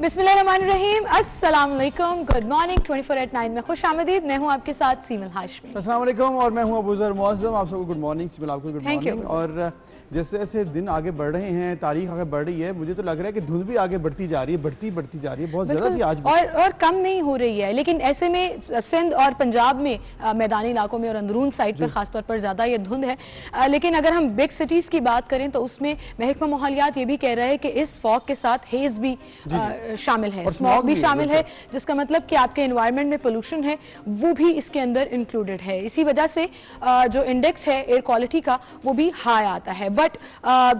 बिस्मिल्लाहिर्रहमानिर्रहीम, अस्सलाम वालेकुम, गुड मॉर्निंग। 24/9 में खुश आमदीद। मैं हूँ आपके साथ सीमल हाशमी। अस्सलाम वालेकुम और मैं हूँ अबूजर मुअज़्ज़म। आप सबको गुड मॉर्निंग। सीमल आपको गुड मॉर्निंग। और जैसे जैसे दिन आगे बढ़ रहे हैं, तारीख आगे बढ़ रही है, मुझे तो लग रहा है कि धुंध भी आगे बढ़ती जा रही है, बढ़ती जा रही है। बहुत ज़्यादा थी आज और कम नहीं हो रही है। लेकिन ऐसे में सिंध और पंजाब में मैदानी इलाकों में और अंदरून साइड पर खासतौर पर ज़्यादा ये धुंध है। लेकिन अगर हम बिग सिटीज़ की बात करें तो उसमें महकमा माहौलियात ये भी कह रहा है कि इस फॉग के साथ हेज़ भी शामिल है, स्मॉग भी शामिल है, जिसका मतलब कि आपके एनवायरनमेंट में पोल्यूशन है वो भी इसके अंदर इंक्लूडेड है। इसी वजह से जो इंडेक्स है एयर क्वालिटी का वो भी हाई आता है। बट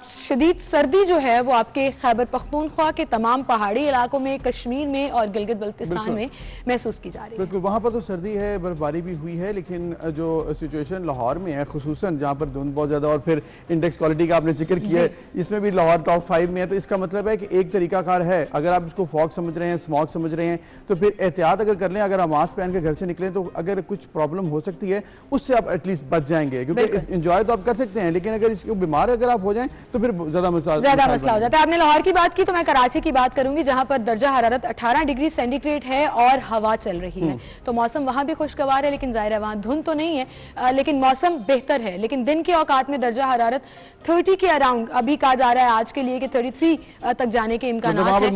शदीद सर्दी जो है वो आपके खैबर पख्तूनख्वा के तमाम पहाड़ी इलाकों में, कश्मीर में और गिलगित बल्तिस्तान में महसूस की जा रही है। बिल्कुल, वहाँ पर तो सर्दी है, बर्फबारी भी हुई है, लेकिन जो सिचुएशन लाहौर में है खुसूसन, जहाँ पर धुंध बहुत ज़्यादा और फिर इंडेक्स क्वालिटी का आपने जिक्र किया है, इसमें भी लाहौर टॉप 5 में है। तो इसका मतलब है कि एक तरीकाकार है, अगर आप इसको फॉग समझ रहे हैं, स्मॉग समझ रहे हैं, तो फिर एहतियात अगर कर लें, अगर आप मास्क पहन के घर से निकलें तो अगर कुछ प्रॉब्लम हो सकती है उससे आप एटलीस्ट बच जाएंगे, क्योंकि इंजॉय तो आप कर सकते हैं, लेकिन अगर इसको बीमार अगर आप हो जाएं तो फिर ज़्यादा मसला हो जाता है। आपने लाहौर की बात की तो मैं कराची की बात करूंगी, जहां पर दर्जा हरारत 18 डिग्री सेंटीग्रेड है और हवा चल रही है। तो मौसम वहां भी खुशगवार है, लेकिन जाहिर है वहां धुंध तो नहीं है, लेकिन मौसम बेहतर है। लेकिन दिन के औकात में दर्जा हरारत 30 के अराउंड अभी कहा जा रहा है आज के लिए कि 33 तक जाने के इम्कान है। तो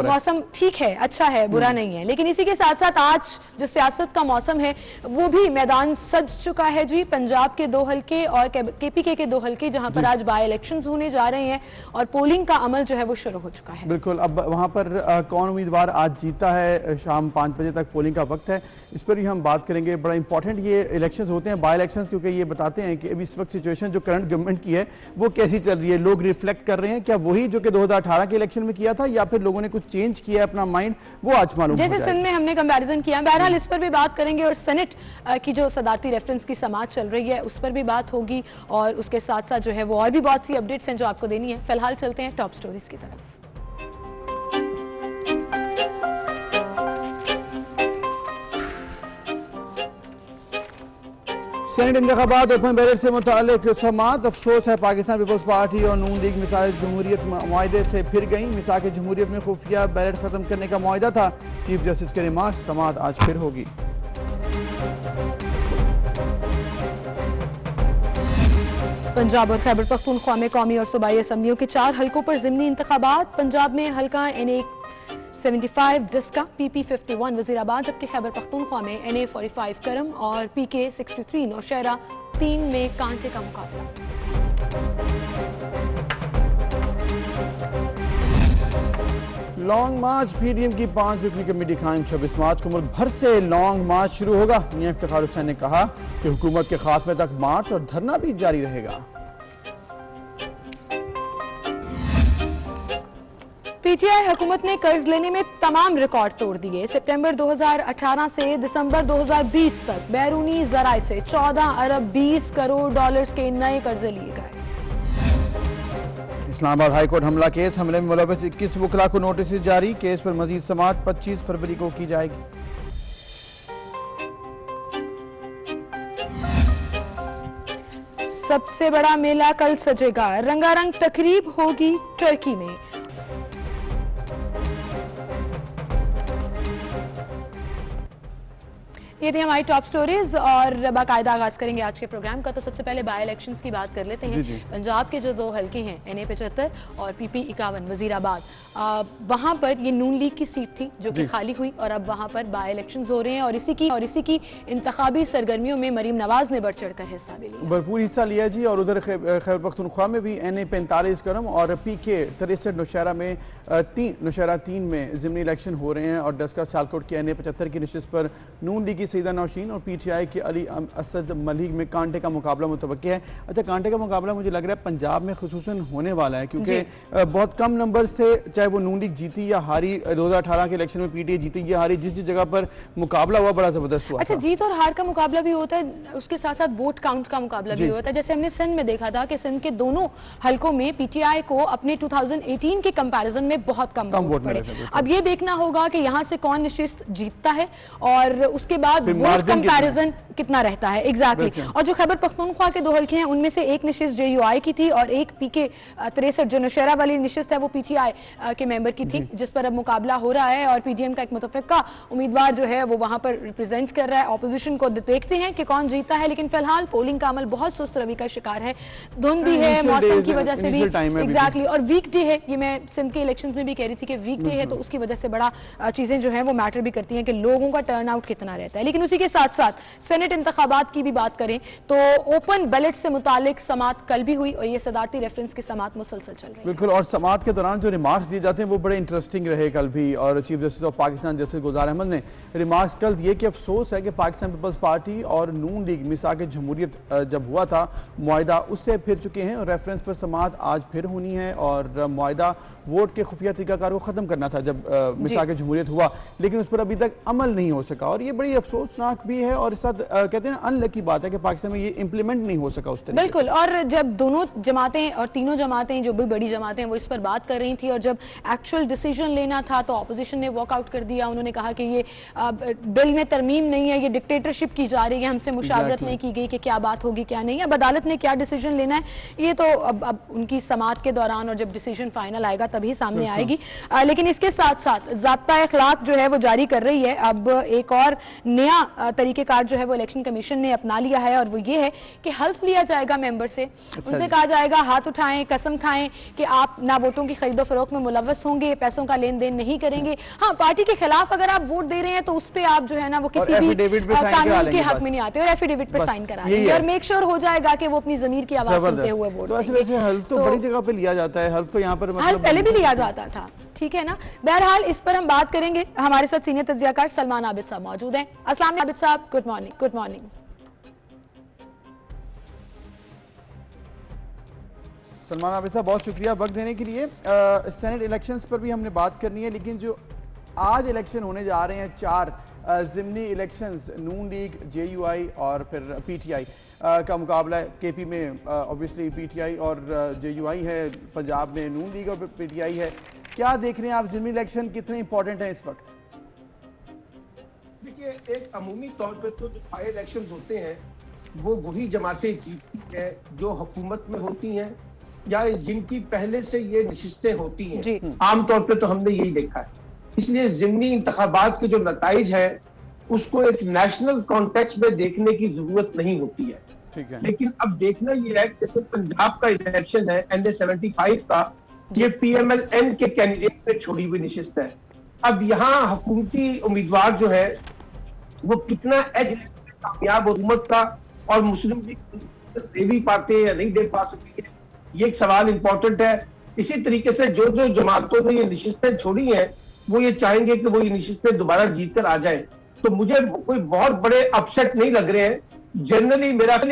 मौसम ठीक है, अच्छा है, बुरा नहीं है। लेकिन इसी के साथ साथ आज जो सियासत का मौसम है वो भी मैदान सज चुका है जी। पंजाब के 2 हल्के और KPK के 2 हल्के, जहां पर आज बाई इलेक्शंस होने जा रहे हैं और पोलिंग का अमल जो है वो शुरू हो चुका है। बिल्कुल, अब वहां पर कौन उम्मीदवार आज जीता है, शाम 5 बजे तक पोलिंग का वक्त है, इस पर भी हम बात करेंगे। बड़ा इंपॉर्टेंट ये इलेक्शंस होते हैं, बाई इलेक्शंस, क्योंकि ये बताते हैं कि अभी इस वक्त सिचुएशन जो करंट गवर्नमेंट की है वो कैसी चल रही है। लोग रिफ्लेक्ट कर रहे हैं, क्या वही जो कि 2018 के इलेक्शन में किया था या फिर लोगों ने कुछ चेंज किया है अपना माइंड, वो आज मालूम जैसे सिंध में हमने कंपैरिजन किया। बहरहाल इस पर भी बात करेंगे और सेनेट की जो सदारती रेफरेंस की समाज चल रही है उस पर भी बात होगी, और उसके साथ साथ जो है वो और भी बहुत सी अपडेट्स हैं जो आपको देनी है। फिलहाल चलते हैं टॉप स्टोरीज की तरफ। सेनेट इंतखाबात ओपन बैलेट से मुतालिक समात। अफसोस है पाकिस्तान पीपल्स पार्टी और नून लीग मिसाल जमहूरियत माहदे से फिर गई। मिसाल जमहूरियत में खुफिया बैलेट खत्म करने का माहदा था। चीफ जस्टिस के रिमार्क, समात आज फिर होगी। पंजाब और खैबर पख्तूनख्वा में कौमी और सूबाई असम्बलियों के 4 हल्कों पर ज़िमनी इंतखाबात। पंजाब में हल्का NA 75 डिस्का PP 51 वजीराबाद, जबकि खैबर पख्तूनख्वा में NA 45 करम और PK 63 नौशहरा 3 में कांटे का मुकाबला। लॉन्ग मार्च, PDM की 5 रुकनी कमेटी कायम। 26 मार्च को मुल्क भर से लॉन्ग मार्च शुरू होगा। मियां इफ्तिखार हुसैन ने कहा कि हुकूमत के खात्मे तक मार्च और धरना भी जारी रहेगा। PTI हुकूमत ने कर्ज लेने में तमाम रिकॉर्ड तोड़ दिए। सितंबर 2018 से दिसंबर 2020 तक बैरूनी जराए से 14 अरब 20 करोड़ डॉलर्स के नए कर्जे लिए गए। इस्लामाबाद हाईकोर्ट हमला केस, हमले में मुलव्वस 21 वकला को नोटिस जारी। केस पर मजीद समाअत 25 फरवरी को की जाएगी। सबसे बड़ा मेला कल सजेगा, रंगारंग तकरीब होगी टर्की में। ये थी हमारी टॉप स्टोरीज और बाकायदा आगाज करेंगे आज के प्रोग्राम का। तो सबसे पहले बाई इलेक्शंस की बात कर लेते हैं। पंजाब के जो 2 हल्के हैं NA 75 और PP 51 वजीराबाद, वहां पर ये नून लीग की सीट थी जो कि खाली हुई और अब वहां पर बाई इलेक्शंस हो रहे हैं और इसी की इंतखाबी सरगर्मियों में मरीम नवाज ने बढ़ चढ़कर हिस्सा भी लिया, भरपूर हिस्सा लिया जी। और उधर खैबर पख्तूनख्वा में भी NA 45 करम और PK 63 नौशहरा में 3 में ज़िमनी इलेक्शन हो रहे हैं। और डस्का सियालकोट की NA 75 की नशिस्त पर नून लीग की सईदा नौशीन और PTI के अली असद मलिक में कांटे का मुकाबला मुतवक्की है। अच्छा, कांटे का मुकाबला मुझे लग रहा है पंजाब में खुसूसन होने वाला है, क्योंकि बहुत कम नंबर्स थे, चाहे वो नून लीग जीती या हारी। 2018 के इलेक्शन में PTI जीती या हारी, जिस जगह पर मुकाबला हुआ बड़ा जबरदस्त हुआ। अच्छा, जीत और हार का मुकाबला भी होता है, उसके साथ साथ वोट काउंट का मुकाबला भी होता है। जैसे हमने सिंध में देखा था कि सिंध के दोनों हल्कों में PTI को अपने 2018 के कंपैरिजन में बहुत कम वोट पड़े। अब ये देखना होगा कि यहाँ से कौन नशिस्त जीतता है और उसके बाद बाद वोट कंपैरिजन कितना रहता है। एग्जैक्टली। और जो खैबर पख्तूनख्वा के 2 हल्के हैं उनमें से एक नशिस्त JUI की थी और एक PK 63 जो नौशहरा वाली नशिस्त है वो PTI के मेंबर की थी, जिस पर अब मुकाबला हो रहा है और PDM का एक मुतफ़िका उम्मीदवार जो है वो वहां पर रिप्रेजेंट कर रहा है ऑपोजिशन को। देखते हैं कि कौन जीता है, लेकिन फिलहाल पोलिंग का अमल बहुत सुस्त रवि का शिकार है। धुंध भी है, मौसम की वजह से भी। एग्जैक्टली। और वीकडे है, ये मैं सिंध के इलेक्शंस में भी कह रही थी कि वीकडे है तो उसकी वजह से बड़ा चीजें जो है वो मैटर भी करती हैं कि लोगों का टर्न आउट कितना रहता है। लेकिन उसी के साथ साथ सेनेट इंतखाबात की भी बात करें तो ओपन बैलेट से मुतालिक समात कल भी हुई और ये सदारती रेफरेंस की समात मुसलसल चल रही है। बिल्कुल। और समात के दौरान जो रिमार्क्स दिए जाते हैं वो बड़े इंटरेस्टिंग रहे कल भी। और chief justice of Pakistan justice Gulzar Ahmed ने रिमार्क्स कल दिए कि अफसोस है कि पाकिस्तान पीपल्स पार्टी और नून लीग मिसाक जमहूरियत जब हुआ था मुआहिदा उससे फिर चुके हैं और रेफरेंस पर समात आज फिर होनी है। और मुआहिदा वोट के खुफिया तरीकाकार को ख़त्म करना था जब मिसाक जमहूरियत हुआ, लेकिन उस पर अभी तक अमल नहीं हो सका और ये बड़ी अफसोसनाक भी है और इस साथ कहते हैं अनलकी बात है कि पाकिस्तान में ये इंप्लीमेंट नहीं हो सका उस तरीके। बिल्कुल। और जब दोनों जमातें और तीनों जमातें जो भी बड़ी जमातें वो इस पर बात कर रही थी और जब एक्चुअल डिसीजन लेना था तो ऑपोजिशन ने वॉकआउट कर दिया। उन्होंने कहा कि ये बिल में तरमीम नहीं है, ये डिक्टेटरशिप की जा रही है, हमसे मुशावरत नहीं की गई कि क्या बात होगी क्या नहीं। अब अदालत ने क्या डिसीजन लेना है ये तो अब उनकी समात के दौरान और जब डिसीजन फाइनल आएगा तभी सामने आएगी। लेकिन इसके साथ साथ ज़ाब्ता अखलाक जो है वो जारी कर रही है। अब एक और नया तरीकेकार जो है वो इलेक्शन कमीशन ने अपना लिया है और वो ये है कि हल्फ लिया जाएगा मेंबर से। उनसे कहा जाएगा हाथ उठाएं, कसम खाएं कि आप ना वोटों की खरीदो फरोख्त में मुलव्वस होंगे, पैसों का लेन देन नहीं करेंगे। हाँ, पार्टी के खिलाफ अगर आप वोट दे रहे हैं तो उस पर आप जो है ना वो किसी भी कानून के हक में नहीं आते और एफिडेविट पर साइन करा लेंगे और मेक श्योर हो जाएगा कि वो अपनी जमीर की आवाज सुनते हुए वोट देंगे। हल्फ तो बड़ी जगह पे लिया जाता है, हल्फ तो यहाँ पर हल्फ पहले भी लिया जाता था, ठीक है ना। बहरहाल इस पर हम बात करेंगे। हमारे साथ सीनियर तज्जियाकार सलमान आबिद साहब मौजूद हैं। अस्सलाम आबिद साहब, good morning. Good morning Salman Abid साहब, बहुत शुक्रिया वक्त देने के लिए। सेनेट इलेक्शंस पर भी हमने बात करनी है, लेकिन जो आज इलेक्शन होने जा रहे हैं 4 ज़िमनी इलेक्शंस, नून लीग, JUI और फिर PTI का मुकाबला है। KP में ऑब्वियसली PTI और JUI है, पंजाब में नून लीग और PTI है। क्या देख रहे हैं आप, ज़िमनी इलेक्शन कितने इंपॉर्टेंट हैं इस वक्त? देखिए, एक अमूमी तौर पर तो जो बाई इलेक्शन होते हैं वो वही जमातें जीतती हैं जो हुकूमत में होती हैं या जिनकी पहले से ये नशिस्तें होती हैं। आमतौर पे तो हमने यही देखा है। इसलिए ज़िमनी इंतखाबात के जो नताइज है उसको एक नेशनल कॉन्टेक्स्ट में देखने की जरूरत नहीं होती है। ठीक है। लेकिन अब देखना ये है, जैसे पंजाब का इलेक्शन है NA 75 का, ये PMLN के कैंडिडेट पे छोड़ी हुई नशिस्त है। अब यहाँ हुकूमती उम्मीदवार जो है वो कितना एज कामयाब हुकूमत का और मुस्लिम लीग दे भी पाते हैं या नहीं दे पा सकते, ये एक सवाल इंपॉर्टेंट है। इसी तरीके से जो जो जमातों ने ये नशिस्तें छोड़ी हैं वो ये चाहेंगे कि वो ये नशिस्तें दोबारा जीत कर आ जाए। तो मुझे कोई बहुत बड़े अपसेट नहीं लग रहे हैं। जनरली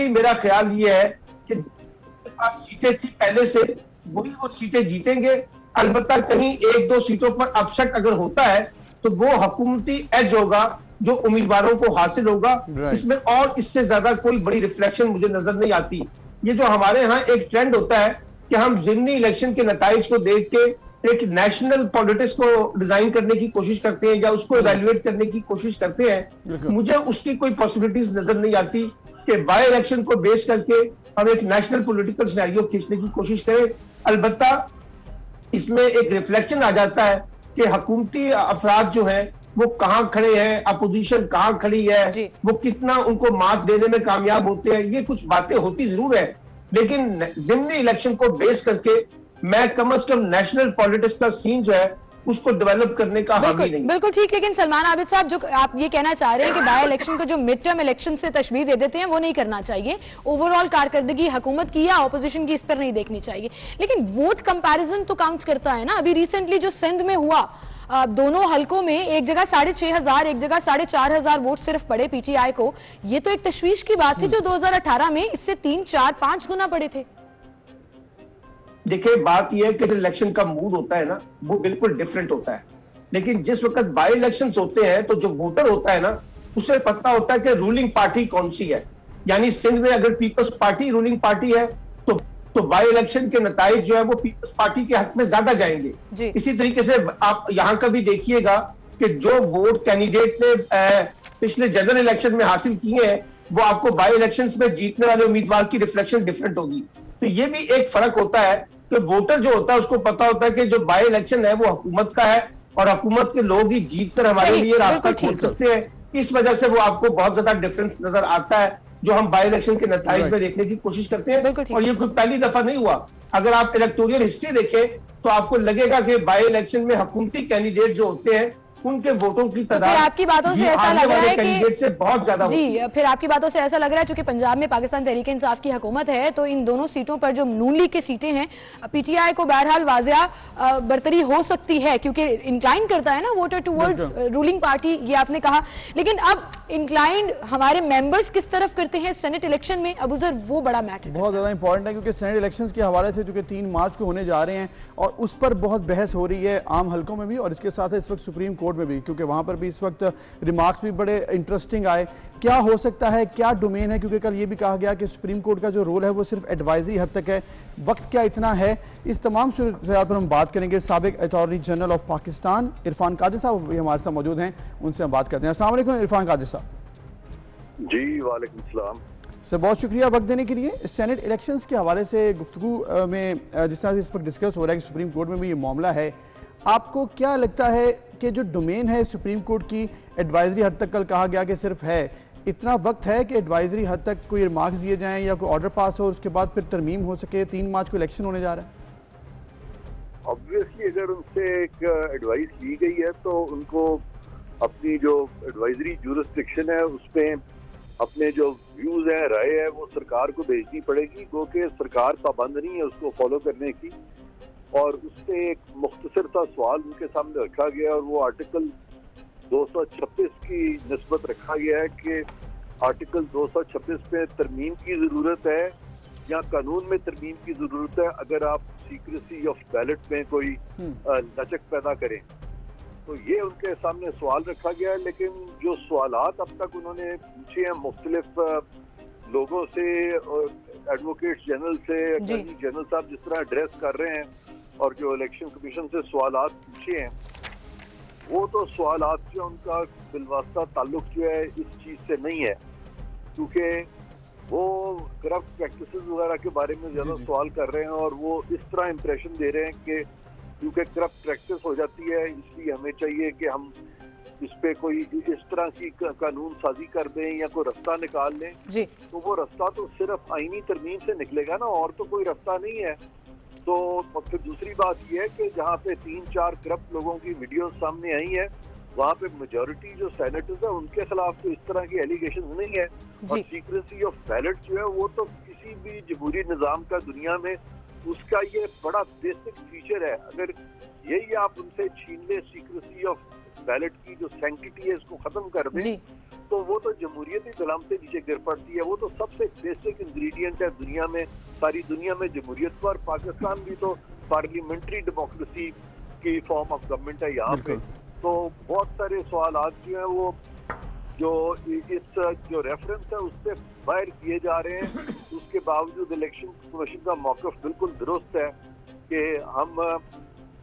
मेरा ख्याल ये है कि पास सीटें थी पहले से, वही वो सीटें जीतेंगे। अलबत्ता कहीं 1-2 सीटों पर अपसेट अगर होता है तो वो हुकूमती एज होगा जो उम्मीदवारों को हासिल होगा। इसमें और इससे ज्यादा कोई बड़ी रिफ्लेक्शन मुझे नजर नहीं आती। ये जो हमारे यहाँ एक ट्रेंड होता है कि हम ज़िमनी इलेक्शन के नताइज को देख के एक नेशनल पॉलिटिक्स को डिजाइन करने की कोशिश करते हैं या उसको इवैल्यूएट करने की कोशिश करते हैं, मुझे उसकी कोई पॉसिबिलिटीज नजर नहीं आती कि बाय इलेक्शन को बेस करके हम एक नेशनल पॉलिटिकल सिनेरियो खींचने की कोशिश करें। अलबत्ता इसमें एक रिफ्लेक्शन आ जाता है कि हुकूमती अफराद जो है वो कहां खड़े हैं, अपोजिशन कहां खड़ी है, वो कितना उनको मात देने में कामयाब होते हैं। ये कुछ बातें होती जरूर है, लेकिन ज़िमनी इलेक्शन को बेस करके मैं कम से कम नेशनल पॉलिटिक्स का सीन जो है उसको डेवलप करने का हामी नहीं। बिल्कुल ठीक। लेकिन सलमान आबिद साहब, जो आप ये कहना चाह रहे हैं कि बाय इलेक्शन को जो मिड टर्म इलेक्शन से तशबीह दे देते हैं वो नहीं करना चाहिए, ओवरऑल कारकर्दगी हुकूमत की या ऑपोजिशन की इस पर नहीं देखनी चाहिए। लेकिन वोट कंपैरिजन तो काउंट करता है ना। अभी रिसेंटली जो सिंध में हुआ, दोनों हलकों में एक जगह 6,500 एक जगह 4,500 वोट सिर्फ पड़े PTI को। ये तो एक तशवीश की बात थी जो 2018 में इससे 3, 4, 5 गुना पड़े थे। देखिए, बात यह है कि इलेक्शन का मूड होता है ना वो बिल्कुल डिफरेंट होता है। लेकिन जिस वक्त बाई इलेक्शंस होते हैं तो जो वोटर होता है ना उसे पता होता है कि रूलिंग पार्टी कौन सी है। यानी सिंध में अगर पीपल्स पार्टी रूलिंग पार्टी है तो बाई इलेक्शन के नताइज जो है वो पीपल्स पार्टी के हक में ज्यादा जाएंगे। इसी तरीके से आप यहाँ का भी देखिएगा कि जो वोट कैंडिडेट ने पिछले जनरल इलेक्शन में हासिल किए हैं वो आपको बाई इलेक्शंस में जीतने वाले उम्मीदवार की रिफ्लेक्शन डिफरेंट होगी। तो ये भी एक फर्क होता है कि वोटर जो होता है उसको पता होता है कि जो बाई इलेक्शन है वो हुकूमत का है और हुकूमत के लोग ही जीत कर हमारे लिए रास्ता खोल सकते हैं। इस वजह से वो आपको बहुत ज्यादा डिफरेंस नजर आता है जो हम बाई इलेक्शन के नतीजे में देखने की कोशिश करते हैं। और ये कोई पहली दफा नहीं हुआ। अगर आप इलेक्टोरियल हिस्ट्री देखें तो आपको लगेगा कि बाई इलेक्शन में हुकूमती कैंडिडेट जो होते हैं उनके वोटों की तादाद आपकी बातों से ऐसा लग रहा है कि से बहुत ज्यादा जी, फिर आपकी बातों से ऐसा लग रहा है क्योंकि पंजाब में पाकिस्तान तहरीक इंसाफ की हुकूमत है तो इन दोनों सीटों पर जो नून लीग की सीटें हैं पीटीआई को बहरहाल वाजिया बरतरी हो सकती है क्योंकि इंक्लाइन करता है ना वोटर टुवर्ड्स रूलिंग पार्टी, ये आपने कहा। लेकिन अब इंक्लाइंड हमारे मेंबर्स किस तरफ करते हैं सेनेट इलेक्शन में, अबूजर, वो बड़ा मैटर बहुत ज्यादा इंपॉर्टेंट है क्योंकि सेनेट इलेक्शंस के हवाले से जो कि 3 मार्च को होने जा रहे हैं और उस पर बहुत बहस हो रही है आम हलकों में भी और इसके साथ इस वक्त सुप्रीम कोर्ट में भी, क्योंकि वहां पर भी इस वक्त रिमार्क्स भी बड़े इंटरेस्टिंग आए। क्या हो सकता है, क्या डोमेन है, क्योंकि कल ये भी कहा गया कि सुप्रीम कोर्ट का जो रोल है वो सिर्फ एडवाइजरी हद तक है, वक्त क्या इतना है। इस तमाम सूरत पर हम बात करेंगे। साबिक attorney general of Pakistan Irfan Qadir साहब भी हमारे साथ मौजूद हैं, उनसे हम बात करते हैं। अस्सलाम वालेकुम इरफान कादिर साहब। जी वालेकुम सलाम सर, बहुत शुक्रिया वक्त देने के लिए। सेनेट इलेक्शंस के हवाले से गुफ्तगू में जिस तरह से इस वक्त डिस्कस हो रहा है कि सुप्रीम कोर्ट में भी ये मामला है, आपको क्या लगता है कि जो डोमेन है सुप्रीम कोर्ट की एडवाइजरी हद तक, कल कहा गया कि सिर्फ है, इतना वक्त है कि एडवाइजरी हद तक कोई रिमार्क्स दिए जाएं या कोई ऑर्डर पास हो और उसके बाद फिर तरमीम हो सके? 3 मार्च को इलेक्शन होने जा रहा है। ऑब्वियसली अगर उनसे एक एडवाइस ली गई है तो उनको अपनी जो एडवाइजरी ज्यूरिसडिक्शन है उसमें अपने जो व्यूज हैं, राय है, वो सरकार को भेजनी पड़ेगी, क्योंकि सरकार पाबंद नहीं है उसको फॉलो करने की। और उससे एक मुख्तसर सा सवाल उनके सामने रखा गया और वो आर्टिकल 226 की निस्बत रखा गया है कि आर्टिकल 226 पे तरमीम की ज़रूरत है या कानून में तरमीम की ज़रूरत है अगर आप सीक्रेसी ऑफ बैलेट में कोई लचक पैदा करें। तो ये उनके सामने सवाल रखा गया है। लेकिन जो सवालात अब तक उन्होंने पूछे हैं मुख्तलिफ लोगों से, एडवोकेट जनरल से, अटॉर्नी जनरल साहब जिस तरह एड्रेस कर रहे हैं और जो इलेक्शन कमीशन से सवालात पूछे हैं, वो तो सवालात जो उनका बिलवास्ता ताल्लुक जो है इस चीज़ से नहीं है, क्योंकि वो करप्ट प्रैक्टिसेस वगैरह के बारे में ज़्यादा सवाल कर रहे हैं और वो इस तरह इम्प्रेशन दे रहे हैं कि क्योंकि करप्ट प्रैक्टिस हो जाती है इसलिए हमें चाहिए कि हम इस पे कोई इस तरह की कानून साजी कर दें या कोई रास्ता निकाल लें जी। तो वो रास्ता तो सिर्फ आईनी तरमीम से निकलेगा ना, और तो कोई रास्ता नहीं है। तो फिर दूसरी बात यह है कि जहाँ पे 3-4 करप्ट लोगों की वीडियो सामने आई है वहाँ पे मेजॉरिटी जो सेनेटर्स है उनके खिलाफ तो इस तरह की एलिगेशन नहीं है। और सीक्रेसी ऑफ बैलेट जो है वो तो किसी भी जमहूरी निज़ाम का दुनिया में उसका ये बड़ा बेसिक फीचर है। अगर यही आप उनसे छीन ले सीक्रेसी ऑफ बैलेट की जो सैंक्टिटी है इसको खत्म कर दें तो वो तो जमहूरियत ही गुलाम से नीचे गिर पड़ती है। वो तो सबसे बेसिक इंग्रेडिएंट है दुनिया में, सारी दुनिया में जमहूरियत पर। पाकिस्तान भी तो पार्लियामेंट्री डेमोक्रेसी की फॉर्म ऑफ गवर्नमेंट है यहाँ पे। तो बहुत सारे सवाल जो है वो जो इस जो रेफरेंस है उससे बाहर किए जा रहे हैं। उसके बावजूद इलेक्शन कमीशन का मौक़िफ़ बिल्कुल दुरुस्त है कि हम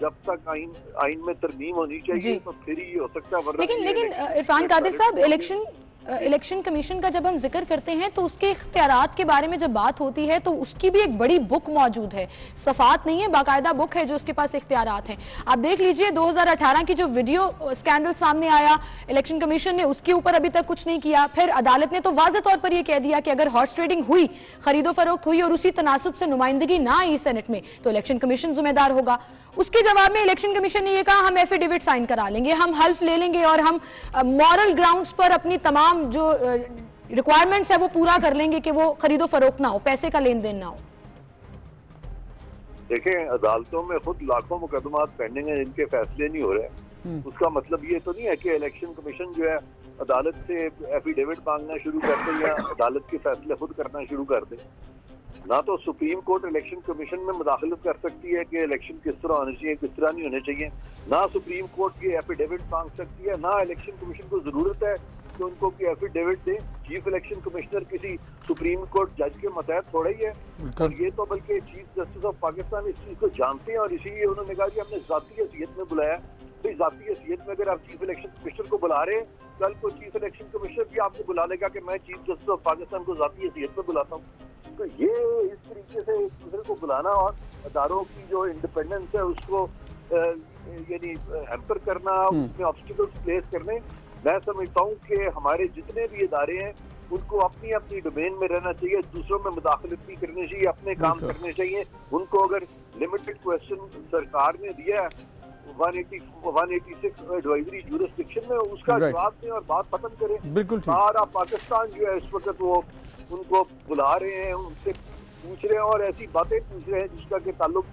जब तक आइन में तरमीम होनी चाहिए तो फिर ही हो सकता है। लेकिन इरफान कादिर साहब, इलेक्शन कमीशन का जब हम जिक्र करते हैं तो उसके इख्तियारात के बारे में जब बात होती है तो उसकी भी एक बड़ी बुक मौजूद है, सफात नहीं है, बाकायदा बुक है जो उसके पास इख्तियारात हैं। आप देख लीजिए 2018 की जो वीडियो स्कैंडल सामने आया, इलेक्शन कमीशन ने उसके ऊपर अभी तक कुछ नहीं किया। फिर अदालत ने तो वाज़ेह तौर पर यह कह दिया कि अगर हॉर्स ट्रेडिंग हुई, खरीदो फरोख्त हुई और उसी तनासुब से नुमाइंदगी ना आई सेनेट में तो इलेक्शन कमीशन जिम्मेदार होगा। उसके जवाब में इलेक्शन कमीशन ने यह कहा हम एफिडेविट साइन करा लेंगे, हम हल्फ ले लेंगे और हम मॉरल ग्राउंड्स पर अपनी तमाम जो रिक्वायरमेंट्स है वो पूरा कर लेंगे कि वो खरीदो फरोख्त ना हो, पैसे का लेन देन ना हो। देखें, अदालतों में खुद लाखों मुकदमात पेंडिंग है जिनके फैसले नहीं हो रहे। उसका मतलब ये तो नहीं है कि इलेक्शन कमीशन जो है अदालत से एफिडेविट मांगना शुरू कर दे या अदालत के फैसले खुद करना शुरू कर दे। ना तो सुप्रीम कोर्ट इलेक्शन कमीशन में मुदाखलत कर सकती है कि इलेक्शन किस तरह होने चाहिए, किस तरह नहीं होने चाहिए। ना सुप्रीम कोर्ट की एफिडेविट मांग सकती है, ना इलेक्शन कमीशन को जरूरत है कि उनको की एफिडेविट दे। चीफ इलेक्शन कमिश्नर किसी सुप्रीम कोर्ट जज के मतहत थोड़ा ही है। और ये तो बल्कि चीफ जस्टिस ऑफ पाकिस्तान इस चीज को जानते हैं और इसीलिए उन्होंने कहा कि हमने जाती हैसियत में बुलाया भाई जाती हैसियत में अगर आप चीफ इलेक्शन कमिश्नर को बुला रहे हैं, कल को चीफ इलेक्शन कमिश्नर भी आपको बुला लेगा कि मैं चीफ जस्टिस ऑफ पाकिस्तान को जाती हैसियत में बुलाता हूँ। तो ये इस तरीके से एक दूसरे को बुलाना और अदारों की जो इंडिपेंडेंस है उसको यानी हैम्पर करना, उसमें ऑब्स्टिकल्स प्लेस करने, मैं समझता हूँ कि हमारे जितने भी इदारे हैं उनको अपनी अपनी डोमेन में रहना चाहिए, दूसरों में मुदाखलत नहीं करनी चाहिए, अपने काम करने चाहिए। उनको अगर लिमिटेड क्वेश्चन सरकार ने दिया है 186 एडवाइजरी ज्यूरिसडिक्शन में, उसका जवाब दें और बात खत्म करें। बिल्कुल सारा पाकिस्तान जो है इस वक्त वो उनको बुला रहे हैं, उनसे पूछ रहे हैं और ऐसी बातें पूछ रहे हैं जिसका के ताल्लुक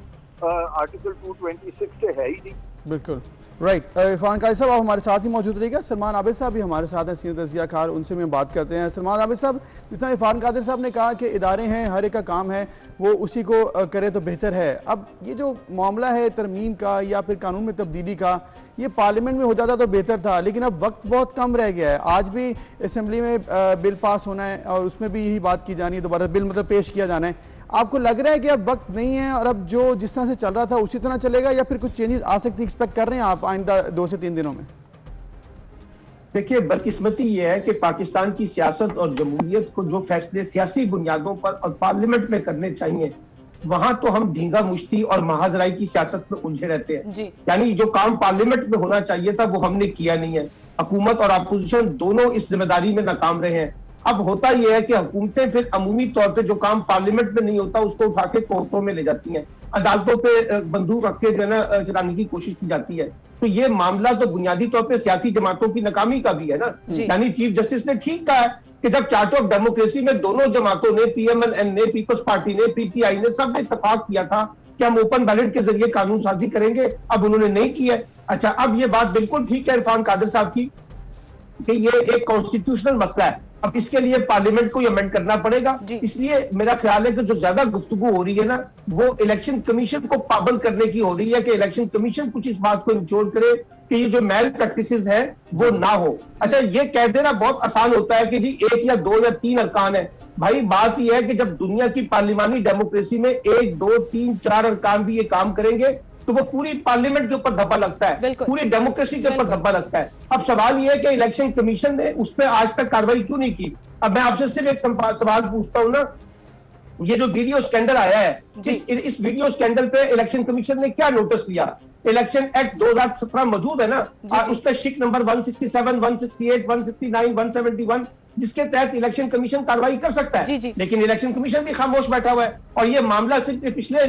आर्टिकल 226 से है ही नहीं। बिल्कुल राइट। इरफान कादिर साहब आप हमारे साथ ही मौजूद रहिएगा। सलमान आबिद साहब भी हमारे साथ हैं, सीनियर तजिया कार, उनसे हम बात करते हैं। सलमान आबिद साहब, जिस तरह इरफान कादिर साहब ने कहा कि इदारे हैं, हर एक का काम है, वो उसी को करे तो बेहतर है। अब ये जो मामला है तरमीम का या फिर कानून में तब्दीली का, ये पार्लियामेंट में हो जाता तो बेहतर था, लेकिन अब वक्त बहुत कम रह गया है। आज भी असम्बली में बिल पास होना है और उसमें भी यही बात की जानी है, दोबारा बिल मतलब पेश किया जाना है। आपको लग रहा है कि अब वक्त नहीं है और अब जो जिस तरह से चल रहा था उसी तरह चलेगा या फिर कुछ चेंजेस आ सकती एक्सपेक्ट कर रहे हैं आप आइंदा 2 से 3 दिनों में? देखिए, बदकिस्मती ये है कि पाकिस्तान की सियासत और जमहूरियत को जो फैसले सियासी बुनियादों पर और पार्लियामेंट में करने चाहिए, वहां तो हम ढींगा मुश्ती और महाजराई की सियासत में उलझे रहते हैं। यानी जो काम पार्लियामेंट में होना चाहिए था वो हमने किया नहीं है। हुकूमत और अपोजिशन दोनों इस जिम्मेदारी में नाकाम रहे हैं। अब होता यह है कि हुकूमतें फिर अमूमी तौर पे जो काम पार्लियामेंट में नहीं होता उसको उठा के कोर्टों में ले जाती हैं, अदालतों पे बंदूक रख के जो है ना चलाने की कोशिश की जाती है। तो ये मामला तो बुनियादी तौर पे सियासी जमातों की नाकामी का भी है ना। यानी चीफ जस्टिस ने ठीक कहा है कि जब चार्टर ऑफ डेमोक्रेसी में दोनों जमातों ने, PMLN ने, पीपल्स पार्टी ने, PTI ने, सब ने इत्तेफाक किया था कि हम ओपन बैलेट के जरिए कानून साजी करेंगे, अब उन्होंने नहीं किया। अच्छा, अब ये बात बिल्कुल ठीक है इरफान कादिर साहब की कि ये एक कॉन्स्टिट्यूशनल मसला है, अब इसके लिए पार्लियामेंट को अमेंड करना पड़ेगा। इसलिए मेरा ख्याल है कि जो ज्यादा गुफ्तगू हो रही है ना, वो इलेक्शन कमीशन को पाबंद करने की हो रही है कि इलेक्शन कमीशन कुछ इस बात को इंश्योर करे कि ये जो मैल प्रैक्टिसेस है वो ना हो। अच्छा, ये कह देना बहुत आसान होता है कि जी 1 या 2 या 3 अरकान है। भाई बात यह है कि जब दुनिया की पार्लियामानी डेमोक्रेसी में 1, 2, 3, 4 अरकान भी ये काम करेंगे तो वो पूरी पार्लियामेंट के ऊपर धब्बा लगता है, पूरी डेमोक्रेसी के ऊपर धब्बा लगता है। अब सवाल ये है कि इलेक्शन कमीशन ने उस पर आज तक कार्रवाई क्यों नहीं की। अब मैं आपसे सिर्फ एक सवाल पूछता हूं ना, ये जो वीडियो स्कैंडल आया है, इस वीडियो स्कैंडल पे इलेक्शन कमीशन ने क्या नोटिस लिया? इलेक्शन एक्ट 2017 मौजूद है ना, और उस पर शिक नंबर 167, 168, 169, 171 जिसके तहत इलेक्शन कमीशन कार्रवाई कर सकता है। लेकिन इलेक्शन कमीशन भी खामोश बैठा हुआ है। और ये मामला सिर्फ पिछले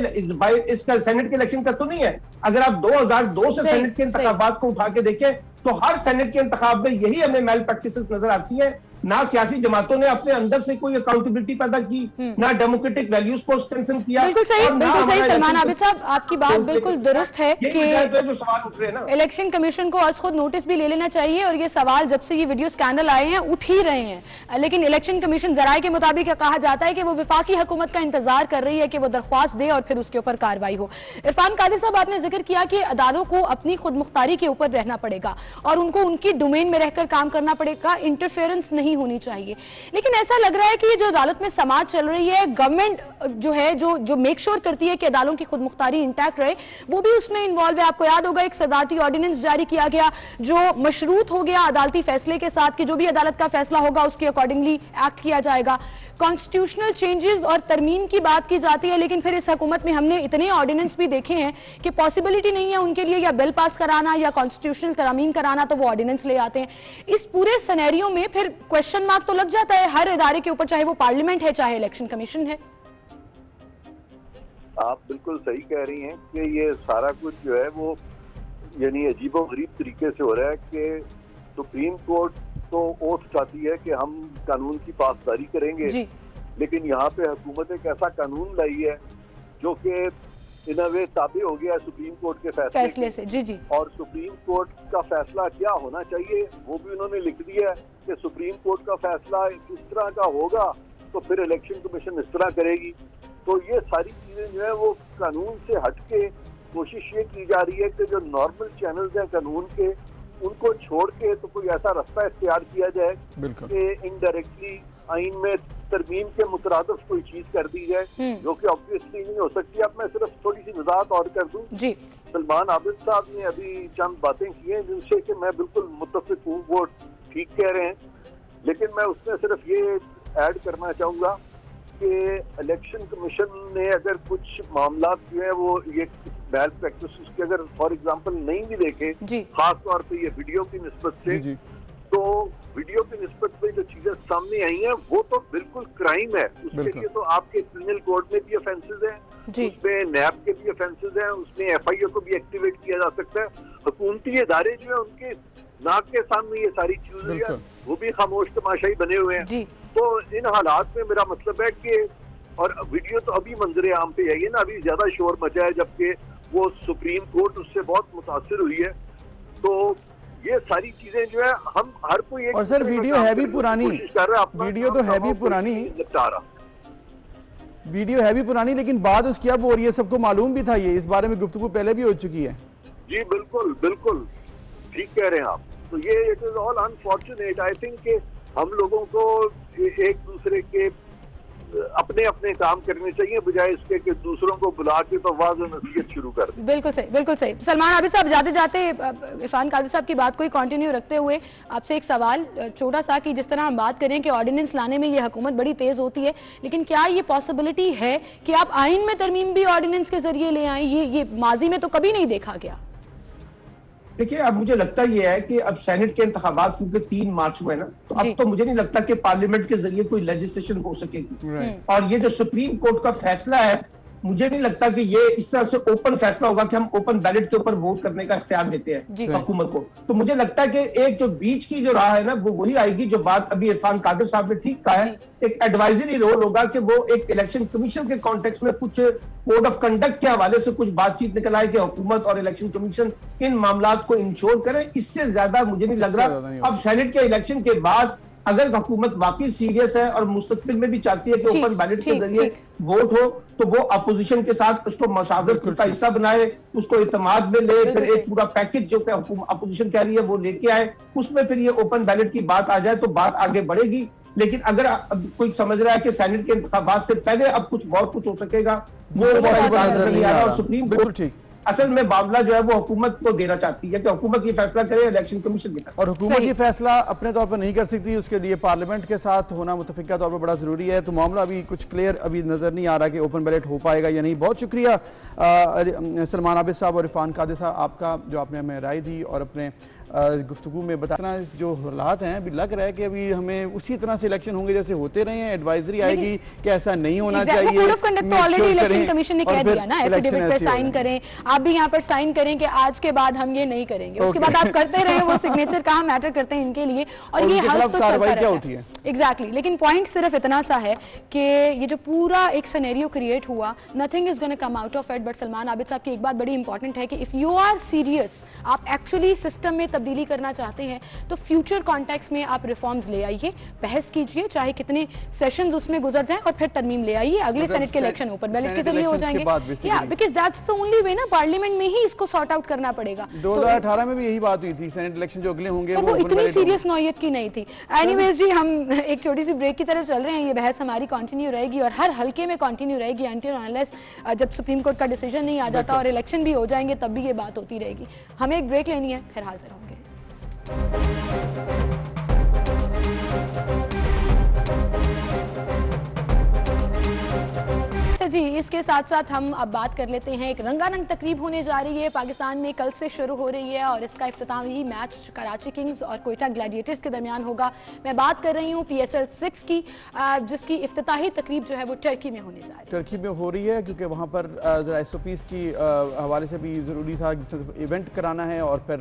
इसका सेनेट के इलेक्शन का तो नहीं है। अगर आप 2002 से सेनेट के इंतखाबात को उठा के देखें तो हर सेनेट के इंतखाब में यही हमें मैल प्रैक्टिसेस नजर आती है। ना सियासी जमातों ने अपने अंदर से कोई अकाउंटेबिलिटी पैदा की, ना डेमोक्रेटिक वैल्यूज को स्ट्रेंथन किया। बिल्कुल सही सलमान आबिद साहब, आपकी बात बिल्कुल दुरुस्त है कि जो सवाल उठ रहे हैं ना, इलेक्शन कमीशन को आज खुद नोटिस भी ले लेना चाहिए। और ये सवाल जब से ये वीडियो स्कैंडल आए हैं उठ ही रहे हैं, लेकिन इलेक्शन कमीशन जराये के मुताबिक कहा जाता है कि वो विफाकी हुकूमत का इंतजार कर रही है कि वो दरख्वास्त दे और फिर उसके ऊपर कार्रवाई हो। इरफान कादिर साहब, आपने जिक्र किया कि अदालतों को अपनी खुद मुख्तारी के ऊपर रहना पड़ेगा और उनको उनकी डोमेन में रहकर काम करना पड़ेगा, इंटरफेरेंस नहीं होनी चाहिए। लेकिन ऐसा लग रहा है कि ये जो अदालत में समाज चल रही है, गवर्नमेंट जो है जो मेक श्योर करती है कि अदालतों की खुद मुख्तारी इंटैक्ट रहे, वो भी उसमें इन्वॉल्व है। आपको याद होगा एक सदारती ऑर्डिनेंस जारी किया गया जो मशरूत हो गया अदालती फैसले के साथ कि जो भी अदालत का फैसला होगा उसके अकॉर्डिंगली एक्ट किया जाएगा। कॉन्स्टिट्यूशनल चेंजेस और तरमीम की बात की जाती है, लेकिन फिर इस हुकूमत में हमने इतने ऑर्डिनेंस भी देखे हैं कि पॉसिबिलिटी नहीं है उनके लिए या बिल पास कराना या कॉन्स्टिट्यूशनल तरमीम कराना, तो वो ऑर्डिनेंस ले आते हैं। इस पूरे सिनेरियो में फिर क्वेश्चन मार्क तो लग जाता है हर इदारे के ऊपर, चाहे वो पार्लियामेंट है चाहे इलेक्शन कमीशन है। आप बिल्कुल सही कह रही हैं कि ये सारा कुछ जो है वो यानी अजीबोगरीब तरीके से हो रहा है कि सुप्रीम कोर्ट तो ओथ चाहती है कि हम कानून की पासदारी करेंगे, लेकिन यहाँ पे हुकूमत एक ऐसा कानून लाई है जो कि इन अ वे ताबे हो गया सुप्रीम कोर्ट के फैसले से। जी। और सुप्रीम कोर्ट का फैसला क्या होना चाहिए वो भी उन्होंने लिख दिया है कि सुप्रीम कोर्ट का फैसला इस तरह का होगा तो फिर इलेक्शन कमीशन इस तरह करेगी। तो ये सारी चीजें जो है वो कानून से हट के कोशिश ये की जा रही है कि जो नॉर्मल चैनल्स हैं कानून के उनको छोड़ के तो कोई ऐसा रास्ता इख्तियार किया जाए कि इनडायरेक्टली आइन में तरमीम के मुतरादिफ कोई चीज कर दी जाए जो कि ऑब्वियसली नहीं हो सकती। अब मैं सिर्फ थोड़ी सी वजाहत और कर दूं जी। सलमान आबिद साहब ने अभी चंद बातें की हैं जिनसे कि मैं बिल्कुल मुत्तफिक हूँ, वो ठीक कह रहे हैं, लेकिन मैं उसमें सिर्फ ये ऐड करना चाहूंगा कि इलेक्शन कमीशन ने अगर कुछ मामला जो है वो ये बैड प्रैक्टिस के अगर फॉर एग्जांपल नहीं भी देखे, खास तौर पे ये वीडियो की निस्बत से, तो वीडियो की निस्बत पे जो चीजें सामने आई हैं वो तो बिल्कुल क्राइम है। उसके लिए तो आपके क्रिमिनल कोड में भी ऑफेंसेस हैं, उसमें नैब के भी ऑफेंसेस हैं, उसमें FIA को भी एक्टिवेट किया जा सकता है। हुकूमती इदारे जो है उनके नाक के सामने ये सारी चीजें वो भी खामोश तमाशाई बने हुए हैं। तो इन हालात में मेरा मतलब है कि, और वीडियो तो अभी मंजर आम पे है, ये ना अभी ज्यादा शोर मचा है जबकि वो सुप्रीम कोर्ट उससे बहुत मुतासिर हुई है। तो ये सारी चीजें जो है हम हर कोई एक, और सर वीडियो है भी पुरानी, वीडियो तो है भी पुरानी, वीडियो है भी पुरानी, लेकिन बात उसकी अब हो रही है, सबको मालूम भी था ये, इस बारे में गुफ्तगू पहले भी हो चुकी है। जी बिल्कुल बिल्कुल ठीक कह रहे हैं आप। तो ये it is all unfortunate. I think कि हम लोगों को एक दूसरे के अपने अपने काम करने चाहिए बजाय इसके कि दूसरों को बुला के तो वाज़ नसीहत शुरू कर दें। बिल्कुल सही, बिल्कुल सही। सलमान आबिद साहब, जाते जाते इरफान कादरी साहब की बात को ही कंटिन्यू रखते हुए आपसे एक सवाल छोटा सा, कि जिस तरह हम बात करें कि ऑर्डिनेंस लाने में ये हुकूमत बड़ी तेज होती है, लेकिन क्या ये पॉसिबिलिटी है कि आप आइन में तरमीम भी ऑर्डिनेंस के जरिए ले आए? ये माजी में तो कभी नहीं देखा गया। देखिए, अब मुझे लगता यह है कि अब सेनेट के इंतखाबात क्योंकि 3 मार्च हुए ना, तो अब तो मुझे नहीं लगता कि पार्लियामेंट के जरिए कोई लेजिस्लेशन हो सकेगी। और ये जो सुप्रीम कोर्ट का फैसला है, मुझे नहीं लगता कि ये इस तरह से ओपन फैसला होगा कि हम ओपन बैलेट के ऊपर वोट करने का इख्तियार देते हैं हुकूमत को। तो मुझे लगता है कि एक जो बीच की जो राह है ना, वो वही आएगी जो बात अभी इरफान कादर साहब ने ठीक कहा है। एक एडवाइजरी रोल होगा कि वो एक इलेक्शन कमीशन के कॉन्टेक्स्ट में कुछ कोड ऑफ कंडक्ट के हवाले से कुछ बातचीत निकल आए कि हुकूमत और इलेक्शन कमीशन इन मामला को इंश्योर करें। इससे ज्यादा मुझे नहीं लग रहा। अब सेनेट के इलेक्शन के बाद अगर हुकूमत वाकई सीरियस है और मुस्तकबिल में भी चाहती है कि ओपन बैलेट के जरिए वोट हो, तो वो अपोजिशन के साथ उसको मशावरत का हिस्सा बनाए, उसको इत्तेमाद में ले, फिर एक पूरा पैकेज जो अपोजिशन कह रही है वो लेके आए, उसमें फिर ये ओपन बैलेट की बात आ जाए तो बात आगे बढ़ेगी। लेकिन अगर कोई समझ रहा है कि सेनेट के इंतखाबात से पहले अब कुछ बहुत कुछ हो सकेगा, वो नहीं आ रहा। और सुप्रीम कोर्ट असल में मामला जो है वो हुकूमत को देना चाहती है कि हुकूमत ये फैसला करे इलेक्शन कमीशन के साथ, और हुकूमत ये फैसला अपने तौर पर नहीं कर सकती, उसके लिए पार्लियामेंट के साथ होना मुतफिका तौर पर बड़ा जरूरी है। तो मामला अभी कुछ क्लियर अभी नजर नहीं आ रहा कि ओपन बैलेट हो पाएगा या नहीं। बहुत शुक्रिया सलमान आबिद साहब और इरफान कादर साहब आपका, जो आपने हमें राय दी और अपने गुफ्तगू में बताना जो हालात हैं। अभी लग रहा है कि अभी हमें उसी तरह से इलेक्शन होंगे जैसे होते रहे हैं, एडवाइजरी आएगी कि ऐसा नहीं होना चाहिए। कोड ऑफ कंडक्ट तो ऑलरेडी इलेक्शन कमीशन ने कह दिया ना, एफिडेविट पे साइन करें, आप भी यहाँ पर साइन करें कि आज के बाद हम ये नहीं करेंगे, उसके बाद आप करते रहे, वो सिग्नेचर कहाँ मैटर करते हैं इनके लिए, और ये हल तो चलता रहता है। एग्जैक्टली, लेकिन पॉइंट सिर्फ इतना सा है कि ये जो पूरा एक सिनेरियो क्रिएट हुआ, nothing is gonna come out of it. But Salman Abid साहब की एक बात बड़ी इंपॉर्टेंट है कि इफ यू आर सीरियस, आप एक्चुअली सिस्टम में तब्दीली करना चाहते हैं, तो फ्यूचर कॉन्टेक्स्ट में आप रिफॉर्म्स ले आइए, बहस कीजिए, चाहे कितने सेशंस उसमें गुजर जाएं, और फिर तरमीम ले आइए। अगले सेनेट के इलेक्शन ओपन बैलेट के जरिए हो जाएंगे, या because that's the only way ना, पार्लियामेंट में ही इसको सॉर्ट आउट करना पड़ेगा। 2018 में भी यही बात हुई थी, सेनेट इलेक्शन जो अगले होंगे वो इतनी सीरियस नौयत की नहीं थी। एनीवेज जी, हम एक छोटी सी ब्रेक की तरफ चल रहे हैं। ये बहस हमारी कंटिन्यू रहेगी और हर हल्के में कंटिन्यू रहेगी अनटिल अनलेस जब सुप्रीम कोर्ट का डिसीजन नहीं आ जाता और इलेक्शन भी हो जाएंगे, तब भी ये बात होती रहेगी। हमें एक ब्रेक लेनी है, फिर हाजिर होंगे। जी, इसके साथ साथ हम अब बात कर लेते हैं, एक रंगारंग तकरीब होने जा रही है पाकिस्तान में, कल से शुरू हो रही है, और इसका इफ्तितामी मैच कराची किंग्स और क्वेटा ग्लैडिएटर्स के दरमियान होगा। मैं बात कर रही हूँ PSL 6 की, जिसकी इफ्तिताही तकरीब जो है वो टर्की में होने जा रही है। टर्की में हो रही है क्योंकि वहाँ पर SOPs की हवाले से भी ज़रूरी था कि इवेंट कराना है, और फिर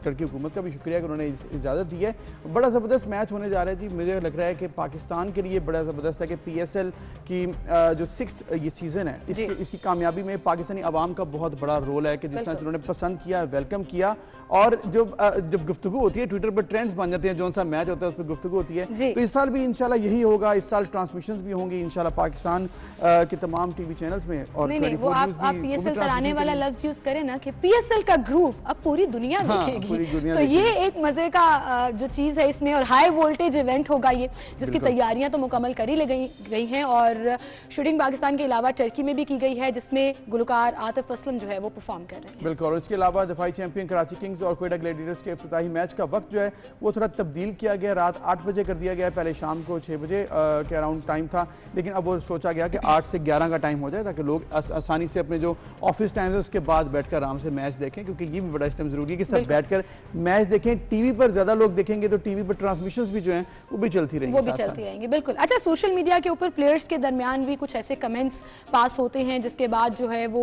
टर्की हुकूमत का भी शुक्रिया कि उन्होंने इजाज़त दी है। बड़ा ज़बरदस्त मैच होने जा रहा है जी। मुझे लग रहा है कि पाकिस्तान के लिए बड़ा ज़बरदस्त है कि PSL की जो 6th ये सीज़न चैंपियन है, इसकी कामयाबी में पाकिस्तानी अवाम का बहुत बड़ा रोल है कि जिस तरह उन्होंने पसंद किया, वेलकम किया। और जब गुफ्तगू होती है ट्विटर पर, ट्रेंड्स बन जाते हैं, जो सा मैच होता है उस पर गुफ्तगू होती है। तो इस साल भी इंशाल्लाह यही होगा, इस साल ट्रांसमिशंस भी होंगी इंशाल्लाह पाकिस्तान के तमाम टीवी चैनल्स में। और नहीं, वो आप पीएसएल तराने वाला लफ्ज यूज करें ना कि पीएसएल का ग्रूव अब पूरी दुनिया देखेगी, तो ये एक मजे का जो चीज है इसमें। और हाई वोल्टेज इवेंट होगा ये, जिसकी तैयारियां तो मुकम्मल कर ही गई हैं और शूटिंग पाकिस्तान के अलावा टर्की में भी की गई है, जिसमें गुलकार आतिफ असलम जो है वो परफॉर्म कर रहे हैं। बिल्कुल। और इसके अलावा दफाई चैंपियन कराची किंग्स और क्वेटा ग्लैडिएटर्स के इफ्तिताही मैच का वक्त जो है वो थोड़ा तब्दील किया गया, रात 8 बजे कर दिया गया। पहले शाम को 6 बजे के अराउंड टाइम था, लेकिन अब वो सोचा गया कि 8 से 11 का टाइम हो जाए, ताकि लोग आसानी से अपने जो ऑफिस टाइम है उसके बाद बैठकर आराम से मैच देखें, क्योंकि ये भी बड़ा इस टाइम जरूरी है कि सब बैठकर मैच देखें। टीवी पर ज्यादा लोग देखेंगे तो टीवी पर ट्रांसमिशंस भी जो हैं वो भी चलती रहेंगी, बिल्कुल। अच्छा, सोशल मीडिया के ऊपर प्लेयर्स के दरमियान भी कुछ ऐसे कमेंट्स पास होते हैं जिसके बाद जो है वो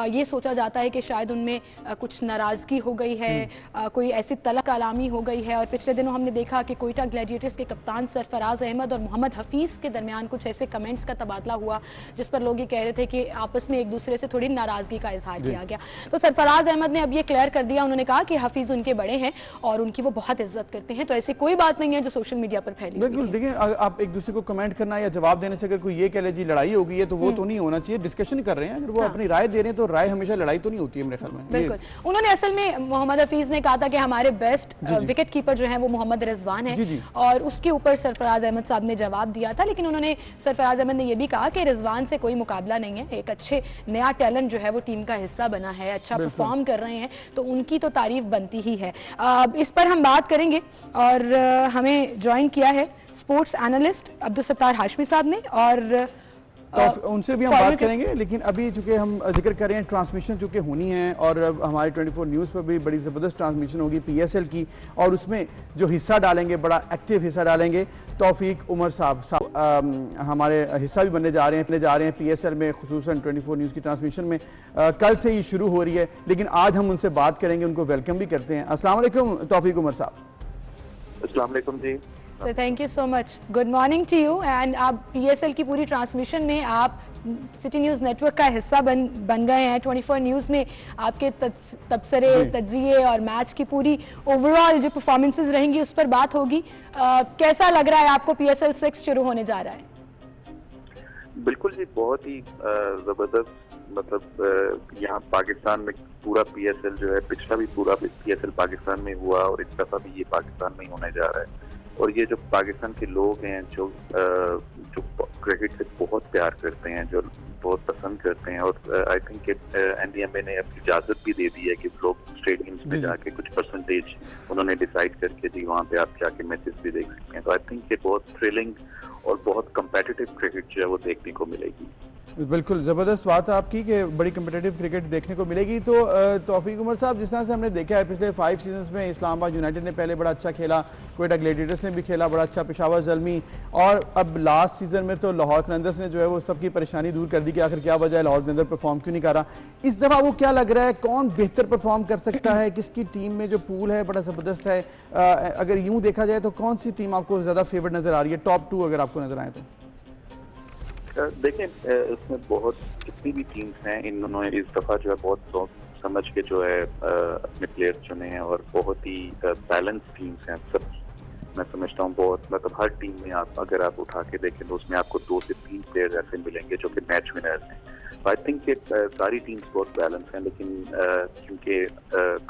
ये सोचा जाता है कि शायद उनमें कुछ नाराजगी हो गई है, कोई ऐसी तलब कलामी हो गई है। और पिछले दिनों हमने देखा कि क्वेटा ग्लैडिएटर्स के कप्तान सरफराज अहमद और मोहम्मद हफीज के दरमियान कुछ ऐसे कमेंट्स का तबादला हुआ जिस पर लोग ये कह रहे थे कि आपस में एक दूसरे से थोड़ी नाराजगी का इजहार किया गया। तो सरफराज अहमद ने अब ये क्लियर कर दिया, उन्होंने कहा कि हफीज उनके बड़े हैं और उनकी वो बहुत इज्जत करते हैं, तो ऐसी कोई बात नहीं है जो सोशल मीडिया पर फैली। बिल्कुल, देखिए आप एक दूसरे को कमेंट करना या जवाब देने से अगर कोई ये कह ले जी लड़ाई हो गई है, तो वो तो नहीं होना चाहिए। डिस्कशन कर रहे हैं, अगर वो अपनी राय दे रहे हैं तो राय हमेशा लड़ाई तो नहीं होती है मेरे ख्याल में। बिल्कुल। उन्होंने असल में मोहम्मद हफीज ने कहा था कि हमारे बेस्ट विकेट कीपर जो है वो मोहम्मद रिजवान है, और उसके ऊपर सरफराज अहमद साहब ने जवाब दिया था। लेकिन उन्होंने सरफराज अहमद ने यह भी कहा कि रिजवान से कोई मुकाबला नहीं है, एक अच्छे नया टैलेंट जो है वो टीम का हिस्सा बना है, अच्छा परफॉर्म कर रहे हैं, तो उनकी तो तारीफ बनती ही है। इस पर हम बात करेंगे और हमें ज्वाइन किया है स्पोर्ट्स एनालिस्ट अब्दुल सत्तार हाशमी साहब ने, और तो उनसे भी हम बात करेंगे। लेकिन अभी चूंकि हम जिक्र कर रहे हैं ट्रांसमिशन चूंकि होनी है, और हमारे 24 न्यूज़ पर भी बड़ी ज़बरदस्त ट्रांसमिशन होगी पीएसएल की, और उसमें जो हिस्सा डालेंगे, बड़ा एक्टिव हिस्सा डालेंगे, तौफीक उमर साहब हमारे हिस्सा भी बनने जा रहे हैं पीएसएल में, खुसूसन 24 न्यूज़ की ट्रांसमिशन में। कल से ही शुरू हो रही है, लेकिन आज हम उनसे बात करेंगे, उनको वेलकम भी करते हैं। अस्सलाम वालेकुम तौफीक उमर साहब। अस्सलाम वालेकुम जी। Sir thank you so much, good morning to you. And आप पीएसएल की पूरी ट्रांसमिशन में आप सिटी न्यूज़ नेटवर्क का हिस्सा बन गए हैं। 24 न्यूज़ में आपके तबसरे, तज्जिए और मैच की पूरी ओवरऑल जो परफॉर्मेंसेज रहेंगी उस पर बात होगी। कैसा लग रहा है आपको पीएसएल 6 शुरू होने जा रहा है? बिल्कुल जी, बहुत ही ज़बरदस्त। मतलब यहाँ पाकिस्तान में पूरा पीएसएल जो है, पिछला भी पूरा पीएसएल पाकिस्तान में हुआ और इस दफ़ा भी ये पाकिस्तान में ही होने जा रहा है। और ये जो पाकिस्तान के लोग हैं जो क्रिकेट से बहुत प्यार करते हैं, जो बहुत पसंद करते हैं, और आई थिंक एनडीएमए ने अपनी इजाज़त भी दे दी है कि लोग स्टेडियम्स में जाके कुछ परसेंटेज उन्होंने डिसाइड करके जी वहाँ पे आप जाके मैचेस भी देख सकते हैं। तो आई थिंक ये बहुत थ्रिलिंग और बहुत कम्पिटिटिव क्रिकेट जो है वो देखने को मिलेगी। बिल्कुल ज़बरदस्त बात है आपकी कि बड़ी कम्पिटिटिव क्रिकेट देखने को मिलेगी। तो तौफीक उमर साहब, जिस तरह से हमने देखा है पिछले 5 सीजन्स में इस्लामाबाद यूनाइटेड ने पहले बड़ा अच्छा खेला, क्वेटा ग्लैडिएटर्स ने भी खेला बड़ा अच्छा, पेशावर ज़ल्मी, और अब लास्ट सीजन में तो लाहौर कलंदर्स ने जो है वो सबकी परेशानी दूर कर दी कि आखिर क्या वजह है लाहौर कलंदर परफॉर्म क्यों नहीं कर रहा। इस दफ़ा वो क्या लग रहा है, कौन बेहतर परफॉर्म कर सकता है, किसकी टीम में जो पूल है बड़ा ज़बरदस्त है? अगर यूँ देखा जाए तो कौन सी टीम आपको ज़्यादा फेवरेट नज़र आ रही है, टॉप 2 अगर आपको नज़र आए तो? देखें, इसमें बहुत जितनी भी टीम्स हैं, इन्होंने इस दफ़ा जो है बहुत सोच समझ के जो है अपने प्लेयर्स चुने हैं, और बहुत ही बैलेंस टीम्स हैं सब। मैं समझता हूँ बहुत, मतलब हर टीम में आप अगर आप उठा के देखें तो उसमें आपको 2 से 3 प्लेयर ऐसे मिलेंगे जो कि मैच विनर्स हैं। आई थिंक कि सारी टीम्स बहुत बैलेंस हैं, लेकिन क्योंकि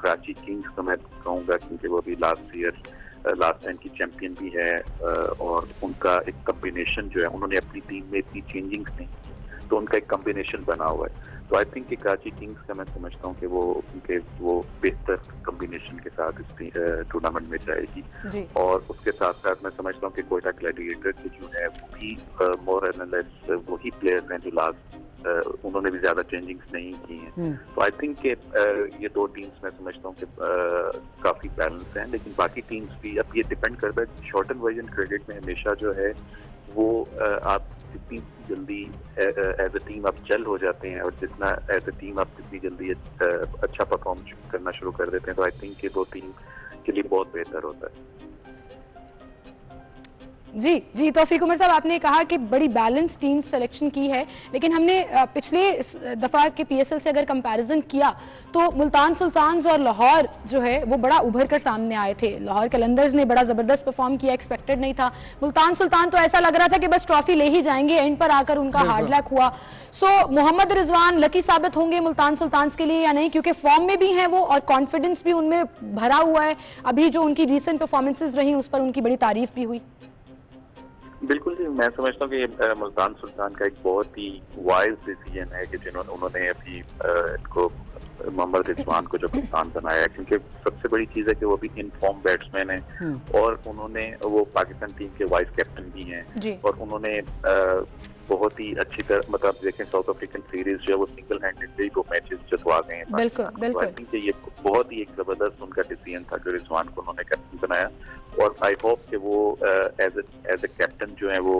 कराची किंग्स तो मैं कहूँगा क्योंकि वो भी लास्ट टाइम की चैंपियन भी है, और उनका एक कम्बिनेशन जो है, उन्होंने अपनी टीम में इतनी चेंजिंग्स नहीं, तो उनका एक कम्बिनेशन बना हुआ है। तो आई थिंक कि कराची किंग्स का मैं समझता हूँ कि वो बेहतर कम्बिनेशन के साथ इस टूर्नामेंट में जाएगी। और उसके साथ साथ मैं समझता हूँ कि क्वेटा ग्लैडिएटर की जो है वो भी मोर एंड लेस वही प्लेयर्स हैं जो लास्ट उन्होंने भी ज्यादा चेंजिंग्स नहीं की हैं। तो आई थिंक कि ये 2 टीम्स मैं समझता हूँ कि काफी बैलेंस हैं, लेकिन बाकी टीम्स भी, अब ये डिपेंड करता है। शॉर्टन वर्जन क्रिकेट में हमेशा जो है वो आप जितनी जल्दी एज अ टीम आप चल हो जाते हैं, और जितना एज अ टीम आप जितनी जल्दी अच्छा परफॉर्म करना शुरू कर देते हैं, तो आई थिंक ये 2 टीम के लिए बहुत बेहतर होता है। जी जी, तौफीक उमर साहब, आपने कहा कि बड़ी बैलेंस टीम सिलेक्शन की है, लेकिन हमने पिछले दफ़ा के पीएसएल से अगर कंपैरिजन किया तो मुल्तान सुल्तान्स और लाहौर जो है वो बड़ा उभर कर सामने आए थे। लाहौर कलंदर्स ने बड़ा ज़बरदस्त परफॉर्म किया, एक्सपेक्टेड नहीं था। मुल्तान सुल्तान तो ऐसा लग रहा था कि बस ट्रॉफी ले ही जाएंगे, एंड पर आकर उनका हार्ड लक हुआ। सो मोहम्मद रिजवान लकी साबित होंगे मुल्तान सुल्तान्स के लिए या नहीं, क्योंकि फॉर्म में भी हैं वो और कॉन्फिडेंस भी उनमें भरा हुआ है। अभी जो उनकी रीसेंट परफॉर्मेंसेज रही उस पर उनकी बड़ी तारीफ भी हुई। बिल्कुल जी, मैं समझता हूँ कि मुल्तान सुल्तान का एक बहुत ही वाइज डिसीजन है कि उन्होंने अभी इनको मोहम्मद रिजवान को जो कप्तान बनाया है, क्योंकि सबसे बड़ी चीज है कि वो भी इनफॉर्म बैट्समैन है और उन्होंने वो पाकिस्तान टीम के वाइस कैप्टन भी हैं और उन्होंने बहुत ही अच्छी तरह, मतलब देखें साउथ अफ्रीकन सीरीज जो है वो सिंगल हैंडेडली वो मैचेस जितवा गए हैं। बिल्कुल, ये बहुत ही एक जबरदस्त उनका डिसीजन था जो रिजवान को उन्होंने कैप्टन बनाया और आई होप कि वो एज ए कैप्टन जो है वो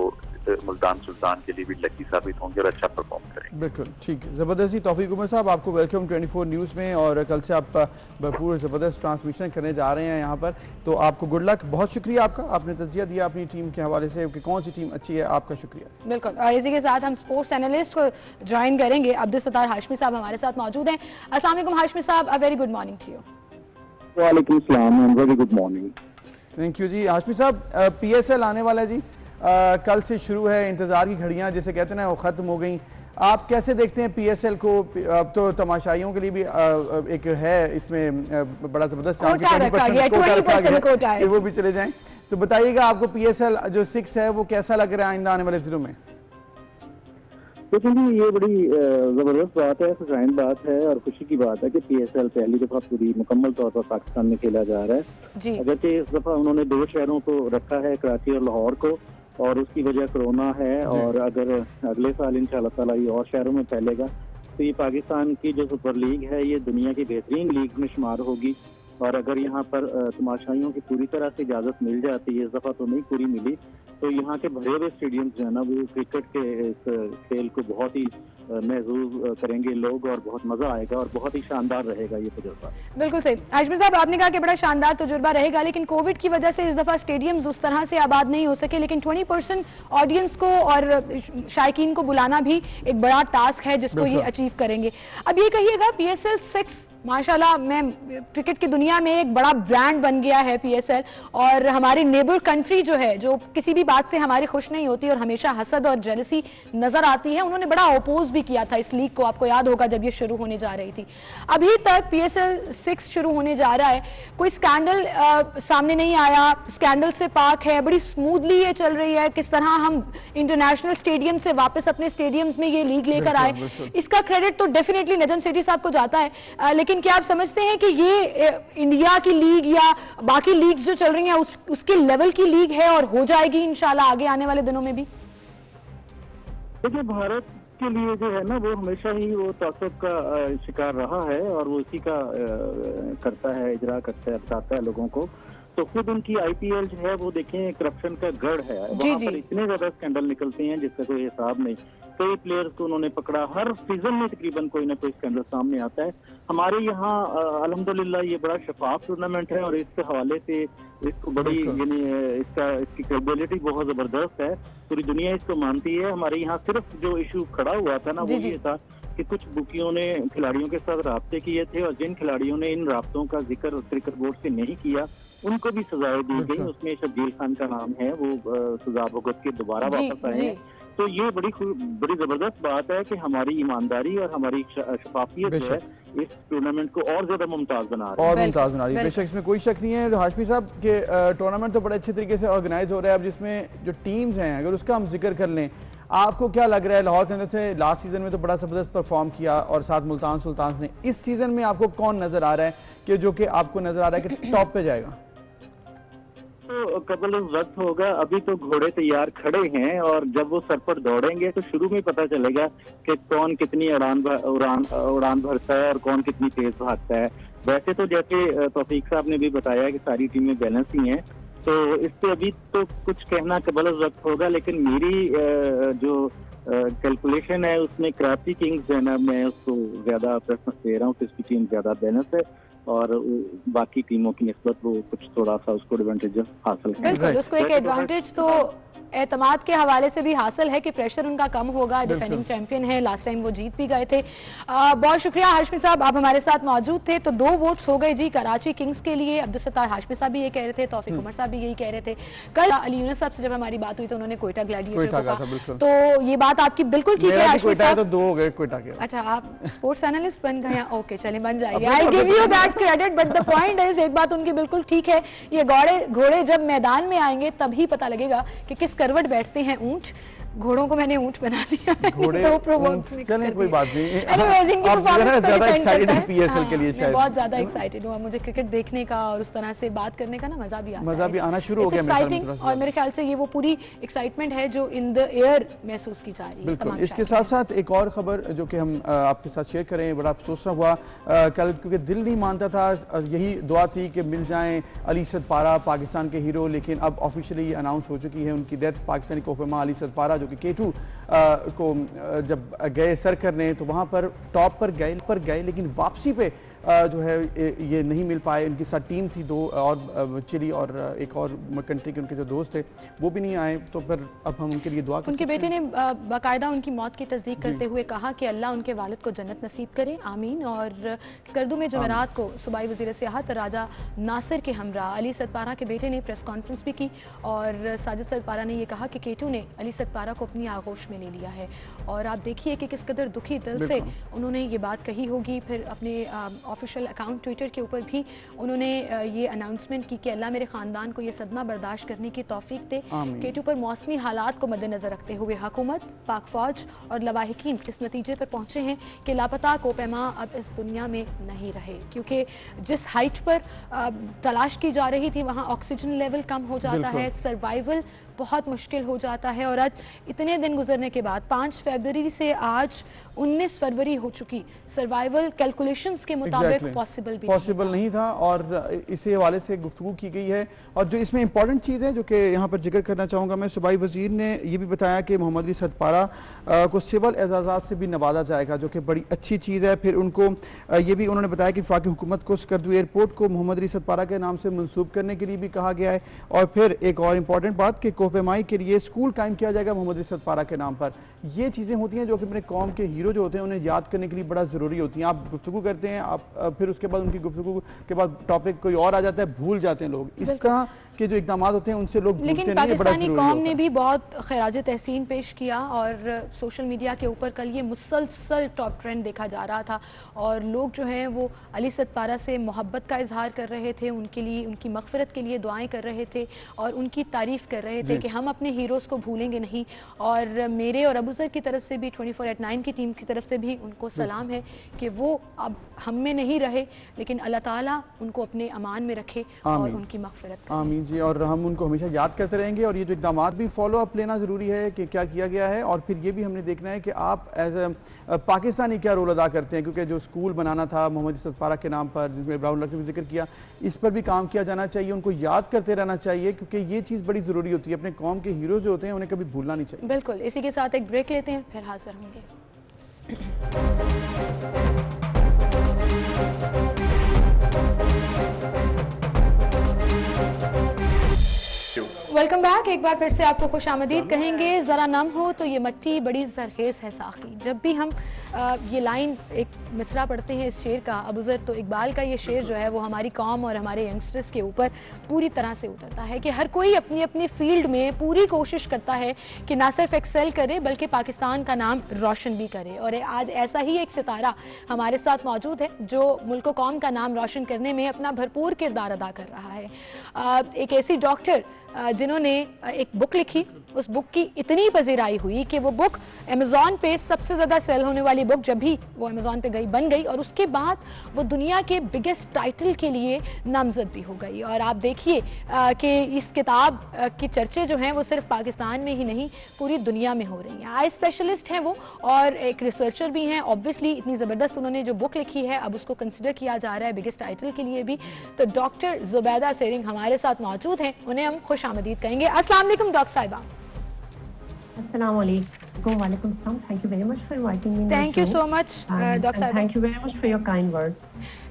मुल्तान सुल्तान के लिए भी लकी साबित होंगे और अच्छा परफॉर्म करेंगे। बिल्कुल ठीक, ज़बरदस्ती। तौफीक उमर साहब, आपको वेलकम 24 न्यूज़ में, और कल से आप भरपूर ज़बरदस्त ट्रांसमिशन करने जा रहे हैं यहाँ पर, तो आपको गुड लक। बहुत शुक्रिया आपका, आपने तज़किया दिया अपनी टीम के हवाले से कि कौन सी टीम अच्छी है, आपका शुक्रिया। बिल्कुल, और इसी के साथ हम स्पोर्ट्स एनालिस्ट को ज्वाइन करेंगे। अब्दुल सत्तार हाशमी साहब हमारे साथ मौजूद हैं। अस्सलाम वालेकुम हाशमी साहब, a very good morning to you. वालेकुम सलाम and very good morning. Thank you जी। हाशमी साहब, पीएसएल आने वाला है जी, कल से शुरू है, इंतज़ार की घड़ियां जिसे कहते हैं ना वो ख़त्म हो गई। आप कैसे देखते हैं पीएसएल को? अब तो तमाशाइयों के लिए भी एक है इसमें बड़ा ज़बरदस्त चांस कि वो भी चले जाएं, तो बताइएगा आपको पीएसएल जो 6 है वो कैसा लग रहा है आइंदा आने वाले दिनों में? देखिए जी, ये बड़ी जबरदस्त बात है, खुशाइन बात है और खुशी की बात है कि पीएसएल पहली दफा पूरी मुकम्मल तौर पर पाकिस्तान में खेला जा रहा है। अगरचे इस दफा उन्होंने 2 शहरों को रखा है, कराची और लाहौर को, और उसकी वजह कोरोना है, और अगर अगले साल इंशाल्लाह ताला ये और शहरों में फैलेगा तो ये पाकिस्तान की जो सुपर लीग है ये दुनिया की बेहतरीन लीग में शुमार होगी। और अगर यहाँ पर तमाशाइयों की पूरी तरह से इजाज़त मिल जाती है, इस दफ़ा तो नहीं पूरी मिली, तो यहाँ के भरे हुए स्टेडियम जो है ना वो क्रिकेट के इस खेल को बहुत ही महसूस करेंगे लोग और बहुत मजा आएगा और बहुत ही शानदार रहेगा ये तजुर्बा। बिल्कुल सही हाशमी साहब, आपने कहा कि बड़ा शानदार तजुर्बा रहेगा, लेकिन कोविड की वजह से इस दफा स्टेडियम्स उस तरह से आबाद नहीं हो सके, लेकिन 20% ऑडियंस को और शायकीन को बुलाना भी एक बड़ा टास्क है जिसको ये अचीव करेंगे। अब ये कहिएगा, पीएसएल 6 माशाल्लाह मैं क्रिकेट की दुनिया में एक बड़ा ब्रांड बन गया है पीएसएल, और हमारी नेबर कंट्री जो है, जो किसी भी बात से हमारी खुश नहीं होती और हमेशा हसद और जेलसी नजर आती है, उन्होंने बड़ा अपोज भी किया था इस लीग को। आपको याद होगा जब ये शुरू होने जा रही थी। अभी तक पीएसएल 6 शुरू होने जा रहा है, कोई स्कैंडल सामने नहीं आया, स्कैंडल से पाक है, बड़ी स्मूथली ये चल रही है। किस तरह हम इंटरनेशनल स्टेडियम से वापस अपने स्टेडियम्स में ये लीग लेकर आए, इसका क्रेडिट तो डेफिनेटली नजम सेठी साहब को जाता है। लेकिन क्या आप समझते हैं कि ये इंडिया की लीग या बाकी लीग्स जो चल रही हैं उसके लेवल की लीग है और हो जाएगी इंशाल्लाह आगे आने वाले दिनों में भी? देखिए, भारत के लिए जो है ना वो हमेशा ही वो ताकत का शिकार रहा है और वो इसी का करता है, इजरा करता है, बताता है लोगों को। तो खुद उनकी आईपीएल जो है वो देखें करप्शन का गढ़ है, वहाँ पर इतने ज्यादा स्कैंडल निकलते हैं जिसका कोई हिसाब नहीं। कई प्लेयर्स को उन्होंने पकड़ा, हर सीजन में तकरीबन कोई ना कोई स्कैंडल सामने आता है। हमारे यहाँ अल्हम्दुलिल्लाह ये बड़ा शफाफ टूर्नामेंट है और इसके हवाले से इसको बड़ी यानी इसकी क्रेडिबिलिटी बहुत जबरदस्त है, पूरी दुनिया इसको मानती है। हमारे यहाँ सिर्फ जो इशू खड़ा हुआ था ना वो ये था कि कुछ बुकियों ने खिलाड़ियों के साथ राब्ते किए थे और जिन खिलाड़ियों ने इन राब्तों का जिक्र क्रिकेट बोर्ड से नहीं किया उनको भी सजाएं दी गई। उसमें शब्बीर खान का नाम है, वो सजा भुगत के दोबारा वापस आए हैं। तो ये बड़ी जबरदस्त बात है कि हमारी ईमानदारी और हमारी शफाफियत जो है इस टूर्नामेंट को और ज्यादा मुमताज बना रही है। बेशक, इसमें कोई शक नहीं है। तो हाशमी साहब के टूर्नामेंट तो बड़े अच्छे तरीके से ऑर्गेनाइज हो रहा है। अब जिसमें जो टीम्स हैं अगर उसका हम जिक्र कर लें, आपको क्या लग रहा है? लाहौर के अंदर से लास्ट सीजन में तो बड़ा जबरदस्त परफॉर्म किया और साथ मुल्तान सुल्तान ने, इस सीजन में आपको कौन नजर आ रहा है कि जो कि आपको नजर आ रहा है कि टॉप पे जाएगा? तो कबल वक्त होगा, अभी तो घोड़े तैयार खड़े हैं और जब वो सर पर दौड़ेंगे तो शुरू में पता चलेगा कि कौन कितनी उड़ान भरता है और कौन कितनी तेज भागता है। वैसे तो जैसे तौफीक साहब ने भी बताया कि सारी टीमें बैलेंस ही हैं, तो इस पे अभी तो कुछ कहना कबल वक्त होगा। लेकिन मेरी जो कैलकुलेशन है उसमें कराची किंग्स जो है ना, मैं उसको ज्यादा प्रेफरेंस दे रहा हूँ कि इसकी टीम ज्यादा बैलेंस है। और बाकी टीमों की निस्बत वो कुछ थोड़ा सा उसको एडवांटेज हासिल है। बिल्कुल, उसको एक एडवांटेज तो एतमाद के हवाले से भी हासिल है कि प्रेशर उनका कम होगा। डिफेंडिंग चैंपियन है, लास्ट टाइम वो जीत भी गए थे। बहुत शुक्रिया हाशमी साहब, आप हमारे साथ मौजूद थे। तो 2 वोट्स हो गए जी कराची किंग्स के लिए। अब्दुल सत्तार हाशमी साहब भी ये कह रहे थे, तौफीक उमर साहब भी यही कह रहे थे। कल अली यूनुस साहब से जब हमारी बात हुई तो उन्होंने कोयटा ग्लैडिएटर को कहा, तो ये बात आपकी बिल्कुल ठीक है हाशमी साहब। तो 2 हो गए कोयटा के। अच्छा, आप स्पोर्ट्स एनालिस्ट बन गए हैं, ओके चलिए बन जाइए, I give you that credit. But the point is, एक बात उनकी बिल्कुल ठीक है, ये घोड़े जब मैदान में आएंगे तभी पता लगेगा कि किस करवट बैठते हैं ऊंट। घोड़ों को मैंने ऊंट बना दिया है। घोड़े चलें, कोई बात नहीं। ज्यादा एक्साइटेड हैं पीएसएल के लिए शायद। मैं बहुत ज्यादा एक्साइटेड हूँ, मुझे क्रिकेट देखने का और उस तरह से बात करने का ना मजा भी आना शुरू हो गया एक्साइटिंग। और मेरे ख्याल से ये वो पूरी एक्साइटमेंट है जो इन द एयर महसूस की जा रही है। बिल्कुल। इसके साथ साथ एक और खबर जो कि हम आपके साथ शेयर करें, बड़ा अफसोस हुआ कल, क्योंकि दिल नहीं मानता था, यही दुआ थी कि मिल जाएं अली सदपारा पाकिस्तान के हीरो, लेकिन अब ऑफिशियली अनाउंस हो चुकी है उनकी डेथ। पाकिस्तानी कोहपेमा अली सदपारा जो कि K2 को जब गए सर करने तो वहाँ पर टॉप पर गए लेकिन वापसी पे जो है ये नहीं मिल पाए। उनके साथ टीम थी 2 और चिली और एक और कंट्री के उनके जो दोस्त थे वो भी नहीं आए। तो फिर अब हम उनके लिए दुआ करते हैं। उनके बेटे ने बाकायदा उनकी मौत की तस्दीक करते हुए कहा कि अल्लाह उनके वालिद को जन्नत नसीब करे, आमीन। और स्कर्दू में जमेरात को सूबाई वज़ीर सियाहत राजा नासिर के हमरा अली सदपारा के बेटे ने प्रेस कॉन्फ्रेंस भी की और साजिद सदपारा ने यह कहा कि K2 ने अली सदपारा को अपनी आगोश में ले लिया है। और आप देखिए कि किस कदर दुखी दिल से उन्होंने ये बात कही होगी। फिर अपने ऑफिशियल अकाउंट ट्विटर के ऊपर भी उन्होंने ये अनाउंसमेंट की कि अल्लाह मेरे ख़ानदान को ये सदमा बर्दाश्त करने की तौफीक दे। K2 पर मौसमी हालात को मद्देनज़र रखते हुए हुकूमत, पाक फ़ौज और लवाहिकीन इस नतीजे पर पहुँचे हैं कि लापता कोहपेमा अब इस दुनिया में नहीं रहे, क्योंकि जिस हाइट पर तलाश की जा रही थी वहाँ ऑक्सीजन लेवल कम हो जाता है, सर्वाइवल बहुत मुश्किल हो जाता है। और आज इतने दिन गुजरने के बाद 5 फरवरी से आज 19 फरवरी हो चुकी, सर्वाइवल कैलकुलेशंस के मुताबिक पॉसिबल नहीं था। और इसी हवाले से गुफ्तगू की गई है। और जो इसमें इंपॉर्टेंट चीज़ है जो कि यहाँ पर जिक्र करना चाहूँगा मैं, सूबाई वज़ीर ने यह भी बताया कि मोहम्मद अली सदपारा को सिविल एजाज़ात से भी नवाजा जाएगा, जो कि बड़ी अच्छी चीज़ है। फिर उनको ये भी उन्होंने बताया कि वफाकी हुकूमत को स्कर्दू एयरपोर्ट को मोहम्मद अली सदपारा के नाम से मनसूब करने के लिए भी कहा गया है। और फिर एक और इम्पॉर्टेंट बात कि कोहपेमाई के लिए स्कूल कायम किया जाएगा मोहम्मद अली सदपारा के नाम पर। ये चीज़ें होती हैं जो कि अपने कौम के हीरो जो होते हैं उन्हें याद करने के लिए बड़ा ज़रूरी होती हैं। आप गुफ्तगू करते हैं, आप फिर उसके बाद उनकी गुफ्तगू के बाद टॉपिक कोई और आ जाता है, भूल जाते हैं लोग। इस तरह के जो इक़दाम होते हैं उनसे लोग भूलते नहीं। लेकिन पाकिस्तानी कौम ने भी बहुत खिराज तहसीन पेश किया और सोशल मीडिया के ऊपर कल ये मुसलसल टॉप ट्रेंड देखा जा रहा था और लोग जो हैं वो अली सदपारा से मोहब्बत का इजहार कर रहे थे, उनके लिए, उनकी मग़फ़िरत के लिए दुआएं कर रहे थे और उनकी तारीफ़ कर रहे थे कि हम अपने हीरोज़ को भूलेंगे नहीं। और मेरे और अबूज़र की तरफ से भी 24/9 की टीम की तरफ से भी उनको सलाम है कि वो अब हम में नहीं रहे, लेकिन अल्लाह ताला उनको अपने अमान में रखे और उनकी मग़फ़िरत करे। आमीन जी। और हम उनको हमेशा याद करते रहेंगे। और ये जो इक़दाम भी फॉलो अप लेना ज़रूरी है कि क्या किया गया है। और फिर ये भी हमने देखना है कि आप एज ए पाकिस्तानी क्या रोल अदा करते हैं, क्योंकि जो स्कूल बनाना था मोहम्मद सदपारा के नाम पर, जिसमें इब्राहिम लड़के भी जिक्र किया, इस पर भी काम किया जाना चाहिए। उनको याद करते रहना चाहिए क्योंकि ये चीज़ बड़ी ज़रूरी होती है। अपने कौम के हीरो जो होते हैं उन्हें कभी भूलना नहीं चाहिए। बिल्कुल। इसी के साथ एक ब्रेक लेते हैं, फिर हाजिर होंगे। Welcome back. एक बार फिर से आपको खुश आमदीद कहेंगे। ज़रा नम हो तो ये मट्टी बड़ी जरखेज़ है साखी। जब भी हम ये लाइन एक मिसरा पढ़ते हैं इस शेर का, अबूज़र, तो इकबाल का ये शेर जो है वो हमारी कौम और हमारे यंगस्टर्स के ऊपर पूरी तरह से उतरता है कि हर कोई अपनी अपनी फील्ड में पूरी कोशिश करता है कि ना सिर्फ एक्सेल करे बल्कि पाकिस्तान का नाम रोशन भी करे। और आज ऐसा ही एक सितारा हमारे साथ मौजूद है जो मुल्क कौम का नाम रोशन करने में अपना भरपूर किरदार अदा कर रहा है। एक ऐसी डॉक्टर जिन्होंने एक बुक लिखी, उस बुक की इतनी पजीराई हुई कि वो बुक अमेज़ॉन पे सबसे ज़्यादा सेल होने वाली बुक जब भी वो अमेज़ॉन पे बन गई और उसके बाद वो दुनिया के बिगेस्ट टाइटल के लिए नामज़द भी हो गई। और आप देखिए कि इस किताब की चर्चे जो हैं वो सिर्फ पाकिस्तान में ही नहीं पूरी दुनिया में हो रही हैं। आई स्पेशलिस्ट हैं वो और एक रिसर्चर भी हैं। ऑब्वियसली इतनी ज़बरदस्त उन्होंने जो बुक लिखी है अब उसको कंसिडर किया जा रहा है बिगेस्ट टाइटल के लिए भी। तो डॉक्टर ज़ुबैदा सेरिंग हमारे साथ मौजूद हैं, उन्हें हम खुश आमदीद कहेंगे। अस्सलाम वालेकुम डॉक्टर साहिबा। अस्सलाम वालेकुम। Walaikum salam. Thank you very much for inviting me in the Thank you show. so much, Dr. And thank you very much for your kind words.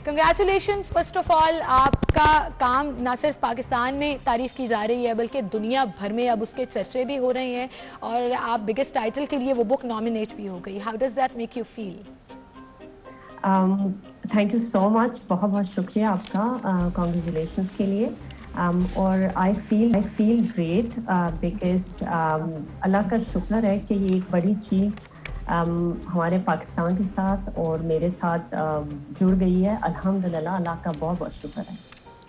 Congratulations first of all, आपका काम ना सिर्फ पाकिस्तान में तारीफ की जा रही है बल्कि दुनिया भर में अब उसके चर्चे भी हो रहे हैं और आप बिगेस्ट टाइटल के लिए वो बुक नॉमिनेट भी हो गई. How does that make you feel? Thank you so much, बहुत बहुत शुक्रिया आपका कॉन्ग्रेचुलेशंस के लिए. और आई फील ग्रेट बिकॉज अल्लाह का शुक्र है कि ये एक बड़ी चीज़ हमारे पाकिस्तान के साथ और मेरे साथ जुड़ गई है. अल्हम्दुलिल्लाह, अल्लाह का बहुत बहुत शुक्र है.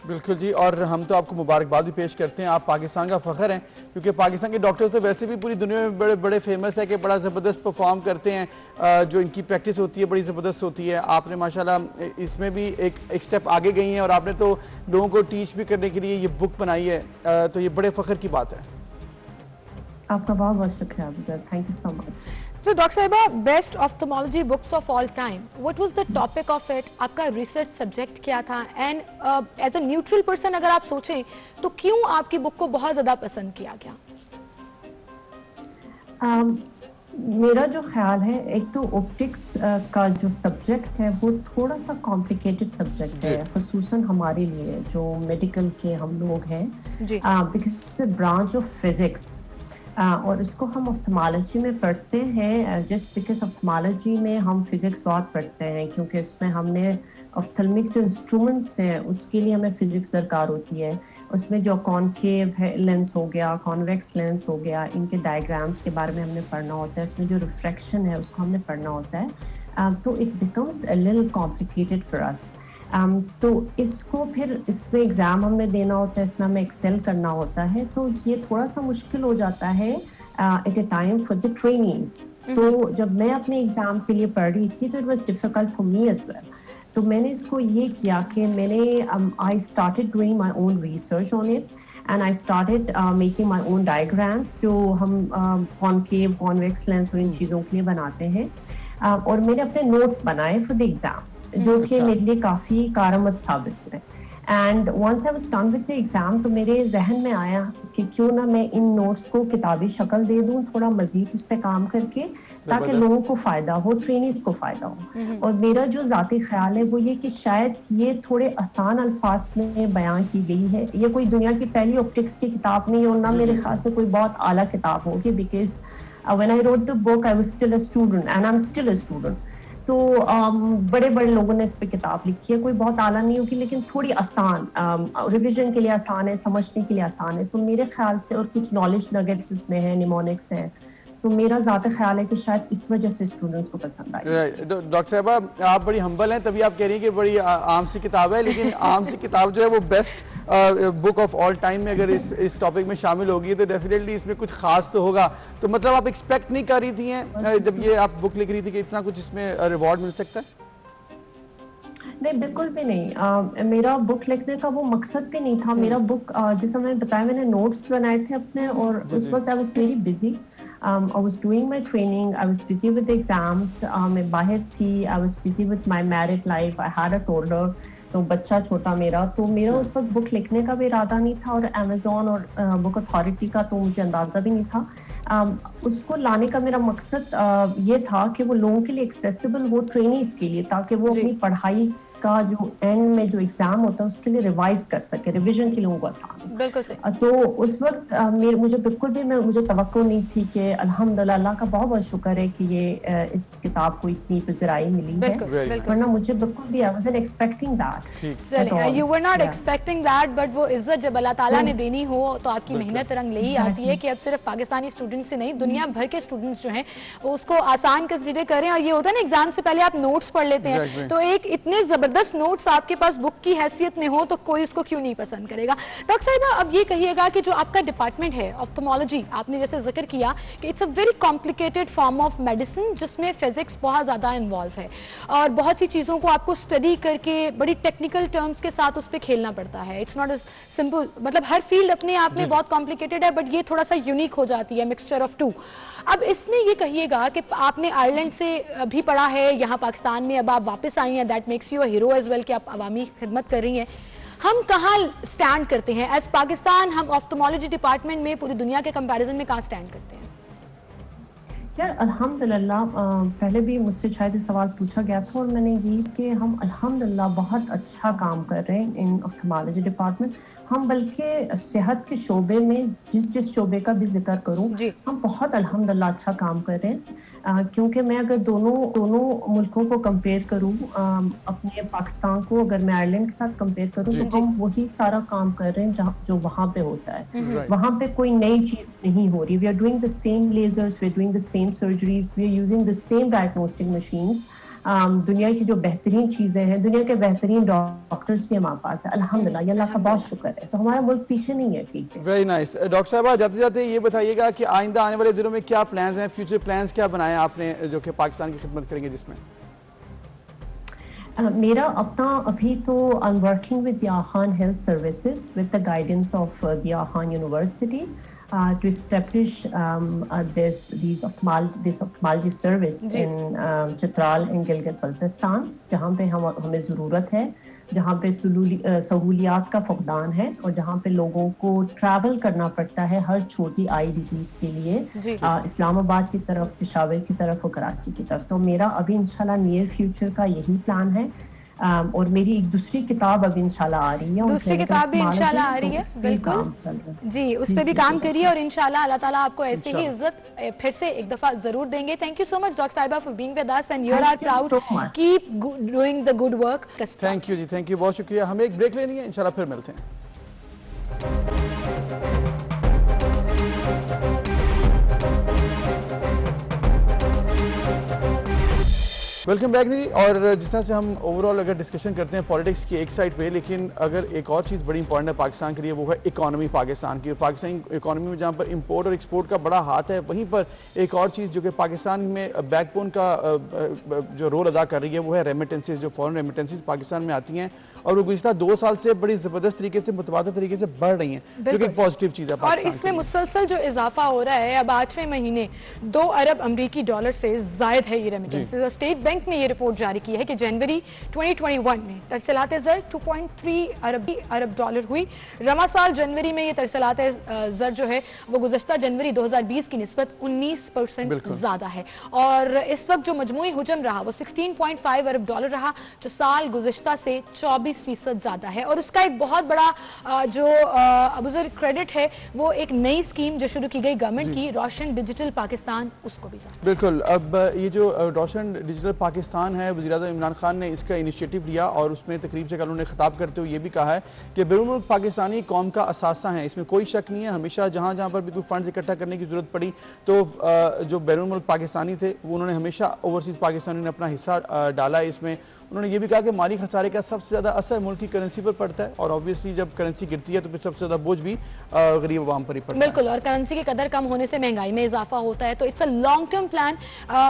बिल्कुल जी, और हम तो आपको मुबारकबाद भी पेश करते हैं. आप पाकिस्तान का फ़ख्र हैं क्योंकि पाकिस्तान के डॉक्टर्स तो वैसे भी पूरी दुनिया में बड़े बड़े फेमस है कि बड़ा ज़बरदस्त परफॉर्म करते हैं. जो इनकी प्रैक्टिस होती है बड़ी ज़बरदस्त होती है. आपने माशाल्लाह इसमें भी एक स्टेप आगे गई हैं और आपने तो लोगों को टीच भी करने के लिए ये बुक बनाई है, तो ये बड़े फ़ख्र की बात है. आपका बहुत बहुत शुक्रिया Abuzar, thank you so much. So, Dr. Sahiba, best ophthalmology books of all time. What was the topic of it? आपका research subject क्या था? And as a neutral person अगर आप सोचें तो क्यों आपकी बुक को बहुत ज़्यादा पसंद किया गया? मेरा जो ख्याल है, एक तो ऑप्टिक्स का जो सब्जेक्ट है वो थोड़ा सा कॉम्प्लिकेटेड सब्जेक्ट है, खुसूसन हमारे लिए जो मेडिकल के हम लोग हैं, बिकॉज ब्रांच ऑफ फिजिक्स और इसको हम ऑप्थेमोलॉजी में पढ़ते हैं जस्ट बिकॉज ऑप्थेमोलॉजी में हम फिजिक्स बहुत पढ़ते हैं क्योंकि उसमें हमने ऑप्थेल्मिक जो इंस्ट्रूमेंट्स हैं उसके लिए हमें फिजिक्स दरकार होती है. उसमें जो कॉनकेव है लेंस हो गया, कॉन्वेक्स लेंस हो गया, इनके डायग्राम्स के बारे में हमने पढ़ना होता है. उसमें जो रिफ्रैक्शन है उसको हमने पढ़ना होता है. तो it becomes a little complicated for us. तो इसको फिर इसमें एग्ज़ाम हमने देना होता है, इसमें हमें एक्सेल करना होता है, तो ये थोड़ा सा मुश्किल हो जाता है at a time for the trainees. तो जब मैं अपने एग्ज़ाम के लिए पढ़ रही थी तो it was difficult for me as well. तो मैंने इसको ये किया कि मैंने I started doing my own research on it and I started making my own diagrams जो हम कॉनकेव, कॉन्वेक्स लेंस और इन चीज़ों के लिए बनाते हैं. और मैंने अपने नोट्स बनाए फॉर द एग्ज़ाम जो कि मेरे लिए काफ़ी कारआमद साबित हुए. And once I was done with the exam तो मेरे जहन में आया कि क्यों ना मैं इन नोट्स को किताबी शक्ल दे दूं, थोड़ा मजीद उस पर काम करके, ताकि लोगों को फ़ायदा हो, ट्रेनीज को फ़ायदा हो. और मेरा जो ज़ाती ख्याल है वो ये कि शायद ये थोड़े आसान अल्फाज में बयान की गई है. ये कोई दुनिया की पहली ऑप्टिक्स की किताब नहीं और ना मेरे ख्याल से कोई बहुत आला किताब होगी, because when I wrote the book I was still a student and I am still a student. तो बड़े बड़े लोगों ने इस पे किताब लिखी है, कोई बहुत आला नहीं होगी लेकिन थोड़ी आसान, रिवीजन के लिए आसान है, समझने के लिए आसान है. तो मेरे ख्याल से और कुछ नॉलेज नगेट्स इसमें है, निमोनिक्स है, तो मेरा ज़्यादा ख्याल है कि शायद इस वजह से स्टूडेंट्स को पसंद आई. डॉक्टर साहिबा, आप बड़ी हम्बल हैं तभी आप कह रही हैं कि बड़ी आम सी किताब है, लेकिन आम सी किताब जो है वो best book of all time में अगर इस टॉपिक में शामिल होगी तो डेफिनेटली इसमें कुछ खास तो होगा. तो मतलब आप एक्सपेक्ट नहीं कर रही थी जब ये आप बुक लिख रही थी कि इतना कुछ इसमें रिवॉर्ड मिल सकता है? नहीं, बिल्कुल भी नहीं. मेरा बुक लिखने का वो मकसद भी नहीं था. मेरा बुक जैसा मैंने बताया, मैंने नोट्स बनाए थे अपने और उस वक्त I was very busy. I was doing my training, I was busy with exams. मैं बाहर थी, I was busy with my married life, I had a toddler, तो बच्चा छोटा मेरा. तो मेरा उस वक्त बुक लिखने का भी इरादा नहीं था और अमेज़ॉन और बुक अथॉरिटी का तो मुझे अंदाज़ा भी नहीं था. उसको लाने का मेरा मकसद ये था कि वो लोगों के लिए एक्सेसिबल हो, ट्रेनीज के लिए, ताकि वो अपनी पढ़ाई का जो एंड में जो एग्जाम होता है उसके लिए रिवाइज कर सके, रिवीजन के लोगों को आसान. बिल्कुल सही. तो उस वक्त मुझे बिल्कुल भी मुझे तवक्को नहीं थी कि अल्हम्दुलिल्लाह, अल्लाह का बहुत बहुत शुक्र है कि ये इस किताब को इतनी पज़राई मिली है, वरना मुझे बिल्कुल भी I wasn't expecting that. You were not expecting that, but वो इज्जत जब अल्लाह ताला ने देनी हो तो आपकी मेहनत रंग ले ही आती है कि अब सिर्फ पाकिस्तानी स्टूडेंट से नहीं, दुनिया भर के स्टूडेंट्स जो हैं वो उसको आसान कंसीडर करें. और ये होता है ना, एग्जाम से पहले आप नोट्स पढ़ लेते हैं, तो एक इतने जबरदस्त नोट्स आपके पास बुक की हैसियत में हो तो कोई उसको क्यों नहीं पसंद करेगा. डॉक्टर साहिबा, अब ये कहिएगा कि जो आपका डिपार्टमेंट है ऑप्थेमोलॉजी, आपने जैसे जिक्र किया कि it's a very complicated form of medicine जिसमें फिजिक्स बहुत ज़्यादा इन्वॉल्व है और बहुत सी चीज़ों को आपको स्टडी करके बड़ी टेक्निकल टर्म्स के साथ उस पर खेलना पड़ता है. इट्स नॉट एज सिंपल, मतलब हर फील्ड अपने आप में बहुत कॉम्प्लिकेटेड है, बट ये थोड़ा सा यूनिक हो जाती है, मिक्सचर ऑफ टू. अब इसमें ये कहिएगा कि आपने आयरलैंड से भी पढ़ा है, यहाँ पाकिस्तान में अब आप वापस आई हैं, that makes you a hero as well कि आप अवामी खिदमत कर रही हैं. हम कहाँ स्टैंड करते हैं एज पाकिस्तान? हम ऑप्थेमोलॉजी डिपार्टमेंट में पूरी दुनिया के कंपैरिजन में कहाँ स्टैंड करते हैं? यार अल्हम्दुलिल्लाह, पहले भी मुझसे शायद ये सवाल पूछा गया था और मैंने ये कि हम अल्हम्दुलिल्लाह बहुत अच्छा काम कर रहे हैं इन ऑफ्थल्मोलॉजी डिपार्टमेंट। हम बल्कि सेहत के शोबे में जिस शोबे का भी जिक्र करूं, हम बहुत अल्हम्दुलिल्लाह अच्छा काम कर रहे हैं। क्योंकि मैं अगर दोनों मुल्कों को कंपेयर करूं, अपने पाकिस्तान को अगर मैं आयरलैंड के साथ कंपेयर करूं, तो हम वही सारा काम कर रहे हैं जो वहाँ पे होता है। वहाँ पे कोई नई चीज नहीं हो रही। We are doing the same lasers, we are doing the same surgeries, we are using the same diagnostic machines. दुनिया की जो बेहतरीन चीजें हैं, दुनिया के बेहतरीन डॉक्टर्स भी हमारे पास है अल्हम्दुलिल्लाह, अल्लाह का बहुत शुक्र है। तो हमारा मुल्क पीछे नहीं है। ठीक है, वेरी नाइस। डॉक्टर साहबा, जाते जाते ये बताइएगा कि आइंदा आने वाले दिनों में क्या प्लान्स हैं, फ्यूचर प्लान्स क्या बनाए आपने जो कि पाकिस्तान की खिदमत करेंगे जिसमें? मेरा अपना अभी तो आई एम वर्किंग विद दिया खान health services with the guidance of दिया खान university to establish this ophthalmology service in Chitral in Gilgit Baltistan, जहाँ पे हमें ज़रूरत है, जहाँ पे सहूलियात का फकदान है और जहाँ पे लोगों को ट्रैवल करना पड़ता है हर छोटी आई डिजीज़ के लिए, इस्लामाबाद की तरफ, पेशावर की तरफ और कराची की तरफ। तो मेरा अभी इंशाल्लाह नियर फ्यूचर का यही प्लान है। और मेरी एक दूसरी किताब अब इंशाल्लाह आ रही है, दूसरी किताब भी इंशाल्लाह आ रही है, बिल्कुल जी, उस पर भी काम करिए और इंशाल्लाह अल्लाह ताला आपको ऐसे ही इज्जत फिर से एक दफा जरूर देंगे। Thank you so much doctor साहिबा for being with us and you are proud, keep doing the good work. Thank you जी, थैंक यू, बहुत शुक्रिया। हमें एक ब्रेक लेनी है, इंशाल्लाह फिर मिलते हैं। वेलकम बैक जी। और जिस तरह से हम ओवरऑल अगर डिस्कशन करते हैं पॉलिटिक्स की एक साइड पे, लेकिन अगर एक और चीज़ बड़ी इंपॉर्टेंट है पाकिस्तान के लिए, वो है इकोनॉमी पाकिस्तान की। पाकिस्तानी इकोनॉमी में जहाँ पर इंपोर्ट और एक्सपोर्ट का बड़ा हाथ है, वहीं पर एक और चीज़ जो कि पाकिस्तान में बैकबोन का जो रोल अदा कर रही है, वो है रेमिटेंसेज। जो फॉरेन रेमिटेंसेज पाकिस्तान में आती हैं और वो गुज़िश्ता 2 साल से बड़ी ज़बरदस्त तरीके से मुतवातिर तरीके से बढ़ रही हैं, जो कि एक पॉजिटिव चीज़ है। और इसमें मुसलसल जो इजाफा हो रहा है, अब 8वें महीने 2 अरब अमरीकी डॉलर से जायद है ये रेमिटेंसेज। और स्टेट बैंक ने ये रिपोर्ट जारी की है कि जनवरी 2021 में तरसलात ज़र 2.3 अरब डॉलर हुई। रमा साल जनवरी में ये तरसलात ज़र जो है वो गुज़श्ता जनवरी 2020 की निस्बत 19% ज़्यादा है। और इस वक्त जो मजमूई हुजम रहा वो 16.5 अरब डॉलर रहा, जो साल गुज़श्ता से 24% ज़्यादा है। और उसका एक बहुत बड़ा जो अबूज़र क्रेडिट है वो एक नई स्कीम जो शुरू की गई गवर्नमेंट की, रोशन डिजिटल पाकिस्तान, उसको भी जाना। बिल्कुल। अब ये जो रोशन डिजिटल पाकिस्तान है, वज़ीर-ए-आज़म इमरान खान ने इसका इनिशिएटिव लिया और उसमें तकरीब से कल उन्होंने खिताब करते हुए ये भी कहा है कि बैरून मुल्क पाकिस्तानी कौम का असासा है, इसमें कोई शक नहीं है। हमेशा जहाँ जहाँ पर भी कोई फंड्स इकट्ठा करने की ज़रूरत पड़ी तो जो बैरून मुल्क पाकिस्तानी थे वो उन्होंने हमेशा ओवरसीज़ पाकिस्तानी ने अपना हिस्सा डाला है इसमें। उन्होंने ये भी कहा कि माली खसारे का सबसे ज़्यादा असर मुल्क की करेंसी पर पड़ता है और ऑब्वियसली जब करेंसी गिरती है तो फिर सबसे ज़्यादा बोझ भी गरीब आवाम पर ही पड़ता है। बिल्कुल, और करेंसी की कदर कम होने से महंगाई में इजाफा होता है। तो it's a long term plan.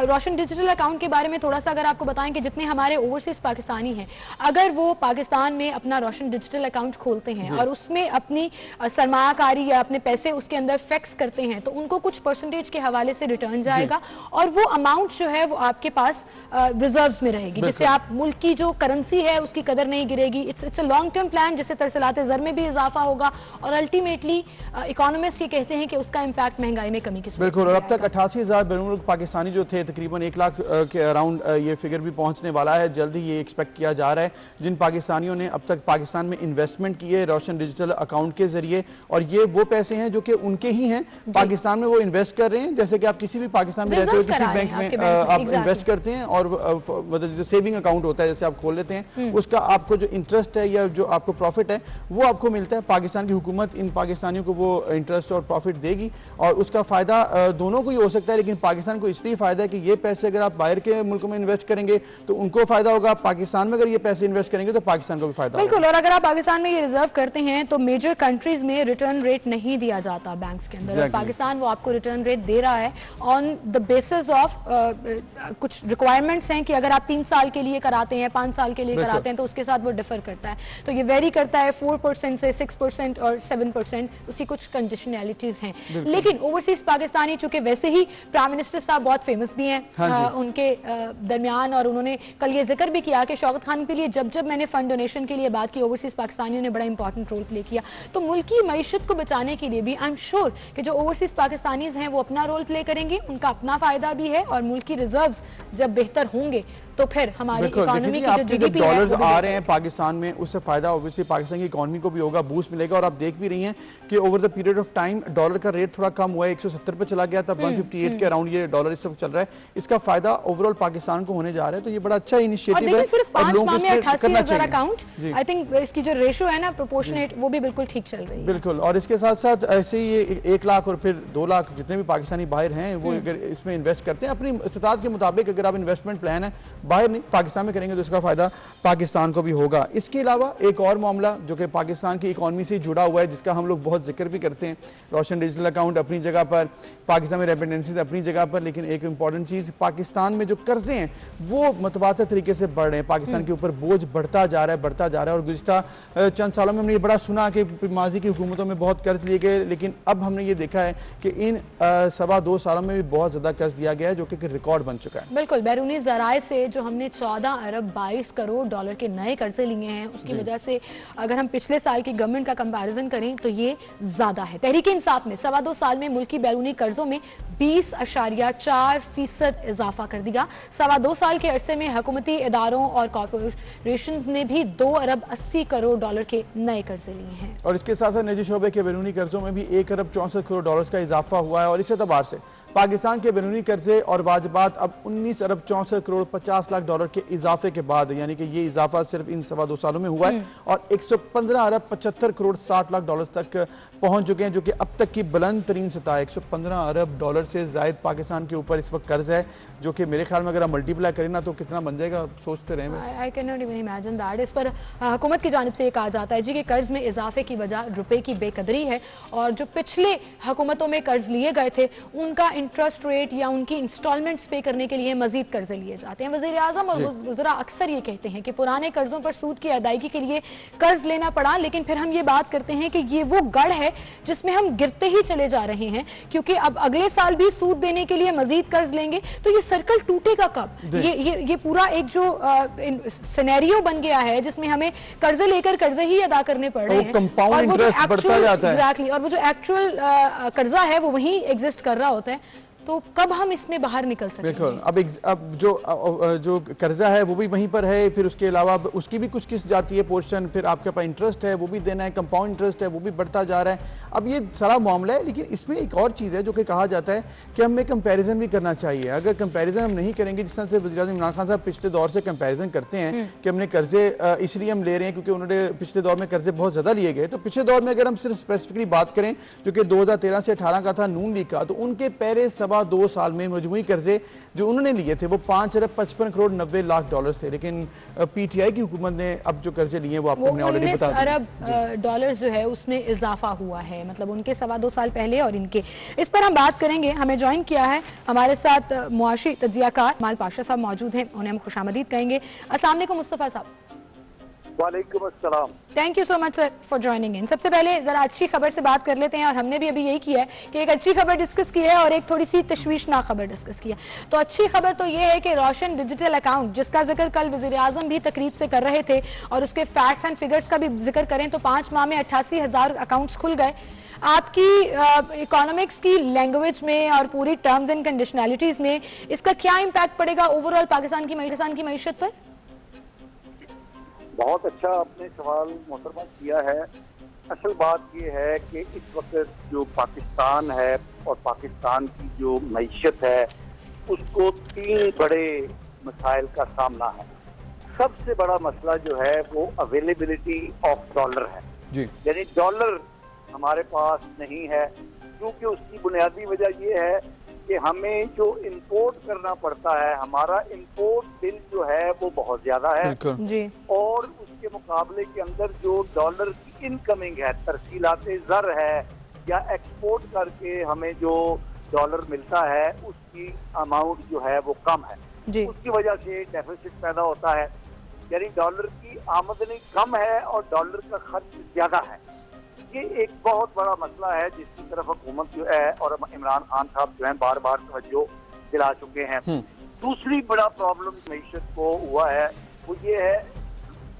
Roshan digital account के बारे में थोड़ा सा अगर आपको बताएं कि जितने हमारे ओवरसीज पाकिस्तानी हैं, अगर वो पाकिस्तान में अपना रोशन डिजिटल अकाउंट खोलते हैं और उसमें अपनी सरमायाकारी या अपने पैसे उसके अंदर फिक्स करते हैं तो उनको कुछ परसेंटेज के हवाले से रिटर्न जाएगा और वो अमाउंट जो है वो आपके पास रिजर्व्स में रहेगी, जिससे आप मुल्क की जो करेंसी है उसकी कदर नहीं गिरेगी। It's a long term plan जिससे तरसलात ज़र में भी इजाफा होगा और अल्टीमेटली इकोनॉमिस्ट ये कहते हैं कि उसका इम्पैक्ट महंगाई में कमी की सूरत में बिल्कुल। और अब तक 88,000 बैरून मुल्क पाकिस्तानी जो थे, तकरीबन 1 लाख के अराउंड ये फिगर भी पहुंचने वाला है। जल्दी ये एक्सपेक्ट किया जा रहा है जिन पाकिस्तानियों ने अब तक पाकिस्तान में इन्वेस्टमेंट की है रोशन डिजिटल अकाउंट के जरिए, और ये वो पैसे हैं जो कि उनके ही हैं, पाकिस्तान में वो इन्वेस्ट कर रहे हैं। जैसे कि आप किसी भी पाकिस्तान में रहते हो किसी बैंक में आप इन्वेस्ट करते हैं और मतलब जो सेविंग अकाउंट होता है जैसे आप खोल लेते हैं, उसका आपको जो इंटरेस्ट है या जो आपको प्रॉफिट है वो आपको मिलता है। पाकिस्तान की हुकूमत इन पाकिस्तानियों को वो इंटरेस्ट और प्रॉफिट देगी और उसका फायदा दोनों को ही हो सकता है, लेकिन पाकिस्तान को इसलिए फायदा है कि ये पैसे अगर आप बाहर के मुल्कों में इन्वेस्ट करेंगे तो उनको फायदा होगा, पाकिस्तान में अगर ये पैसे इन्वेस्ट करेंगे तो पाकिस्तान को भी फायदा होगा। बिल्कुल। और अगर आप पाकिस्तान में ये रिजर्व करते हैं तो मेजर कंट्रीज में रिटर्न रेट नहीं दिया जाता बैंक्स के अंदर, पाकिस्तान वो आपको रिटर्न रेट दे रहा है ऑन द बेसिस ऑफ कुछ रिक्वायरमेंट्स हैं कि अगर आप 3 साल के लिए करा कराते हैं, 5 साल के लिए कराते हैं, तो उसके साथ वो डिफर करता है। तो ये वेरी करता है 4% से 6% और 7%, उसकी कुछ कंडीशनैलिटीज हैं। लेकिन ओवरसीज पाकिस्तानी चूंकि वैसे ही प्राइम मिनिस्टर साहब बहुत फेमस भी हैं उनके दरमियान, और उन्होंने कल ये जिक्र भी किया कि शौकत खान के लिए जब जब मैंने फंड डोनेशन के लिए बात की, ओवरसीज पाकिस्तानियों ने बड़ा इंपॉर्टेंट रोल प्ले किया। तो मुल्क की मईशत को बचाने के लिए भी आई एम श्योर कि जो ओवरसीज पाकिस्तानीज हैं वो अपना रोल प्ले करेंगे, उनका अपना फायदा भी है, और मुल्क की रिजर्व्स जब बेहतर होंगे तो फिर हमारी इकोनॉमी की जो जीडीपी है डॉलर्स आ रहे हैं पाकिस्तान में, उससे फायदा ऑब्वियसली पाकिस्तान की इकोनॉमी को भी होगा, बूस्ट मिलेगा। और आप देख भी रही हैं कि over the period of time dollar का रेट थोड़ा कम हुआ है, 170 पे चला गया था, 158 के अराउंड ये डॉलर इस वक्त चल रहा है। इसका फायदा ओवरऑल पाकिस्तान को होने जा रहा है, तो ये बड़ा अच्छा इनिशिएटिव है। सिर्फ 5 माह में 88,000 अकाउंट, आई थिंक इसकी जो रेशो है ना प्रोपोर्शनेट, वो भी बिल्कुल ठीक चल रही है। बिल्कुल, और इसके साथ साथ ऐसे ही ये 1 लाख और फिर 2 लाख जितने भी पाकिस्तानी बाहर हैं वो अगर इसमें इन्वेस्ट करते हैं अपनी इस्तात के मुताबिक, अगर आप इन्वेस्टमेंट प्लान है बाहर नहीं पाकिस्तान में करेंगे तो इसका फायदा पाकिस्तान को भी होगा। इसके अलावा एक और मामला जो कि पाकिस्तान की इकोनॉमी से जुड़ा हुआ है, जिसका हम लोग बहुत जिक्र भी करते हैं, रोशन डिजिटल अकाउंट अपनी जगह पर, पाकिस्तान में रेमिटेंसेस अपनी जगह पर, लेकिन एक इंपॉर्टेंट चीज पाकिस्तान में जो कर्जे हैं वो मतवातर तरीके से बढ़ रहे हैं, पाकिस्तान के ऊपर बोझ बढ़ता जा रहा है। और गुज़िश्ता चंद सालों में हमने ये बड़ा सुना कि माजी की हुकूमतों में बहुत कर्ज लिए गए, लेकिन अब हमने ये देखा है कि इन 2.25 सालों में भी बहुत ज्यादा कर्ज लिया गया है, जो कि रिकॉर्ड बन चुका है। बिल्कुल, बैरूनी ज़राए से जो हमने 14 अरब 22 करोड़ डॉलर के नए कर्जे लिए हैं, उसकी वजह से अगर हम पिछले साल की गवर्नमेंट का कंपैरिजन करें तो ये ज्यादा है। तहरीक इंसाफ ने 2.25 साल में मुल्की बैरूनी कर्जों में 20.4% इजाफा कर दिया। 2.25 साल के अरसे में हुकूमती इदारों और कॉर्पोरेशंस ने भी 2 अरब 80 करोड़ डॉलर के नए कर्जे लिए हैं। और इसके साथ साथ निजी शोबे के बैरूनी कर्जों में भी 1 अरब 64 करोड़ डॉलर का इजाफा हुआ है। और इस एतबार से पाकिस्तान के बैरूनी कर्जे और वाजिबात अब 19 अरब 64 करोड़ 50 लाख डॉलर के इजाफे के बाद, यानी कि ये इजाफा सिर्फ इन 2.25 सालों में हुआ है, और 115 अरब 75 करोड़ 60 लाख डॉलर तक पहुंच चुके हैं, जो कि अब तक की बुलंद तरीन सतह। 115 अरब डॉलर से जायद पाकिस्तान के ऊपर इस वक्त कर्ज है, जो कि मेरे ख्याल में अगर आप मल्टीप्लाई करें ना तो कितना बन जाएगा, सोचते रहे। I can not even imagine that. इस पर हुकूमत की जानिब से ये कहा जाता है जी कि कर्ज में इजाफे की वजह रुपए की बेकदरी है, और जो पिछले हुकूमतों में कर्ज लिए गए थे उनका इंटरेस्ट रेट या उनकी इंस्टॉलमेंट्स पे करने के लिए मजीद कर्जे लिए जाते हैं। वज़ीर आज़म और वज़रा अक्सर ये कहते हैं कि पुराने कर्जों पर सूद की अदायगी के लिए कर्ज लेना पड़ा, लेकिन फिर हम ये बात करते हैं कि ये वो गढ़ है जिसमें हम गिरते ही चले जा रहे हैं, क्योंकि अब अगले साल भी सूद देने के लिए मजीद कर्ज लेंगे, तो ये सर्कल टूटेगा कब? ये पूरा एक जो सिनेरियो बन गया है जिसमें हमें कर्जे लेकर कर्जे ही अदा करने पड़ रहे हैं, कंपाउंड इंटरेस्ट बढ़ता जाता है। एग्जैक्टली, और वो जो एक्चुअल कर्जा है वो वहीं एग्जिस्ट कर रहा होता है। तो कब हम इसमें बाहर निकल सकते हैं? बिल्कुल, अब जो कर्जा है वो भी वहीं पर है, फिर उसके अलावा उसकी भी कुछ किस जाती है पोर्शन, फिर आपके पास इंटरेस्ट है वो भी देना है, कंपाउंड इंटरेस्ट है वो भी बढ़ता जा रहा है। अब ये सारा मामला है, लेकिन इसमें एक और चीज़ है जो कि कहा जाता है कि हमें कंपैरिजन भी करना चाहिए। अगर कंपैरिजन हम नहीं करेंगे, जिस तरह से वज़ीर-ए-आज़म इमरान खान साहब पिछले दौर से कंपैरिजन करते हैं कि हमने कर्जे इसलिए हम ले रहे हैं क्योंकि उन्होंने पिछले दौर में कर्जे बहुत ज़्यादा लिए गए, तो पिछले दौर में अगर हम सिर्फ स्पेसिफिकली बात करें जो कि 2013 से 18 का था नून लीग का, तो उनके पहले 2.25 साल में मजमूई कर्जे जो उन्होंने लिए थे वो 5 अरब 55 करोड़ 90 लाख डॉलर थे, लेकिन पीटीआई की हुकूमत ने अब जो कर्जे लिए वो आपको हमने ऑलरेडी बता दिया। 19 अरब डॉलर जो है उसमें इजाफा हुआ है, मतलब उनके 2.25 साल पहले और इनके। इस पर हम बात करेंगे। हमें ज्वाइन किया है हमारे साथ मुआशी तज्जियाकार माल पाशा साहब मौजूद हैं, उन्हें हम खुशामदीद कहेंगे। अस्सलाम वालेकुम मुस्तफ़ा साहब। वालेकुम अस्सलाम। Thank you so much sir for joining in. सबसे पहले जरा अच्छी खबर से बात कर लेते हैं, और हमने भी अभी यही किया है कि एक अच्छी खबर डिस्कस की है और एक थोड़ी सी तशवीशनाक खबर डिस्कस की है। तो अच्छी खबर तो ये है कि रोशन डिजिटल अकाउंट, जिसका जिक्र कल वज़ीर आज़म भी तकरीब से कर रहे थे, और उसके फैक्ट्स एंड फिगर्स का भी जिक्र करें तो 5 माह में 88,000 अकाउंट्स खुल गए। आपकी इकोनॉमिक्स की लैंग्वेज में और पूरी टर्म्स एंड कंडीशनैलिटीज में इसका क्या इम्पैक्ट पड़ेगा ओवरऑल पाकिस्तान की मईशत पर? बहुत अच्छा आपने सवाल मोहतरमा किया है। असल बात ये है कि इस वक्त जो पाकिस्तान है और पाकिस्तान की जो मईशत है उसको 3 बड़े मसाइल का सामना है। सबसे बड़ा मसला जो है वो अवेलेबिलिटी ऑफ डॉलर है, यानी डॉलर हमारे पास नहीं है, क्योंकि उसकी बुनियादी वजह ये है कि हमें जो इंपोर्ट करना पड़ता है, हमारा इंपोर्ट बिल जो है वो बहुत ज्यादा है जी। और उसके मुकाबले के अंदर जो डॉलर की इनकमिंग है, तरसीलाते ज़र है या एक्सपोर्ट करके हमें जो डॉलर मिलता है उसकी अमाउंट जो है वो कम है जी। उसकी वजह से डेफिसिट पैदा होता है। यानी डॉलर की आमदनी कम है और डॉलर का खर्च ज्यादा है। ये एक बहुत बड़ा मसला है जिसकी तरफ हुकूमत जो है और इमरान खान साहब जो है बार बार तवज्जो दिला चुके हैं। दूसरी बड़ा प्रॉब्लम मईशत को हुआ है वो ये है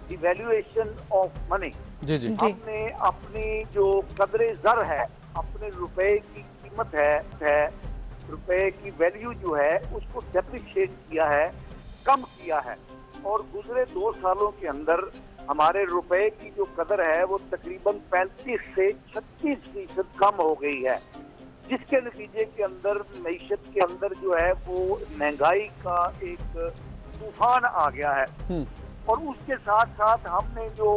डिवैल्यूएशन ऑफ मनी। जी जी। हमने अपनी जो कदरे ज़र है, अपने रुपए की कीमत है रुपए की वैल्यू जो है उसको डेप्रिशिएट किया है, कम किया है। और गुजरे 2 सालों के अंदर हमारे रुपए की जो कदर है वो तकरीबन 35 से 36% कम हो गई है, जिसके नतीजे के अंदर मईशत के अंदर जो है वो महंगाई का एक तूफान आ गया है। और उसके साथ साथ हमने जो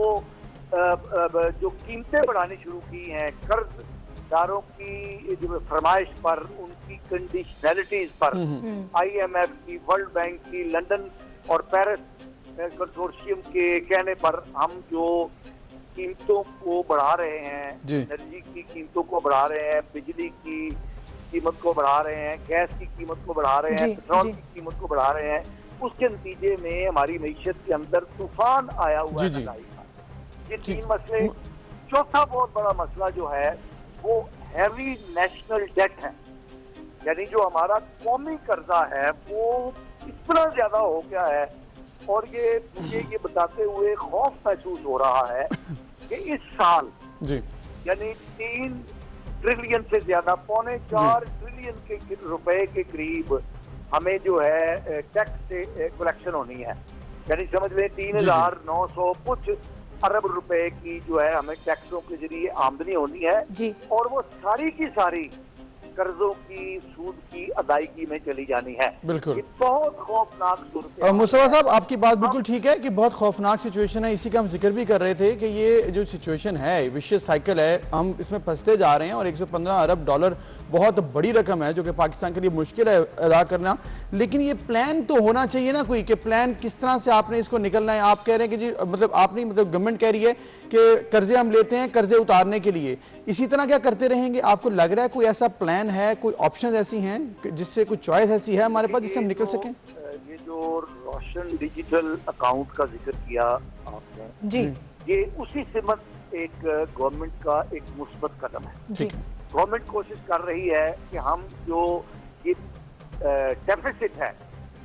कीमतें बढ़ानी शुरू की हैं, कर्जदारों की जो फरमाइश पर, उनकी कंडीशनैलिटीज पर, IMF की, वर्ल्ड बैंक की, लंदन और पेरिस कंसोर्शियम के कहने पर हम जो कीमतों को बढ़ा रहे हैं, एनर्जी की कीमतों को बढ़ा रहे हैं, बिजली की कीमत को बढ़ा रहे हैं, गैस की कीमत को बढ़ा रहे हैं, पेट्रोल की कीमत को बढ़ा रहे हैं, उसके नतीजे में हमारी मईशत के अंदर तूफान आया हुआ है महंगाई का। ये 3 मसले। चौथा बहुत बड़ा मसला जो है वो हैवी नेशनल डेट है, यानी जो हमारा कौमी कर्जा है वो इतना ज्यादा हो गया है। और ये मुझे ये बताते हुए खौफ महसूस हो रहा है कि इस साल यानी 3 ट्रिलियन से ज्यादा, 3.25 ट्रिलियन के रुपए के करीब हमें जो है टैक्स से कलेक्शन होनी है। यानी समझ लें 3,900 कुछ अरब रुपए की जो है हमें टैक्सों के जरिए आमदनी होनी है, और वो सारी की सारी कर्जों की, सूद की अदायगी में चली जानी है। बिल्कुल, बहुत खौफनाक सूरत। मुस्तफा साहब आपकी बात बिल्कुल ठीक है कि बहुत खौफनाक सिचुएशन है। इसी का हम जिक्र भी कर रहे थे कि ये जो सिचुएशन है, विशियस साइकिल है, हम इसमें फंसते जा रहे हैं। और 115 अरब डॉलर बहुत बड़ी रकम है जो कि पाकिस्तान के लिए मुश्किल है अदा करना। लेकिन ये प्लान तो होना चाहिए ना कोई, कि प्लान किस तरह से आपने इसको निकलना है। आप कह रहे हैं कि जी मतलब आप नहीं, मतलब गवर्नमेंट कह रही है कि कर्जे हम लेते हैं कर्जे उतारने के लिए, इसी तरह क्या करते रहेंगे? आपको लग रहा है कोई ऐसा प्लान है, कोई ऑप्शन ऐसी हैं जिससे कोई चॉइस ऐसी है हमारे पास जिससे हम निकल सकें? ये जो रोशन डिजिटल अकाउंट का जिक्र किया आपने जी, ये उसी सिमत एक गवर्नमेंट का एक मुस्बत कदम है। गवर्नमेंट कोशिश कर रही है कि हम जो ये डेफिसिट है,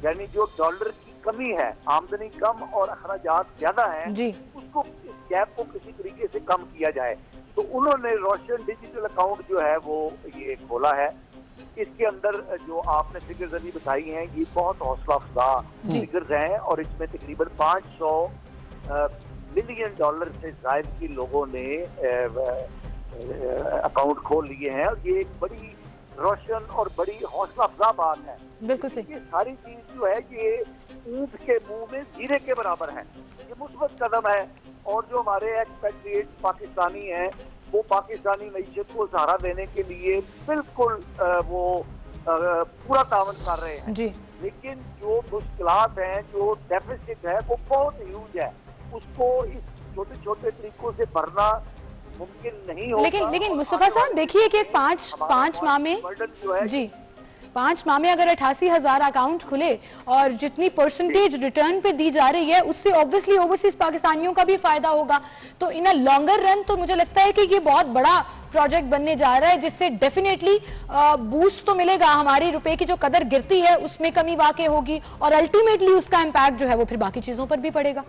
यानी जो डॉलर की कमी है, आमदनी कम और अखराजात ज्यादा हैं, उसको, इस गैप को किसी तरीके से कम किया जाए। तो उन्होंने रोशन डिजिटल अकाउंट जो है वो ये खोला है। इसके अंदर जो आपने फिगर्स अभी बताई हैं ये बहुत हौसला अफजा फिगर्स हैं, और इसमें तकरीबन 500 मिलियन डॉलर से ज्यादा की लोगों ने अकाउंट खोल लिए हैं। और ये एक बड़ी रोशन और बड़ी हौसला अफजा बात है। बिल्कुल सही। ये सारी चीज जो है ये ऊंट के मुंह में जीरे के बराबर है। ये मुस्बत कदम है। और जो हमारे एक्सपेट्रिएट पाकिस्तानी हैं वो पाकिस्तानी मईशत को सहारा देने के लिए बिल्कुल वो पूरा तावन कर रहे हैं जी। लेकिन जो मुश्किलात हैं, जो डेफिसिट है वो बहुत ह्यूज है, उसको इस छोटे छोटे तरीकों से भरना मुमकिन नहीं होगा। लेकिन मुस्तफा साहब देखिए कि 5 माह में जी 5 माह में अगर 88,000 अकाउंट खुले और जितनी परसेंटेज रिटर्न पे दी जा रही है उससे ऑब्वियसली ओवरसीज पाकिस्तानियों का भी फायदा होगा। तो इन अ लॉन्गर रन तो मुझे लगता है कि ये बहुत बड़ा प्रोजेक्ट बनने जा रहा है, जिससे डेफिनेटली बूस्ट तो मिलेगा, हमारी रुपए की जो कदर गिरती है उसमें कमी वाकई होगी और अल्टीमेटली उसका इम्पैक्ट जो है वो फिर बाकी चीजों पर भी पड़ेगा।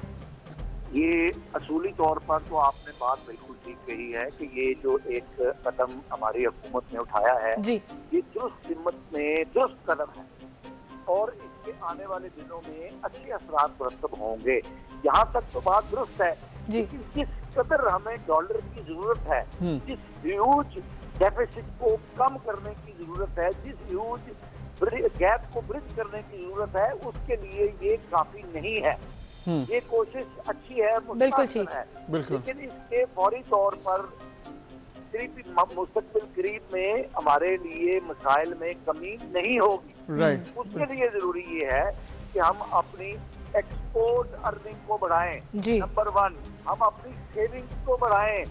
ये असूली तौर पर तो आपने बात बिल्कुल ठीक कही है कि ये जो एक कदम हमारी हुकूमत ने उठाया है जी, ये दुरुस्त हिम्मत में दुरुस्त कदम है और इसके आने वाले दिनों में अच्छे असरात मुरतब होंगे। यहाँ तक तो बात दुरुस्त है, लेकिन जिस कदर हमें डॉलर की जरूरत है, जिस ह्यूज डेफिसिट को कम करने की जरूरत है, जिस ह्यूज गैप को ब्रिज करने की जरूरत है, उसके लिए ये काफी नहीं है। ये कोशिश अच्छी है, बिल्कुल ठीक है, लेकिन इसके फौरी तौर पर मुस्तकबिल करीब में हमारे लिए मसाइल में कमी नहीं होगी। उसके लिए जरूरी ये है कि हम अपनी एक्सपोर्ट अर्निंग को बढ़ाएं, नंबर 1, हम अपनी सेविंग्स को बढ़ाएं,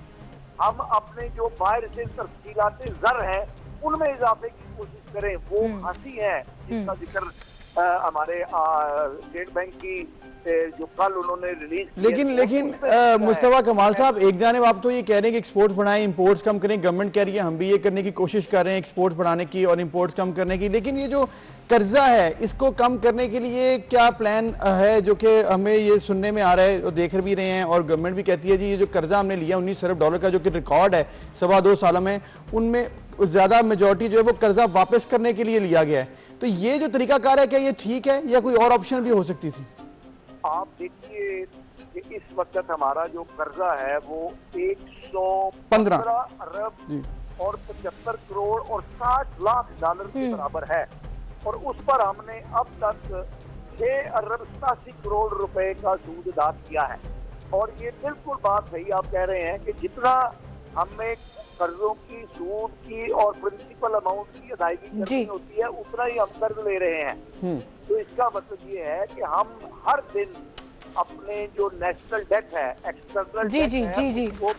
हम अपने जो बाहर से तफसीलाती ज़र हैं उनमें इजाफे की कोशिश करें। वो हंसी है जिसका जिक्र हमारे स्टेट बैंक की जो कल उन्होंने रिलीज, लेकिन मुस्तफा कमाल साहब, एक जानिब आप तो ये कह रहे हैं कि एक्सपोर्ट्स बढ़ाएं, इंपोर्ट्स कम करें, गवर्नमेंट कह रही है हम भी ये करने की कोशिश कर रहे हैं एक्सपोर्ट्स बढ़ाने की और इंपोर्ट्स कम करने की, लेकिन ये जो कर्जा है इसको कम करने के लिए क्या प्लान है? जो कि हमें ये सुनने में आ रहा है और देख भी रहे हैं, और गवर्नमेंट भी कहती है जी ये जो कर्जा हमने लिया 19 अरब डॉलर का, जो कि रिकॉर्ड है 2.25 साल में, उनमें ज्यादा मेजॉरिटी जो है वो कर्जा वापस करने के लिए लिया गया है। तो ये जो तरीकाकार है, क्या ये ठीक है या कोई और ऑप्शन भी हो सकती थी? आप देखिए कि इस वक्त हमारा जो कर्जा है वो 115 अरब और 75 करोड़ और 60 लाख डॉलर के बराबर है, और उस पर हमने अब तक 6 अरब 87 करोड़ रुपए का सूद अदा किया है। और ये बिल्कुल बात सही आप कह रहे हैं कि जितना हमें कर्जों की, सूद की और प्रिंसिपल अमाउंट की अदायगी करनी होती है, उतना ही हम कर्ज ले रहे हैं। तो इसका मतलब ये है कि हम हर दिन अपने जो नेशनल डेट है, एक्सटर्नल वो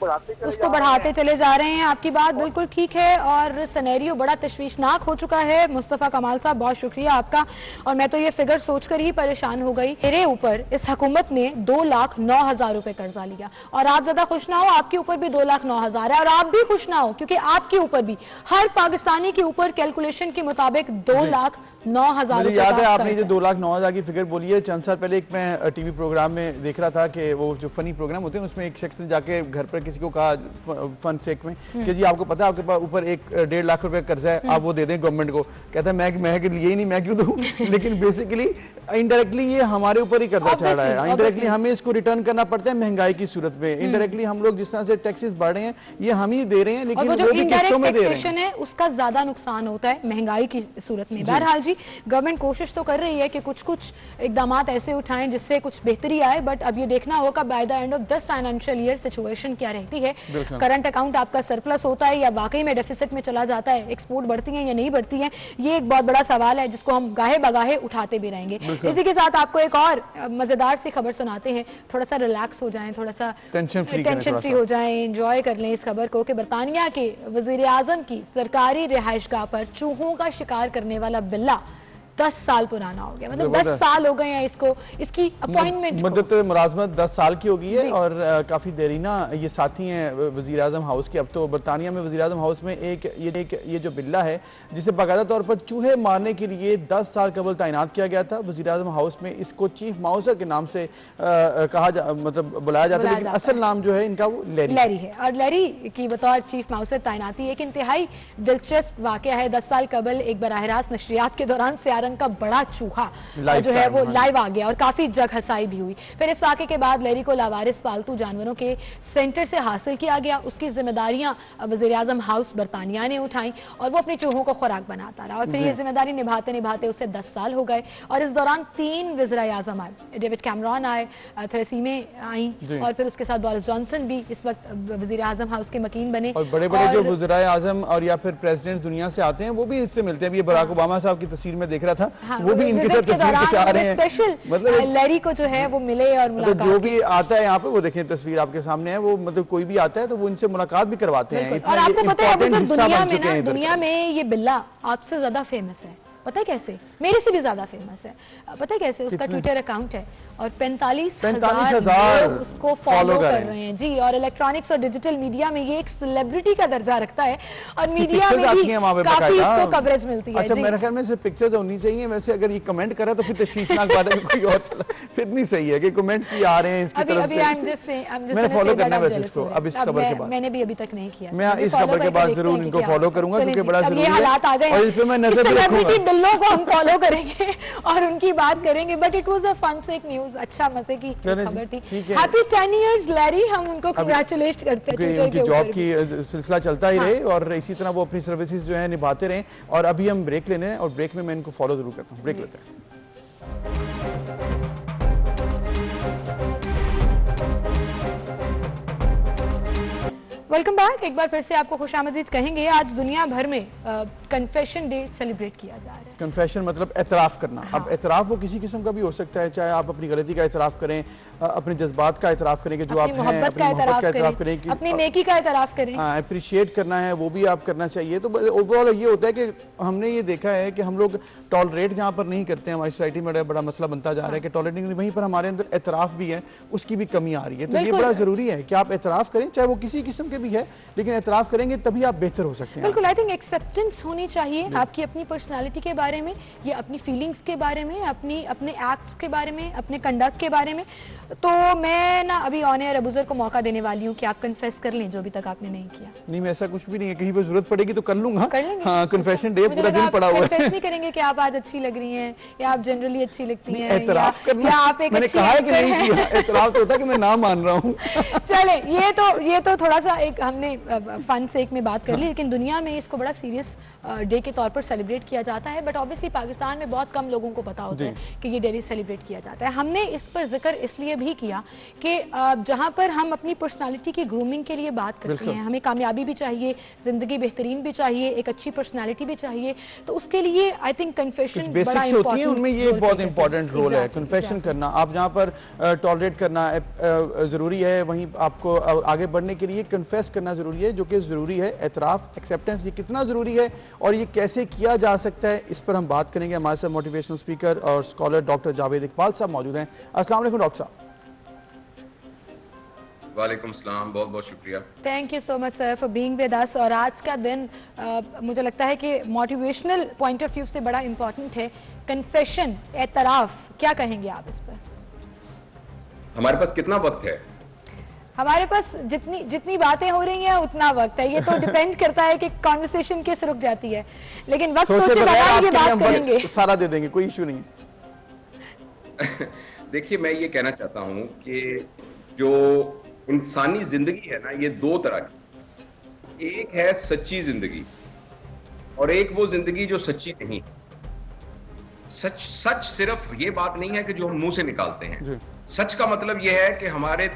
बढ़ाते चले जा रहे हैं। आपकी बात बिल्कुल ठीक है, और सिनेरियो बड़ा तशवीशनाक हो चुका है। मुस्तफा कमाल साहब, बहुत शुक्रिया आपका। और मैं तो ये फिगर सोचकर ही परेशान हो गई। मेरे ऊपर इस हुकूमत ने 2,09,000 रुपए कर्जा लिया, और आप ज्यादा खुश ना हो, आपके ऊपर भी 2,09,000 है, और आप भी खुश ना हो क्योंकि आपके ऊपर भी, हर पाकिस्तानी के ऊपर कैलकुलेशन के मुताबिक 2,09,000 मुझे याद है आपने जो 2,09,000 की फिगर बोली है, चंद साल पहले एक मैं टीवी प्रोग्राम में देख रहा था कि वो जो फनी प्रोग्राम होते हैं उसमें एक शख्स ने जाके घर पर किसी को कहा फन सेक में कि जी आपको पता है आपके पास ऊपर 1.5 लाख रुपए कर्जा है, आप वो दे दें गवर्नमेंट को। कहता है मैं लिए ही नहीं, मैं क्यों दूं? लेकिन बेसिकली इनडायरेक्टली ये हमारे ऊपर ही कर्जा चढ़ रहा है, इनडायरेक्टली हमें इसको रिटर्न करना पड़ता है महंगाई की सूरत में। इनडायरेक्टली हम लोग जिस तरह से टैक्सेस बढ़ रहे हैं ये हम ही दे रहे हैं, लेकिन वो भी किस्तों में दे रहे हैं, उसका ज्यादा नुकसान होता है महंगाई की सूरत में। बहरहाल जी, गवर्नमेंट कोशिश तो कर रही है कि कुछ इकदाम ऐसे उठाएं जिससे कुछ बेहतरी आए, बट अब ये देखना होगा by the end of this financial year situation क्या रहती है। करंट अकाउंट आपका सरप्लस होता है या वाकई में डेफिसिट में चला जाता है, एक्सपोर्ट बढ़ती है या नहीं बढ़ती है, ये एक बहुत बड़ा सवाल है जिसको हम गाहे बगाहे उठाते भी रहेंगे। इसी के साथ आपको एक और मजेदार सी खबर सुनाते हैं, थोड़ा सा रिलैक्स हो जाएं, थोड़ा सा टेंशन फ्री हो जाएं, एंजॉय कर लें इस खबर को कि बरतानिया के वजीर आजम की सरकारी रिहाइशगाह पर चूहों का शिकार करने वाला बिल्ला 10 साल पुराना हो गया। मतलब 10 साल हो गए हैं इसकी अपॉइंटमेंट मुद्दत मुलाजमत 10 साल की हो गई है, और काफ़ी देरीना ये साथी हैं वज़ीर आज़म हाउस के। अब तो बरतानिया में वज़ीर आज़म हाउस में ये जो बिल्ला है जिसे बाकायदा तौर पर चूहे मारने के लिए 10 साल कबल तैनात किया गया था वज़ीर आज़म हाउस में। इसको चीफ माउसर के नाम से मतलब बुलाया जाता है, लेकिन असल नाम जो है इनका वो लैरी है। और लैरी की बतौर चीफ माउसर तैनाती एक इंतहाई दिलचस्प वाक़या है। 10 साल कबल एक बराह रास्त नशरियात के दौरान रंग का बड़ा चूहा जो है वो लाइव आ गया और काफी जग हसाई भी हुई। फिर इस वाक़े के बाद लैरी को लावारिस पालतू जानवरों के सेंटर से हासिल किया गया। उसकी जिम्मेदारियां वज़ीर आज़म हाउस बरतानिया ने उठाई और वो अपनी चूहों को खुराक बनाता रहा। और फिर ये जिम्मेदारी निभाते निभाते उसे 10 साल हो गए, और इस दौरान 3 वज़ीर आज़म आए। डेविड कैमरॉन आए, थेरेसा आई, और फिर उसके साथ बोरिस जॉनसन भी इस वक्त वज़ीर आज़म हाउस के मकीन बने। और बड़े बड़े जो वज़ीर आज़म और या फिर प्रेसिडेंट दुनिया से आते हैं वो भी इससे मिलते हैं। ये बराक ओबामा साहब की तस्वीर में देख रहा था, हाँ, वो भी इनके साथ तस्वीर खिंचा रहे हैं। स्पेशल मतलब लैरी को जो है वो मिले और मुलाकात, जो भी आता है यहाँ पे वो देखें तस्वीर आपके सामने है, वो मतलब कोई भी आता है तो वो इनसे मुलाकात भी करवाते हैं। और आपको पता है दुनिया में ये बिल्ला आपसे ज्यादा फेमस है। पता है कैसे? मेरे से भी ज्यादा फेमस है। पता है कैसे? उसका ट्विटर अकाउंट है और 45,000 लोग उसको फॉलो कर रहे हैं जी। और इलेक्ट्रॉनिक्स और डिजिटल मीडिया में ये एक सेलिब्रिटी का दर्जा रखता है और मीडिया में भी काफी इसको कवरेज मिलती है। अच्छा, मेरे ख्याल में सिर्फ पिक्चर्स होनी चाहिए। वैसे अगर ये कमेंट करे तो फिर तशवीशनाक बात है, कोई और चला फिर नहीं सही है कि कमेंट्स भी आ रहे हैं इसकी तरफ से। मैंने फॉलो करना है वैसे इसको, अब इस खबर के बाद मैंने भी अभी तक नहीं किया। मैं इस खबर के बाद जरूर इनको फॉलो करूंगा क्योंकि बड़ा जरूरी है और इस पे मैं नजर रखूंगा। बिल्लों को हम फॉलो करेंगे और उनकी बात करेंगे। But it was a fun sake news, अच्छा मजे की खबर थी। हैप्पी 10 इयर्स लैरी, हम उनको कांग्रेचुलेट करते हैं। उनकी जॉब की सिलसिला चलता ही रहे और इसी तरह वो अपनी सर्विसेज जो है निभाते रहे। और अभी हम ब्रेक लेने हैं और ब्रेक में मैं इनको फॉलो जरूर करता हूँ। ब्रेक लेते हैं। Welcome back. एक बार फिर से आपको खुशामदीद कहेंगे। आज दुनिया भर में कन्फेशन डे सेलिब्रेट किया जा रहा है। कन्फेशन मतलब एतराफ़ करना। हाँ। अब एतराफ़ वो किसी किस्म का भी हो सकता है, चाहे आप अपनी गलती का एतराफ़ करें, अपने जज्बात का एतराफ़ करें कि जो आप हैं, अपनी मोहब्बत का एतराफ़ करें, अपनी नेकी का एतराफ़ करें, अप्रिशिएट करना है वो भी आप करना चाहिए। तो ओवरऑल ये होता है कि हमने ये देखा है कि हम लोग टॉलरेट जहाँ पर नहीं करते हैं, हमारी सोसाइटी में बड़ा मसला बनता जा रहा है कि टॉलरेटिंग, वहीं पर हमारे अंदर एतराफ़ भी है, उसकी भी कमी आ रही है। तो ये बड़ा ज़रूरी है कि आप एतराफ़ करें, चाहे वो किसी किस्म के भी है, लेकिन एतराफ़ करेंगे तभी आप बेहतर हो सकते हैं। बिल्कुल, आई थिंक एक्सेप्टेंस होनी चाहिए आपकी अपनी पर्सनालिटी के बारे में, या अपनी फीलिंग्स के बारे में, अपने एक्ट्स के बारे में, अपने कंडक्ट के बारे में। तो मैं ना अभी ऑन एयर अबूजर को मौका देने वाली हूँ कि आप कन्फेस कर लें जो अभी तक आपने नहीं किया। नहीं, मैं ऐसा कुछ भी नहीं है, कहीं पर जरूरत पड़ेगी तो कर लूंगा। कर लेंगे। हाँ, कन्फेशन डे पूरा दिन पड़ा हुआ है। कन्फेस नहीं करेंगे कि आप आज अच्छी लग रही हैं, या आप जनरली अच्छी लगती हैं, एतराफ़ करना, या आप एक मैंने कहा है कि नहीं किया। एतराफ़ तो होता है कि मैं ना मान रहा हूँ। चले, ये तो थोड़ा सा एक हमने फन से एक में बात कर ली, लेकिन दुनिया में इसको बड़ा सीरियस डे के तौर पर सेलिब्रेट किया जाता है। बट ऑब्वियसली पाकिस्तान में बहुत कम लोगों को पता होता है कि ये डे सेलिब्रेट किया जाता है। हमने इस पर जिक्र इसलिए भी किया कि जहाँ पर हम अपनी पर्सनालिटी की ग्रूमिंग के लिए बात करते हैं, हमें कामयाबी भी चाहिए, जिंदगी बेहतरीन भी चाहिए, एक अच्छी पर्सनालिटी भी चाहिए, तो उसके लिए आई थिंक कन्फेशन बेसिक्स होती हैं, उनमें ये बहुत इंपॉर्टेंट रोल है। कन्फेशन करना, आप जहाँ पर टॉलरेट करना ज़रूरी है, वहीं आपको आगे बढ़ने के लिए कन्फेस करना ज़रूरी है, जो कि ज़रूरी है। एतराफ़, एक्सेप्टेंस, ये कितना ज़रूरी है और ये कैसे किया जा सकता है, इस पर हम बात करेंगे। हमारे साथ मोटिवेशनल स्पीकर और स्कॉलर डॉक्टर जावेद इकबाल साहब मौजूद हैं। अस्सलाम वालेकुम डॉक्टर साहब। वालेकुम सलाम, बहुत बहुत शुक्रिया। Thank you so much sir for being with अस। और आज का दिन मुझे लगता है कि मोटिवेशनल पॉइंट ऑफ व्यू से बड़ा इंपॉर्टेंट है। कन्फेशन, एतराफ़, क्या कहेंगे आप इस पर? हमारे पास कितना वक्त है? हमारे पास जितनी बातें हो रही हैं उतना वक्त है। ये तो डिपेंड करता है कि कॉन्वर्सेशन किस रुक जाती है, लेकिन वक्त सोचे बगैर ये बात करेंगे, सारा दे देंगे, कोई इशू नहीं। देखिए, मैं ये कहना चाहता हूँ कि जो इंसानी जिंदगी है ना, ये दो तरह की, एक है सच्ची जिंदगी और एक वो जिंदगी जो सच्ची नहीं। सच सिर्फ ये बात नहीं है कि जो हम मुंह से निकालते हैं। सच का मतलब ये है कि हमारे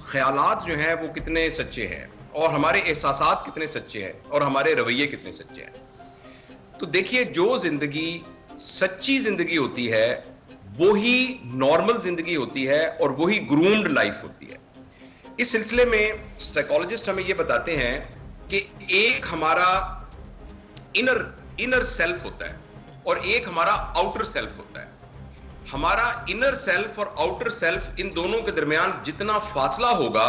ख्यालात जो हैं वो कितने सच्चे हैं, और हमारे एहसासात कितने सच्चे हैं, और हमारे रवैये कितने सच्चे हैं। तो देखिए, जो जिंदगी सच्ची जिंदगी होती है वही नॉर्मल जिंदगी होती है और वही ग्रूम्ड लाइफ होती है। इस सिलसिले में साइकोलॉजिस्ट हमें ये बताते हैं कि एक हमारा इनर सेल्फ होता है और एक हमारा आउटर सेल्फ होता है। हमारा इनर सेल्फ और आउटर सेल्फ, इन दोनों के दरमियान जितना फासला होगा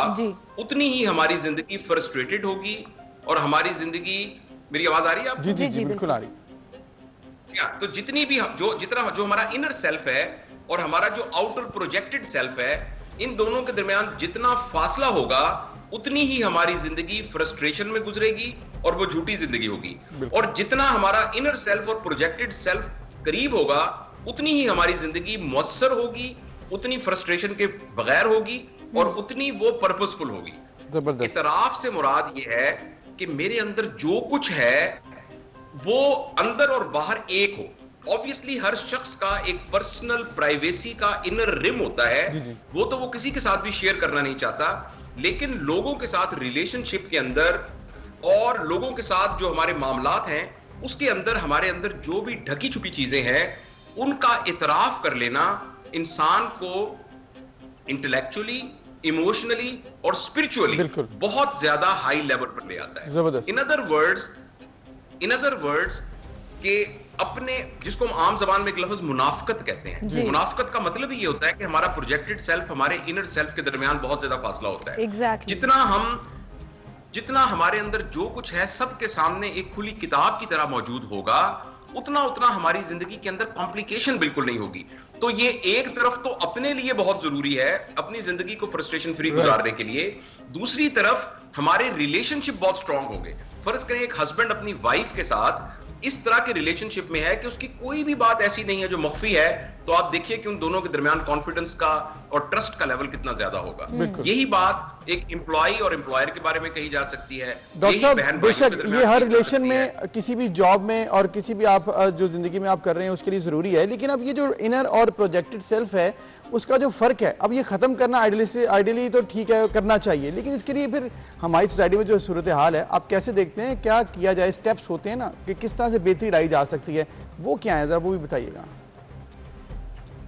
उतनी ही हमारी जिंदगी फ्रस्ट्रेटेड होगी और हमारी जिंदगी। मेरी आवाज आ रही है आपको? जी, बिल्कुल आ रही। तो जितनी भी जो हमारा इनर सेल्फ है और हमारा जो आउटर प्रोजेक्टेड सेल्फ है, इन दोनों के दरमियान जितना फासला होगा उतनी ही हमारी जिंदगी फ्रस्ट्रेशन में गुजरेगी और वो झूठी जिंदगी होगी। और जितना हमारा इनर सेल्फ और प्रोजेक्टेड सेल्फ करीब होगा उतनी ही हमारी जिंदगी मुअस्सर होगी, उतनी फ्रस्ट्रेशन के बगैर होगी और उतनी वो पर्पसफुल होगी। जबरदस्त। इतराफ से मुराद ये है कि मेरे अंदर जो कुछ है वो अंदर और बाहर एक हो। ऑब्वियसली हर शख्स का एक पर्सनल प्राइवेसी का इनर रिम होता है, वो तो वो किसी के साथ भी शेयर करना नहीं चाहता, लेकिन लोगों के साथ रिलेशनशिप के अंदर और लोगों के साथ जो हमारे मामलात हैं उसके अंदर हमारे अंदर जो भी ढकी छुपी चीजें हैं उनका इतराफ कर लेना इंसान को इंटेलेक्चुअली, इमोशनली और स्पिरिचुअली बहुत ज्यादा हाई लेवल पर ले आता है। इन अदर वर्ड्स के अपने, जिसको हम आम जबान में एक लफ्ज मुनाफकत कहते हैं, मुनाफकत का मतलब ही ये होता है कि हमारा प्रोजेक्टेड सेल्फ हमारे इनर सेल्फ के दरमियान बहुत ज्यादा फासला होता है। जितना हमारे अंदर जो कुछ है सबके सामने एक खुली किताब की तरह मौजूद होगा, उतना हमारी जिंदगी के अंदर कॉम्प्लिकेशन बिल्कुल नहीं होगी। तो ये एक तरफ तो अपने लिए बहुत जरूरी है, अपनी जिंदगी को फ्रस्ट्रेशन फ्री गुजारने के लिए, दूसरी तरफ हमारे रिलेशनशिप बहुत स्ट्रांग होंगे। फर्ज करें एक हस्बैंड अपनी वाइफ के साथ इस तरह के रिलेशनशिप में है कि उसकी कोई भी बात ऐसी नहीं है जो मख्फी है, तो आप देखिए कि उन दोनों के दरमियान कॉन्फिडेंस का और ट्रस्ट का लेवल कितना ज्यादा होगा। यही बात एक एम्प्लॉय और एम्प्लॉयर के बारे में कही जा सकती है। डॉक्टर साहब, बेशक ये हर रिलेशन में, किसी भी जॉब में और किसी भी आप जो जिंदगी में आप कर रहे हैं उसके लिए जरूरी है, लेकिन अब ये जो इनर और प्रोजेक्टेड सेल्फ है उसका जो फर्क है, अब ये खत्म करना आइडियली तो ठीक है, करना चाहिए, लेकिन इसके लिए फिर हमारी सोसाइटी में जो सूरत हाल है आप कैसे देखते हैं, क्या किया जाए? स्टेप्स होते हैं ना कि किस तरह से बेहतरी लाई जा सकती है, वो क्या है, जरा वो भी बताइएगा।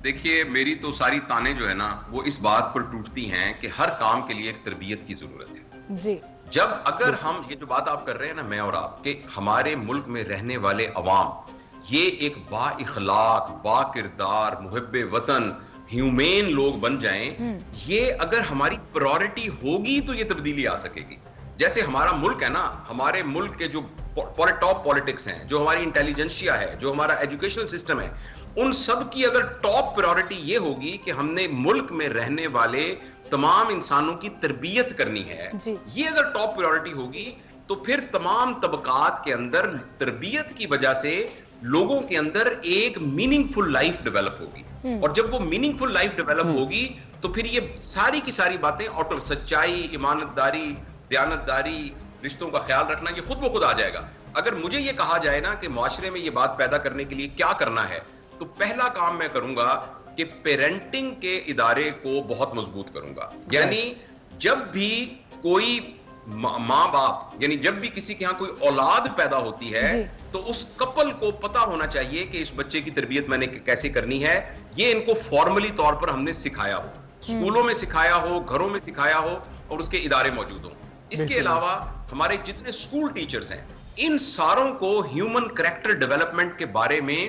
देखिए, मेरी तो सारी ताने जो है ना वो इस बात पर टूटती हैं कि हर काम के लिए एक तरबियत की जरूरत है जी। जब अगर हम ये जो बात आप कर रहे हैं ना, मैं और आप, कि हमारे मुल्क में रहने वाले अवाम ये एक बा-इखलाक, बा-किरदार, मुहिब्बे वतन, ह्यूमेन लोग बन जाएं, ये अगर हमारी प्रायोरिटी होगी तो ये तब्दीली आ सकेगी। जैसे हमारा मुल्क है ना, हमारे मुल्क के जो टॉप पॉलिटिक्स हैं, जो हमारी इंटेलिजेंशिया है, जो हमारा एजुकेशनल सिस्टम है, उन सब की अगर टॉप प्रायोरिटी ये होगी कि हमने मुल्क में रहने वाले तमाम इंसानों की तरबियत करनी है, ये अगर टॉप प्रायोरिटी होगी तो फिर तमाम तबकात के अंदर तरबियत की वजह से लोगों के अंदर एक मीनिंगफुल लाइफ डेवलप होगी, और जब वो मीनिंगफुल लाइफ डेवलप होगी तो फिर ये सारी की सारी बातें ऑटो, सच्चाई, ईमानदारी, दयानतदारी, रिश्तों का ख्याल रखना, ये खुद ब खुद आ जाएगा। अगर मुझे ये कहा जाए ना कि माशरे में ये बात पैदा करने के लिए क्या करना है, तो पहला काम मैं करूंगा कि पेरेंटिंग के इदारे को बहुत मजबूत करूंगा। यानी जब भी कोई माँ बाप, यानी जब भी किसी के यहाँ कोई औलाद पैदा होती है तो उस कपल को पता होना चाहिए कि इस बच्चे की तरबियत मैंने कैसे करनी है। ये इनको फॉर्मली तौर पर हमने सिखाया हो, स्कूलों में सिखाया हो, घरों में सिखाया हो, और उसके इदारे मौजूद हो। इसके अलावा हमारे जितने स्कूल टीचर्स हैं, इन सारों को ह्यूमन कैरेक्टर डेवलपमेंट के बारे में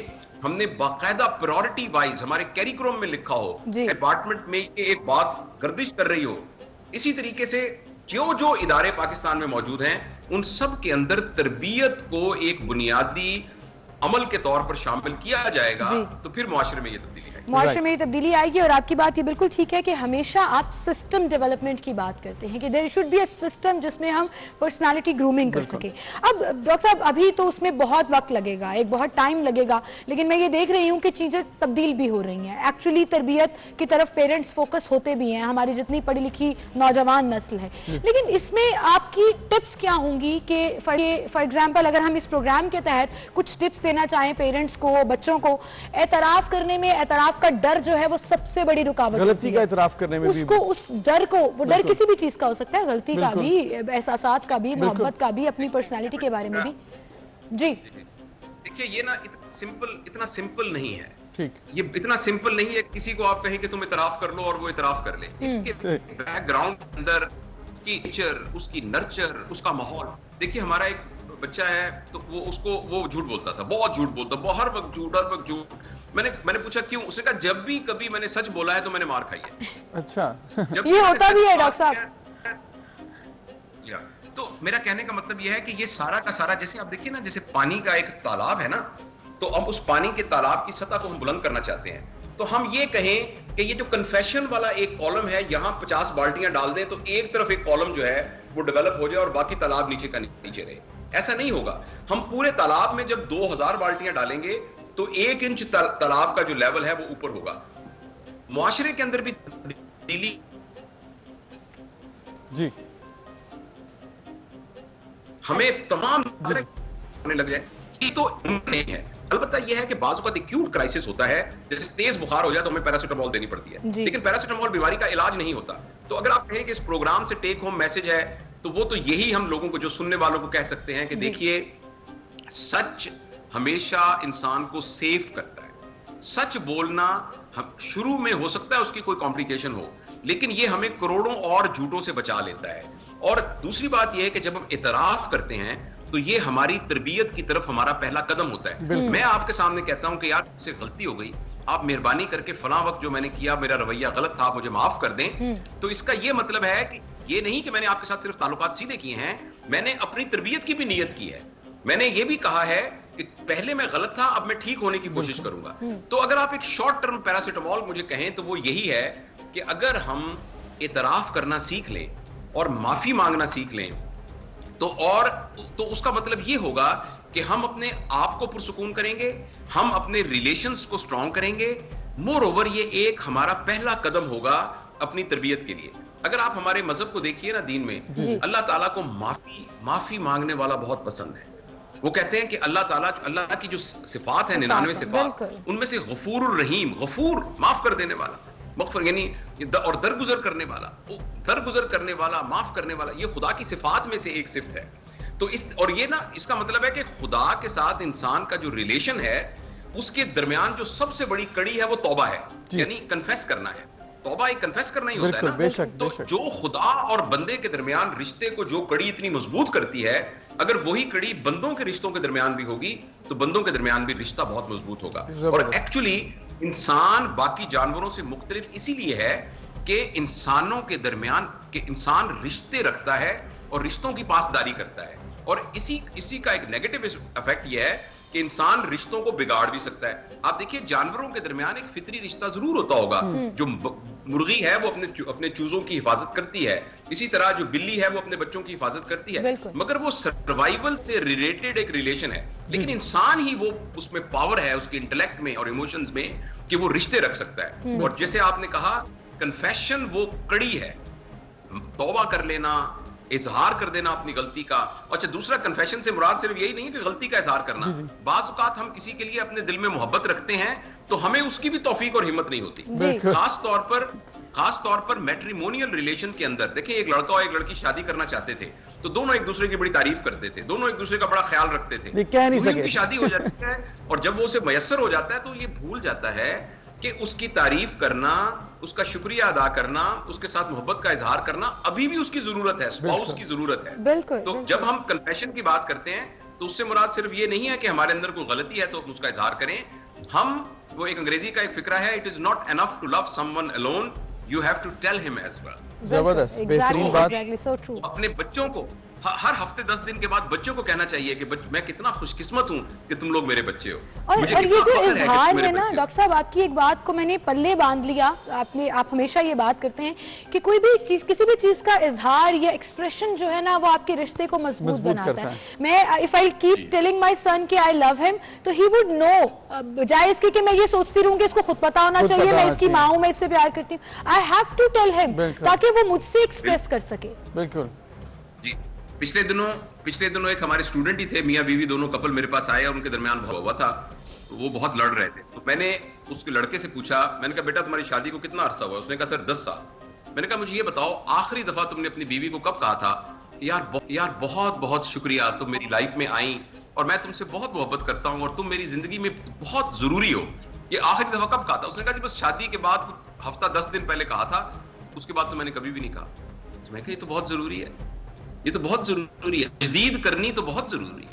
हमने बाकायदा प्रायोरिटी वाइज हमारे कैरिकुलम में लिखा हो, डिपार्टमेंट में एक बात गर्दिश कर रही हो। इसी तरीके से जो जो इदारे पाकिस्तान में मौजूद हैं, उन सब के अंदर तरबियत को एक बुनियादी अमल के तौर पर शामिल किया जाएगा, तो फिर मुआशरे में ये तब्दीली आएगी। मुआशरे में ये तब्दीली आएगी। और आपकी बात ये बिल्कुल ठीक है कि हमेशा आप सिस्टम डेवलपमेंट की बात करते हैं कि there should be a system जिसमें हम पर्सनालिटी ग्रूमिंग कर सके। अब डॉक्टर साहब, अभी तो उसमें बहुत वक्त लगेगा, एक बहुत टाइम लगेगा, लेकिन मैं ये देख रही हूँ कि चीजें तब्दील भी हो रही हैं। एक्चुअली तरबियत की तरफ पेरेंट्स फोकस होते भी हैं, हमारी जितनी पढ़ी लिखी नौजवान नस्ल है। लेकिन इसमें आपकी टिप्स क्या होंगी कि फॉर एग्जाम्पल अगर हम इस प्रोग्राम के तहत कुछ टिप्स देना चाहें पेरेंट्स को, बच्चों को, एतराफ करने में, एतराफ का डर जो है वो सबसे बड़ी रुकावट, गलती का एतराफ करने में उसको, उस डर को, वो डर किसी भी चीज का हो सकता है, गलती का भी, एहसासात का भी, मोहब्बत का भी, अपनी पर्सनालिटी के बारे में भी। जी देखिए, ये ना इतना सिंपल नहीं है। ठीक, ये इतना सिंपल नहीं है किसी को आप कहें कि तुम इतराफ कर लो और वो इतराफ कर ले। इसके बैकग्राउंड के अंदर उसकी नेचर, उसकी नर्चर, उसका माहौल। देखिए, हमारा एक बच्चा है तो वो झूठ बोलता था, बहुत झूठ बोलता, हर वक्त झूठ। मैंने पूछा क्यों? उसने कहा जब भी कभी मैंने सच बोला है तो मैंने मार खाई है। अच्छा, ये होता भी है डॉक्टर साहब। तो मेरा कहने का मतलब यह है कि ये सारा का सारा, जैसे आप देखिए ना, जैसे पानी का एक तालाब है ना, तो अब उस पानी के तालाब की सतह को हम बुलंद करना चाहते हैं, तो हम ये कहें कि ये जो कन्फेशन वाला एक कॉलम है, यहाँ 50 बाल्टियां डाल दें तो एक तरफ एक कॉलम जो है वो डेवलप हो जाए और बाकी तालाब नीचे का नीचे रहे। ऐसा नहीं होगा। हम पूरे तालाब में जब 2000 बाल्टियां डालेंगे तो 1 इंच तालाब का जो लेवल है वो ऊपर होगा। मुआशरे के अंदर भी तब्दीली जी, हमें तमाम होने लग जाए, ये तो नहीं है। अलबत्ता यह है कि बाज़ औक़ात एक्यूट क्राइसिस होता है, जैसे तेज बुखार हो जाए तो हमें पैरासिटामोल देनी पड़ती है, लेकिन पैरासिटामोल बीमारी का इलाज नहीं होता। तो अगर आप कहें कि इस प्रोग्राम से टेक होम मैसेज है, तो वो तो यही हम लोगों को, जो सुनने वालों को कह सकते हैं कि देखिए, सच हमेशा इंसान को सेफ करता है। सच बोलना शुरू में हो सकता है उसकी कोई कॉम्प्लिकेशन हो, लेकिन ये हमें करोड़ों और झूठों से बचा लेता है। और दूसरी बात यह है कि जब हम इतराफ करते हैं तो ये हमारी तरबियत की तरफ हमारा पहला कदम होता है। मैं आपके सामने कहता हूं कि यार मुझसे गलती हो गई, आप मेहरबानी करके फलां वक्त जो मैंने किया, मेरा रवैया गलत था, आप मुझे माफ कर दें। तो इसका ये मतलब है कि ये नहीं कि मैंने आपके साथ सिर्फ ताल्लुकात सीधे किए हैं, मैंने अपनी तरबियत की भी नीयत की है। मैंने ये भी कहा है कि पहले मैं गलत था, अब मैं ठीक होने की कोशिश करूंगा। तो अगर आप एक शॉर्ट टर्म पैरासिटामोल मुझे कहें तो वो यही है कि अगर हम इतराफ करना सीख लें और माफी मांगना सीख लें तो उसका मतलब ये होगा कि हम अपने आप को पुरसुकून करेंगे, हम अपने रिलेशंस को स्ट्रॉन्ग करेंगे, मोर ओवर ये एक हमारा पहला कदम होगा अपनी तरबियत के लिए। अगर आप हमारे मजहब को देखिए ना, दीन में अल्लाह ताला को माफी मांगने वाला बहुत पसंद है। वो कहते हैं कि अल्लाह की जो सिफात है 99 सिफात, उनमें से गफूर रहीम, गफूर माफ कर देने वाला, मगफर यानी और दरगुजर करने वाला, माफ करने वाला, ये खुदा की सिफात में से एक सिफत है। तो और ये ना, इसका मतलब है कि खुदा के साथ इंसान का जो रिलेशन है उसके दरमियान जो सबसे बड़ी कड़ी है वो तौबा है, यानी कन्फेस करना है। तौबा एक कन्फेस करना ही होता है ना। तो जो खुदा और बंदे के दरमियान रिश्ते को जो कड़ी इतनी मजबूत करती है, अगर वही कड़ी बंदों के रिश्तों के दरमियान भी होगी तो बंदों के दरमियान भी रिश्ता बहुत मजबूत होगा। और एक्चुअली इंसान बाकी जानवरों से मुख्तलिफ इसीलिए है कि इंसानों के दरमियान के इंसान रिश्ते रखता है और रिश्तों की पासदारी करता है। और इसी का एक नेगेटिव इफेक्ट यह है कि इंसान रिश्तों को बिगाड़ भी सकता है। आप देखिए, जानवरों के दरमियान एक फितरी रिश्ता जरूर होता होगा। जो मुर्गी है वो अपने चूजों की हिफाजत करती है, इसी तरह जो बिल्ली है वो अपने बच्चों की हिफाजत करती है, मगर वो सर्वाइवल से रिलेटेड एक रिलेशन है। लेकिन इंसान ही वो उसमें पावर है उसके इंटेलेक्ट में और इमोशंस में कि वो रिश्ते रख सकता है। और जैसे आपने कहा, कन्फेशन वो कड़ी है, तौबा कर लेना, इजहार कर देना अपनी गलती का। अच्छा, दूसरा, कन्फेशन से मुराद सिर्फ यही नहीं है कि गलती का इजहार करना। बाज़ औक़ात हम किसी के लिए अपने दिल में मोहब्बत रखते हैं तो हमें उसकी भी तौफीक और हिम्मत नहीं होती। खास तौर पर मैट्रिमोनियल रिलेशन के अंदर देखिए, एक लड़का और एक लड़की शादी करना चाहते थे तो दोनों एक दूसरे की बड़ी तारीफ करते थे, दोनों एक दूसरे का बड़ा ख्याल रखते थे। कह नहीं सके। उनकी शादी हो जाती है और जब वो उसे मयस्सर हो जाता है तो ये भूल जाता है कि उसकी तारीफ करना, उसका शुक्रिया अदा करना, उसके साथ मोहब्बत का इजहार करना अभी भी उसकी जरूरत है, स्पाउस की जरूरत है। तो जब हम कन्फेशन की बात करते हैं तो उससे मुराद सिर्फ ये नहीं है कि हमारे अंदर कोई गलती है तो उसका इजहार करें। वो एक अंग्रेजी का एक फिक्रा है, it is not enough to love someone alone, you have to tell him as well. जबरदस्त, बेहतरीन बात। अपने बच्चों को हर हफ्ते 10 दिन के बाद बच्चों को कहना चाहिए कि मैं कितना खुशकिस्मत हूं कि तुम लोग मेरे बच्चे हो। और ये जो इजहार है ना डॉक्टर साहब, आपकी एक बात को मैंने पल्ले बांध लिया। आप हमेशा ये बात करते हैं कि कोई भी चीज, किसी भी चीज का इजहार या एक्सप्रेशन जो है ना, वो आपके रिश्ते को मजबूत बनाता है। मैं if I keep telling my son कि आई लव हिम, तो ही वुड नो, बजाय इसके कि मैं ये सोचती रहूं कि इसको खुद पता होना चाहिए, मैं इसकी माँ हूं, मैं इससे प्यार करती हूँ। I have to tell him ताकि वो मुझसे एक्सप्रेस कर सके। बिल्कुल जी। पिछले दिनों एक हमारे स्टूडेंट ही थे, मियां बीवी दोनों कपल मेरे पास आए और उनके दरमियान हुआ था, वो बहुत लड़ रहे थे। तो मैंने उसके लड़के से पूछा, मैंने कहा बेटा तुम्हारी शादी को कितना अरसा हुआ? उसने कहा सर 10 साल। मैंने कहा मुझे ये बताओ, आखिरी दफा तुमने अपनी बीवी को कब कहा था कि यार बहुत बहुत शुक्रिया, तुम मेरी लाइफ में आई और मैं तुमसे बहुत मोहब्बत करता हूँ और तुम मेरी जिंदगी में बहुत जरूरी हो? ये आखिरी दफा कब कहा था? उसने कहा जी बस शादी के बाद हफ्ता 10 दिन पहले कहा था, उसके बाद तो मैंने कभी भी नहीं कहा। तो मैं कहा ये तो बहुत जरूरी है, ये तो बहुत जरूरी है, तजदीद करनी तो बहुत जरूरी है।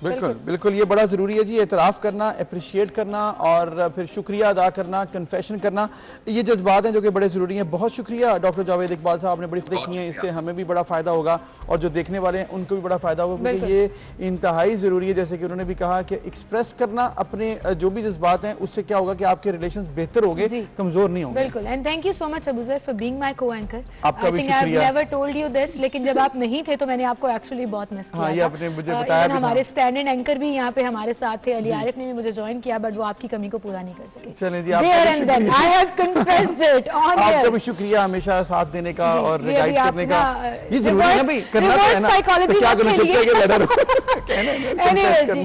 बिल्कुल बिल्कुल, ये बड़ा ज़रूरी है जी, एतराफ़ करना, अप्रिशिएट करना और फिर शुक्रिया अदा करना, कन्फेशन करना, ये जज्बात हैं जो कि बड़े ज़रूरी हैं। बहुत शुक्रिया डॉक्टर जावेद इकबाल साहब, आपने बड़ी खुद की हैं, इससे हमें भी बड़ा फ़ायदा होगा और जो देखने वाले हैं उनको भी बड़ा फ़ायदा होगा, क्योंकि ये इंतहाई ज़रूरी है। जैसे कि उन्होंने भी कहा कि एक्सप्रेस करना अपने जो भी जज्बात हैं, उससे क्या होगा कि आपके रिलेशन बेहतर होंगे, कमज़ोर नहीं होंगे। बिल्कुल। And thank you so much Abu Zar for being my co-anchor. आपका भी शुक्रिया। I never told you this, लेकिन जब आप नहीं थे तो मैंने आपको एक्चुअली बहुत मिस किया। हाँ, ये आपने मुझे बताया भी था। हमारे स्टैंड इन एंकर भी यहाँ पे हमारे साथ थे, अली आरिफ ने भी मुझे ज्वाइन किया, बट वो आपकी कमी को पूरा नहीं कर सके। चलें जी, आपका भी शुक्रिया हमेशा साथ देने का और गाइड करने का। ये जरूरी है ना भाई, करना तो है ना, क्या करना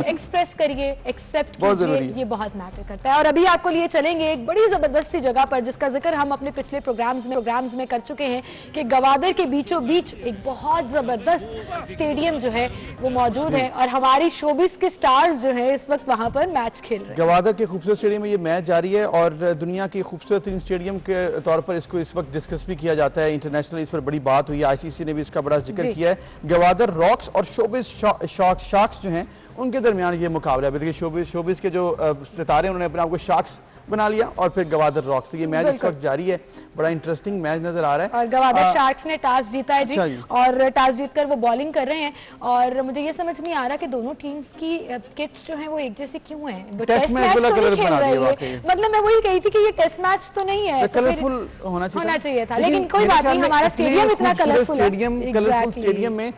एक्सप्रेस करिए, एक्सेप्ट कीजिए, ये बहुत मैटर करता है। और अभी आपको लिए चलेंगे एक बड़ी जबरदस्त सी जगह पर जिसका जिक्र हम अपने पिछले प्रोग्राम्स में कर चुके हैं कि गवादर के बीचों बीच एक बहुत जबरदस्त स्टेडियम जो है वो मौजूद है और हमारी शोबिस के स्टार्स जो है इस वक्त वहां पर मैच खेल रहे हैं। गवादर के खूबसूरत स्टेडियम में ये मैच जारी है और दुनिया की खूबसूरत स्टेडियम के तौर पर इसको इस वक्त डिस्कस भी किया जाता है इंटरनेशनल, इस पर बड़ी बात हुई है, आईसीसी ने भी इसका बड़ा जिक्र किया है। गवादर रॉक्स और शोबिस शार्क्स जो हैं उनके दरमियान ये मुकाबला है। देखिए शोबिस के जो सितारे उन्होंने अपने आप को शार्क्स बना लिया और फिर गवादर रॉक्स, तो ये मैच इस वक्त जारी है। बड़ा इंटरेस्टिंग मैच नजर आ रहा है। और गवादर शार्क्स ने टॉस जीता है जी, अच्छा और टॉस जीतकर वो बॉलिंग कर रहे हैं। और मुझे ये समझ नहीं आ रहा कि दोनों टीम्स की किट्स जो है वो एक जैसी क्यों है। टेस्ट मैच तो नहीं खेल रही है, मतलब मैं वही कही थी कि ये टेस्ट मैच तो नहीं है, कलरफुल होना चाहिए था। लेकिन कोई बात नहीं, हमारा स्टेडियम इतना कलरफुल स्टेडियम में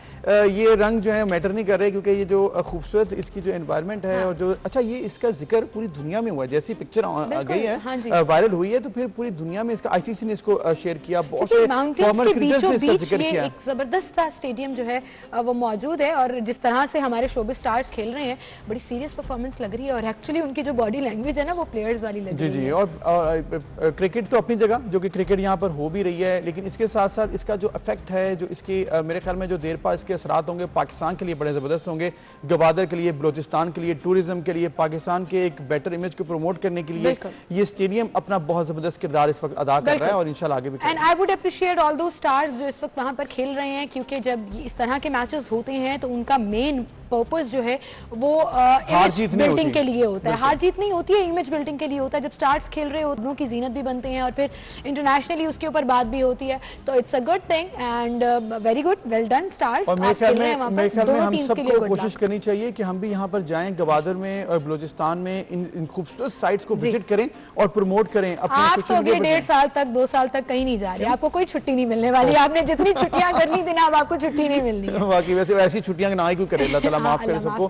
ये रंग जो है मैटर नहीं कर रहे, क्योंकि ये जो खूबसूरत इसकी जो एनवायरनमेंट है और जो अच्छा ये इसका जिक्र पूरी दुनिया में हुआ है। जैसी पिक्चर आ गई है वायरल हुई है तो फिर पूरी दुनिया में इसका आईसीसी ने इसको शेयर किया, बहुत से फॉर्मर क्रिकेटर्स ने इसका जिक्र किया। एक जबरदस्त स्टेडियम जो है वो मौजूद है, और जिस तरह से हमारे शोबिस स्टार्स खेल रहे हैं बड़ी सीरियस परफॉर्मेंस लग रही है, और एक्चुअली उनकी जो बॉडी लैंग्वेज है ना वो प्लेयर्स वाली लग रही है। जी और क्रिकेट तो अपनी जगह, जो कि क्रिकेट यहाँ पर हो भी रही है, लेकिन इसके साथ साथ इसका जो इफेक्ट है, जो इसकी मेरे ख्याल में जो देर पा इसके असरात होंगे पाकिस्तान के लिए बड़े ज़बरदस्त होंगे, गवादर के लिए, बलोचिस्तान के लिए, टूरिज्म के लिए, पाकिस्तान के एक बेटर इमेज को प्रमोट करने के लिए ये स्टेडियम अपना बहुत ज़बरदस्त किरदार इस वक्त अदा कर रहा है, और इंशाल्लाह आगे भी। And I would appreciate all दो स्टार्स जो इस वक्त वहाँ पर खेल रहे हैं, क्योंकि जब इस तरह के मैचेस होते हैं तो उनका मेन पर्पस जो है वो इमेज बिल्डिंग के लिए होता है। हार जीत नहीं होती है, इमेज बिल्डिंग के लिए होता है। जब स्टार्स खेल रहे होते हैं उनकी जीनत भी बनते हैं, और फिर इंटरनेशनली उसके ऊपर बात भी होती है, तो it's a good thing and very good, well done stars. और मेरे ख्याल में हम सबको कोशिश करनी चाहिए कि हम भी यहाँ पर जाएं, गवादर में और बलूचिस्तान में इन खूबसूरत साइट्स को विजिट करें और प्रमोट करें। आप तो 1.5 साल तक 2 साल तक कहीं नहीं जा रहे, आपको कोई छुट्टी नहीं मिलने वाली। आपने जितनी छुट्टियां कर ली थी ना, अब आपको छुट्टी नहीं मिलनी है। वाकई वैसे ऐसी छुट्टियां ना ही कोई करे, अल्लाह ताला माफ करे सबको,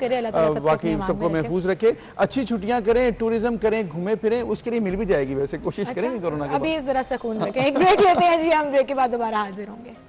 वाकई सबको महफूज रखे, अच्छी छुट्टियां करें, टूरिज्म करें, घूमे फिरें, उसके लिए मिल भी जाएगी। वैसे कोशिश करेंगे कोरोना के अभी जरा सुकून रखें। एक ब्रेक लेते हैं जी, हम ब्रेक के बाद दोबारा हाजिर होंगे।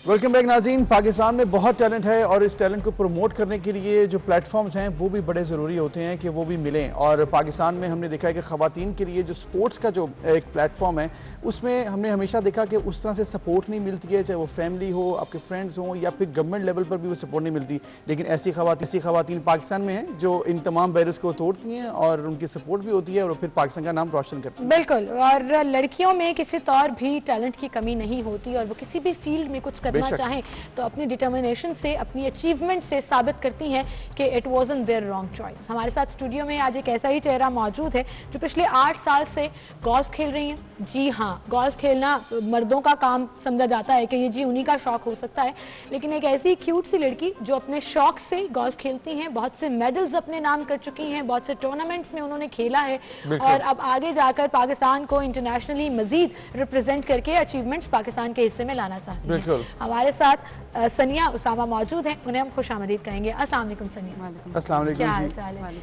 वेलकम बैक नाज़रीन। पाकिस्तान में बहुत टैलेंट है और इस टैलेंट को प्रमोट करने के लिए जो प्लेटफॉर्म्स हैं वो भी बड़े ज़रूरी होते हैं कि वो भी मिलें। और पाकिस्तान में हमने देखा है कि ख़वातीन के लिए जो स्पोर्ट्स का जो एक प्लेटफॉर्म है उसमें हमने हमेशा देखा कि उस तरह से सपोर्ट नहीं मिलती है, चाहे वो फैमिली हो, आपके फ्रेंड्स हों, या फिर गवर्नमेंट लेवल पर भी वो सपोर्ट नहीं मिलती। लेकिन ऐसी ख़वातीन पाकिस्तान में हैं जो इन तमाम बैरियर्स को तोड़ती हैं और उनकी सपोर्ट भी होती है और फिर पाकिस्तान का नाम रोशन करती है। बिल्कुल, और लड़कियों में किसी तौर भी टैलेंट की कमी नहीं होती, और वो किसी भी फील्ड में कुछ करना चाहें तो अपनी डिटर्मिनेशन से, अपनी अचीवमेंट से साबित करती हैं कि it wasn't their wrong choice. हमारे साथ स्टूडियो में आज एक ऐसा ही चेहरा मौजूद है जो पिछले 8 साल से गोल्फ खेल रही हैं। जी हाँ, गोल्फ खेलना मर्दों का काम समझा जाता है कि ये जी उन्हीं का शौक हो सकता है, लेकिन एक ऐसी क्यूट सी लड़की जो अपने शौक से गोल्फ खेलती हैं, बहुत से मेडल्स अपने नाम कर चुकी हैं, बहुत से टूर्नामेंट्स में उन्होंने खेला है, और अब आगे जाकर पाकिस्तान को इंटरनेशनली मजीद रिप्रेजेंट करके अचीवमेंट्स पाकिस्तान के हिस्से में लाना चाहती हैं। हमारे साथ सनिया उसामा मौजूद हैं, उन्हें हम खुशामदीद कहेंगे। अस्सलाम वालेकुम सनिया। अस्सलाम वालेकुम, क्या हाल चाल है?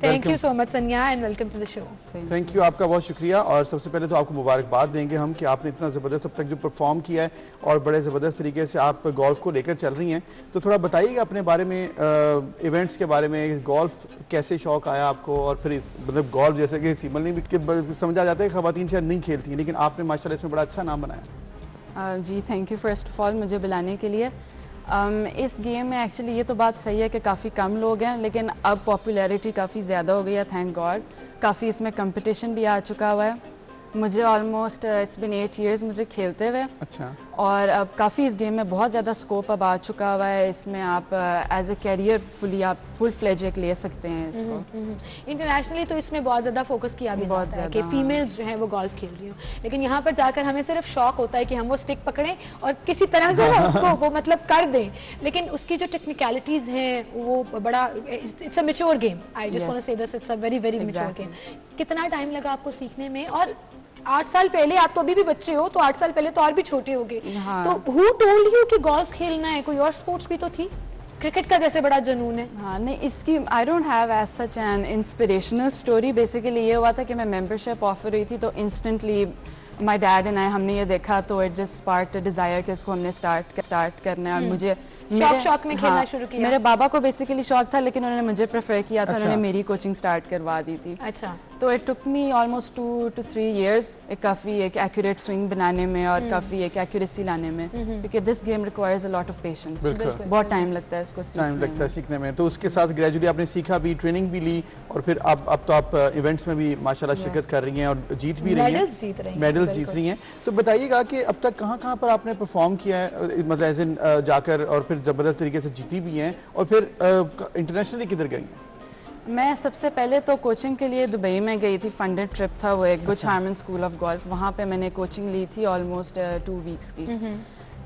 Thank you so much Sania and welcome to the show. Thank you, आपका बहुत शुक्रिया। और सबसे पहले तो आपको मुबारकबाद देंगे हम कि आपने इतना ज़बरदस्त अब तक जो परफॉर्म किया है और बड़े ज़बरदस्त तरीके से आप गोल्फ को लेकर चल रही हैं। तो थोड़ा बताइएगा अपने बारे में, इवेंट्स के बारे में, गोल्फ कैसे शौक आया आपको, और फिर मतलब गोल्फ जैसे कि सिमल ने भी समझा जाता है कि ख़वातीन शायद नहीं खेलती हैं, लेकिन आपने माशाल्लाह इसमें बड़ा अच्छा नाम बनाया। जी thank you first of all मुझे बुलाने के लिए। इस गेम में एक्चुअली ये तो बात सही है कि काफ़ी कम लोग हैं, लेकिन अब पॉपुलैरिटी काफ़ी ज़्यादा हो गई है, थैंक गॉड। काफ़ी इसमें कंपटीशन भी आ चुका हुआ है। मुझे ऑलमोस्ट इट्स बिन 8 इयर्स मुझे खेलते हुए। अच्छा। और अब काफ़ी इस गेम में बहुत ज़्यादा स्कोप अब आ चुका हुआ है। इसमें आप एज ए कैरियर आप फुल फ्लेज एक ले सकते हैं इसको। इंटरनेशनली तो इसमें बहुत ज़्यादा फोकस किया भी जाता है कि फीमेल्स जो हैं वो गोल्फ खेल रही हो, लेकिन यहाँ पर जाकर हमें सिर्फ शौक होता है कि हम वो स्टिक पकड़ें और किसी तरह से उसको वो मतलब कर दें, लेकिन उसकी जो टेक्निकलिटीज़ हैं वो बड़ा, it's a mature game. I just want to say this, it's a very very mature game. कितना टाइम लगा आपको सीखने में? और 8 साल पहले, आप तो अभी भी बच्चे हो, तो 8 साल पहले तो और भी छोटे हो गए, तो हु टोल्ड यू कि गोल्फ खेलना है? कोई और स्पोर्ट्स भी तो थी, क्रिकेट का जैसे बड़ा जुनून है। हाँ नहीं, इसकी I don't have as such an inspirational story. Basically ये हुआ था कि मैं मेंबरशिप ऑफर हुई थी, तो instantly my dad and I हमने ये देखा, तो it just sparked a desire कि इसको हमने स्टार्ट करना है। और मुझे शौक में खेलना शुरू किया। मेरे बाबा को बेसिकली शौक था, लेकिन उन्होंने मुझे प्रेफर किया था, उन्होंने मेरी कोचिंग स्टार्ट करवा दी थी। अच्छा। तो it took me almost 2 to 3 years काफ़ी एक एक्यूरेट स्विंग बनाने में और काफ़ी एक एक्यूरेसी लाने में, क्योंकि this game requires a lot of patience, बहुत टाइम लगता है इसको सीखने में। तो उसके साथ ग्रेजुअली आपने सीखा भी, ट्रेनिंग भी ली, और फिर अब तो आप इवेंट्स में भी माशाल्लाह शिरकत कर रही हैं और जीत भी रही हैं, मेडल्स जीत रही हैं। तो बताइएगा कि अब तक कहाँ पर आपने परफॉर्म किया है, मतलब एज इन जाकर, और फिर ज़बरदस्त तरीके से जीती भी हैं, और फिर इंटरनेशनली किधर गई हैं? मैं सबसे पहले तो कोचिंग के लिए दुबई में गई थी, फंडेड ट्रिप था वो, एक Butch Harmon school of golf, वहाँ पे मैंने कोचिंग ली थी ऑलमोस्ट 2 weeks की।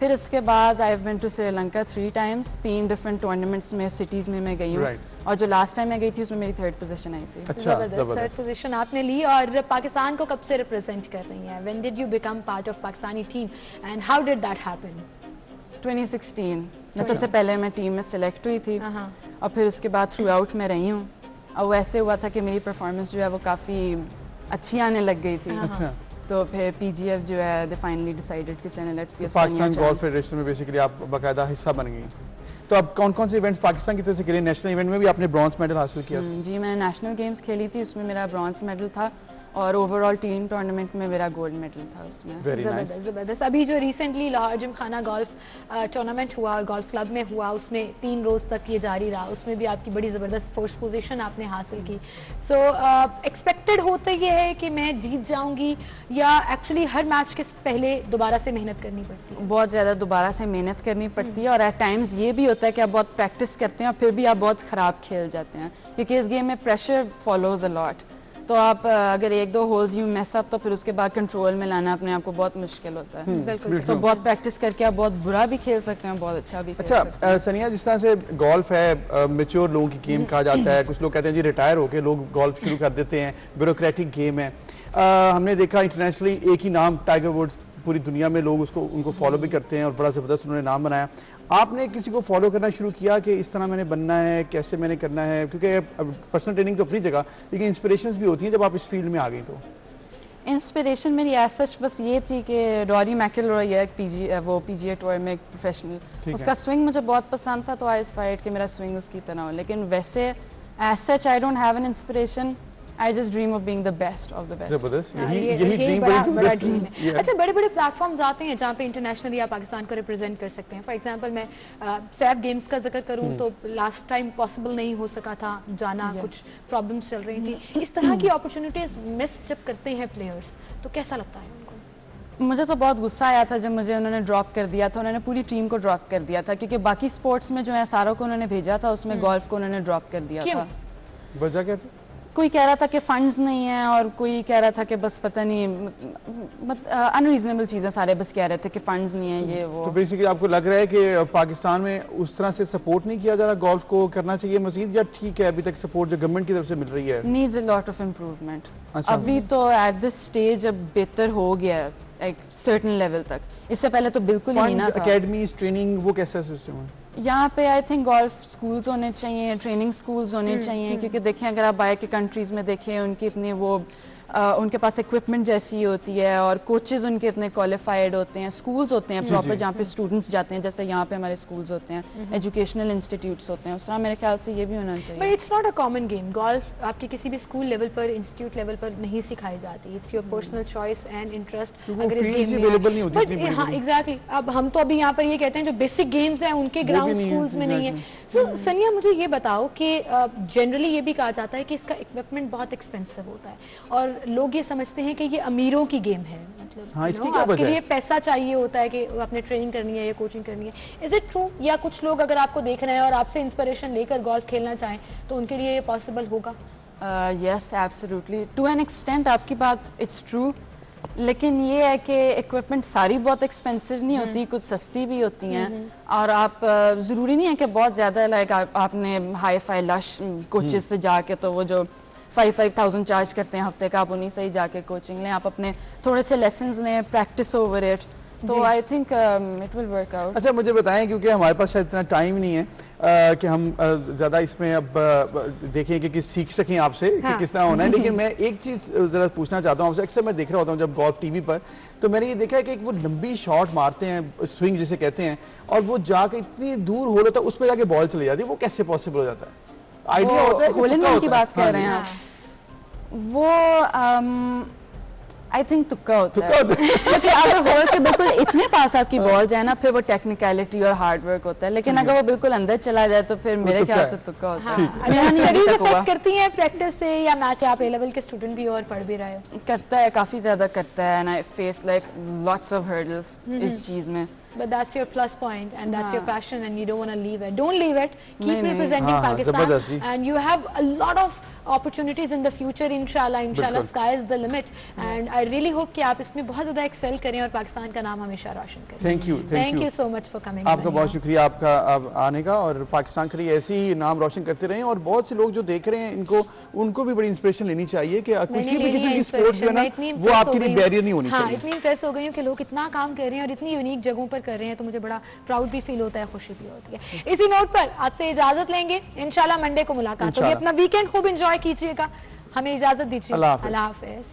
फिर उसके बाद I have been to Sri Lanka 3 times, 3 different tournaments में, सिटीज़ में मैं गई हूँ, और जो लास्ट टाइम मैं गई थी उसमें मेरी 3rd पोजीशन आई थी। अच्छा, जबरदस्त 3rd पोजीशन आपने ली, और पाकिस्तान को कब से रिप्रेजेंट कर रही हैं? When did you become part of Pakistani team and how did that happen? 2016 मैं सबसे पहले मैं टीम में सिलेक्ट हुई थी, और फिर उसके बाद थ्रू आउट में रही हूँ, और वैसे हुआ था कि मेरी परफॉर्मेंस जो है वो काफ़ी अच्छी आने लग गई थी। अच्छा। तो फिर पीजीएफ जो है दे फाइनली डिसाइडेड कि channel let's give Pakistan golf federation में बेसिकली आप बाकायदा हिस्सा बन गई। तो अब कौन कौन से इवेंट्स पाकिस्तान की तरफ से खेले? नेशनल इवेंट में भी आपने ब्रॉन्ज मेडल हासिल किया? जी, मैं नेशनल गेम्स खेली थी, उसमें मेरा ब्रॉन्ज मेडल था, और ओवरऑल टीम टूर्नामेंट में मेरा गोल्ड मेडल था उसमें। जबरदस्त। अभी जो recently Lahore Gymkhana golf tournament हुआ और गोल्फ क्लब में हुआ, उसमें 3 रोज़ तक ये जारी रहा, उसमें भी आपकी बड़ी ज़बरदस्त फर्स्ट पोजीशन आपने हासिल की। सो एक्सपेक्टेड होता ये है कि मैं जीत जाऊंगी, या एक्चुअली हर मैच के पहले दोबारा से मेहनत करनी पड़ती है? बहुत ज़्यादा दोबारा से मेहनत करनी पड़ती है, और एट टाइम्स ये भी होता है कि आप बहुत प्रैक्टिस करते हैं और फिर भी आप बहुत ख़राब खेल जाते हैं, क्योंकि इस गेम में प्रेशर फॉलोज अ लॉट। तो आप अगर 1-2 होल्स यू मैस अप, तो फिर उसके बाद कंट्रोल में लाना अपने आप को बहुत मुश्किल होता है। बिल्कुल। तो बहुत प्रैक्टिस करके आप बहुत बुरा भी खेल सकते हैं, बहुत अच्छा भी खेल सकते हैं। सनिया, जिस तरह से गोल्फ है मैच्योर लोगों की गेम कहा जाता है, कुछ लोग कहते हैं जी रिटायर होकर लोग गोल्फ शुरू कर देते हैं, ब्यूरोक्रेटिक गेम है। हमने देखा इंटरनेशनली एक ही नाम टाइगर वुड्स, पूरी दुनिया में लोग उनको फॉलो भी करते हैं, और बड़ा ज़बरदस्त उन्होंने नाम बनाया। आपने किसी को फॉलो करना शुरू किया कि इस तरह मैंने बनना है, कैसे मैंने करना है? क्योंकि पर्सनल ट्रेनिंग तो अपनी जगह, लेकिन इंस्पिरेशंस भी होती हैं जब आप इस फील्ड में आ गई। तो इंस्पिरेशन मेरी एज सच बस ये थी कि रॉरी मैकिलरॉय है वो पीजीए टूर में एक प्रोफेशनल, उसका स्विंग मुझे बहुत पसंद था, तो आई इंस्पायर्ड कि मेरा स्विंग उसकी तरह हो। लेकिन वैसे as such I don't have an inspiration, I just dream of being the best of the best. जबरदस्त, यही बड़ा ड्रीम है। अच्छा, बड़े बड़े प्लेटफॉर्म्स आते हैं जहाँ पे इंटरनेशनली आप पाकिस्तान को रिप्रेजेंट कर सकते हैं। फॉर एग्जांपल मैं सैफ गेम्स का जिक्र करूँ तो लास्ट टाइम पॉसिबल नहीं हो सका था जाना, कुछ प्रॉब्लम्स चल रही थी। इस तरह की अपॉर्चुनिटीज मिस जब करते हैं प्लेयर्स, तो कैसा लगता है उनको? मुझे तो बहुत गुस्सा आया था जब मुझे उन्होंने ड्रॉप कर दिया था, उन्होंने पूरी टीम को ड्रॉप कर दिया था, क्योंकि बाकी स्पोर्ट्स में जो है सारों को उन्होंने भेजा था, उसमें गोल्फ को उन्होंने ड्रॉप कर दिया था। वजह क्या थी? कोई कह रहा था कि फंड्स नहीं है, और कोई कह रहा था कि बस पता नहीं अनरीजनेबल चीज़ें सारे बस कह रहे थे कि फंड्स नहीं है, ये वो। तो बेसिकली आपको लग रहा है कि पाकिस्तान में उस तरह से सपोर्ट नहीं किया जा रहा, गोल्फ को करना चाहिए मजीद, या ठीक है अभी तक सपोर्ट जो गवर्नमेंट की तरफ से मिल रही है? Needs a lot of improvement. अभी तो एट दिस स्टेज अब बेहतर हो गया है एक सर्टेन लेवल तक, इससे पहले तो बिल्कुल ही नहीं था। एकेडमीज, ट्रेनिंग, वो कैसा सिस्टम है यहाँ पे? आई थिंक गोल्फ स्कूल्स होने चाहिए, ट्रेनिंग स्कूल्स होने चाहिए, क्योंकि देखें अगर आप बाहर के कंट्रीज़ में देखें, उनकी इतनी वो उनके पास इक्विपमेंट जैसी होती है, और कोचेज उनके इतने क्वालिफाइड होते हैं, स्कूल्स होते हैं प्रॉपर जहाँ पे स्टूडेंट्स जाते हैं, जैसे यहाँ पे हमारे स्कूल्स होते हैं, एजुकेशनल इंस्टीट्यूट्स होते हैं, उस तरह मेरे ख्याल से ये भी होना चाहिए। But it's not a common game. Golf आपके किसी भी स्कूल लेवल पर, इंस्टीट्यूट लेवल पर नहीं सिखाई जाती। It's your personal choice and interest. अगर इस गेम में हाँ एग्जैक्टली, अब हम तो अभी यहाँ पर ये कहते हैं जो बेसिक गेम्स हैं उनके ग्राउंड स्कूल्स में नहीं है। सो सनिया, मुझे ये बताओ कि जनरली ये भी कहा जाता है कि इसका इक्विपमेंट बहुत एक्सपेंसिव होता है, और लोग ये समझते हैं कि ये अमीरों की गेम है, मतलब हाँ, इसकी क्या आपके लिए पैसा चाहिए होता है कि आपने ट्रेनिंग करनी है या कोचिंग करनी है। इज इट ट्रू, या कुछ लोग अगर आपको देख रहे हैं और आपसे इंस्पिरेशन लेकर गोल्फ खेलना चाहें तो उनके लिए ये पॉसिबल होगा? Yes, absolutely, to an extent आपकी बात इट्स ट्रू, लेकिन ये है कि इक्विपमेंट सारी बहुत एक्सपेंसिव नहीं होती, कुछ सस्ती भी होती हैं, और आप ज़रूरी नहीं है कि बहुत ज़्यादा लाइक आपने हाई फाई लश कोचेज से जाके, तो वो जो 5,000 चार्ज करते हैं हफ्ते का, आप उन्हीं से ही जाके कोचिंग लें, आप अपने थोड़े से लेसन्स लें, प्रैक्टिस ओवर इट, तो I think it will work out. अच्छा, मुझे बताएं, क्योंकि हमारे पास शायद इतना टाइम नहीं है कि हम ज़्यादा इसमें अब देखें कि सीख सकें आपसे कि किस तरह होना है, लेकिन मैं एक चीज़ ज़रा पूछना चाहता हूँ आपसे। अक्सर मैं देख रहा होता हूँ जब गोल्फ टीवी पर, तो मैंने ये देखा है कि एक वो लंबी शॉट मारते हैं, स्विंग जिसे कहते हैं, और वो जाके इतनी दूर होल होता है, उस पर जाके बॉल चली जाती है। वो कैसे पॉसिबल हो जाता है? आइडिया होता है? होल इन वन की बात कर रहे हैं आप? वो आई थिंक तुक्का होता है क्योंकि अगर होल के बिल्कुल इतने पास आपकी बॉल जाए ना फिर वो टेक्निकलिटी और हार्ड वर्क होता है, लेकिन अगर वो बिल्कुल अंदर चला जाए तो फिर मेरे ख्याल से तुक्का होता है। स्टडीज अफेक्ट करती हैं प्रैक्टिस से या मैच? आप ए लेवल के स्टूडेंट भी हो और पढ़ भी रहे हो। करता है, काफी ज्यादा करता है, and I face like lots of hurdles इस चीज में। But that's your plus point and that's your passion and you don't want to leave it. Don't leave it. Keep representing Pakistan and you have a lot of opportunities in the future. Inshallah, sky is the limit and I really hope कि आप इसमें बहुत ज़्यादा excel करें और पाकिस्तान का नाम हमेशा रोशन करें। Thank you so much for coming. आपका बहुत शुक्रिया आपका आने का, और पाकिस्तान के लिए ऐसे ही नाम रोशन करते रहें। और बहुत से लोग जो देख रहे हैं उनको भी बड़ी इंस्पिरेशन लेनी चाहिए कि किसी भी किस्म की स्पोर्ट्स जो है ना वो आपके लिए बैरियर नहीं होनी चाहिए। इतनी इंप्रेस हो गई हूँ कि लोग इतना काम कर रहे हैं और इतनी यूनिक जगहों पर कर रहे हैं, तो मुझे बड़ा प्राउड भी फील होता है, खुशी भी होती है। इसी नोट पर आपसे इजाजत लेंगे, इंशाल्लाह मंडे को मुलाकात होगी। अपना वीकेंड खूब एंजॉय कीजिएगा, हमें इजाजत दीजिए। अल्लाह हाफिज।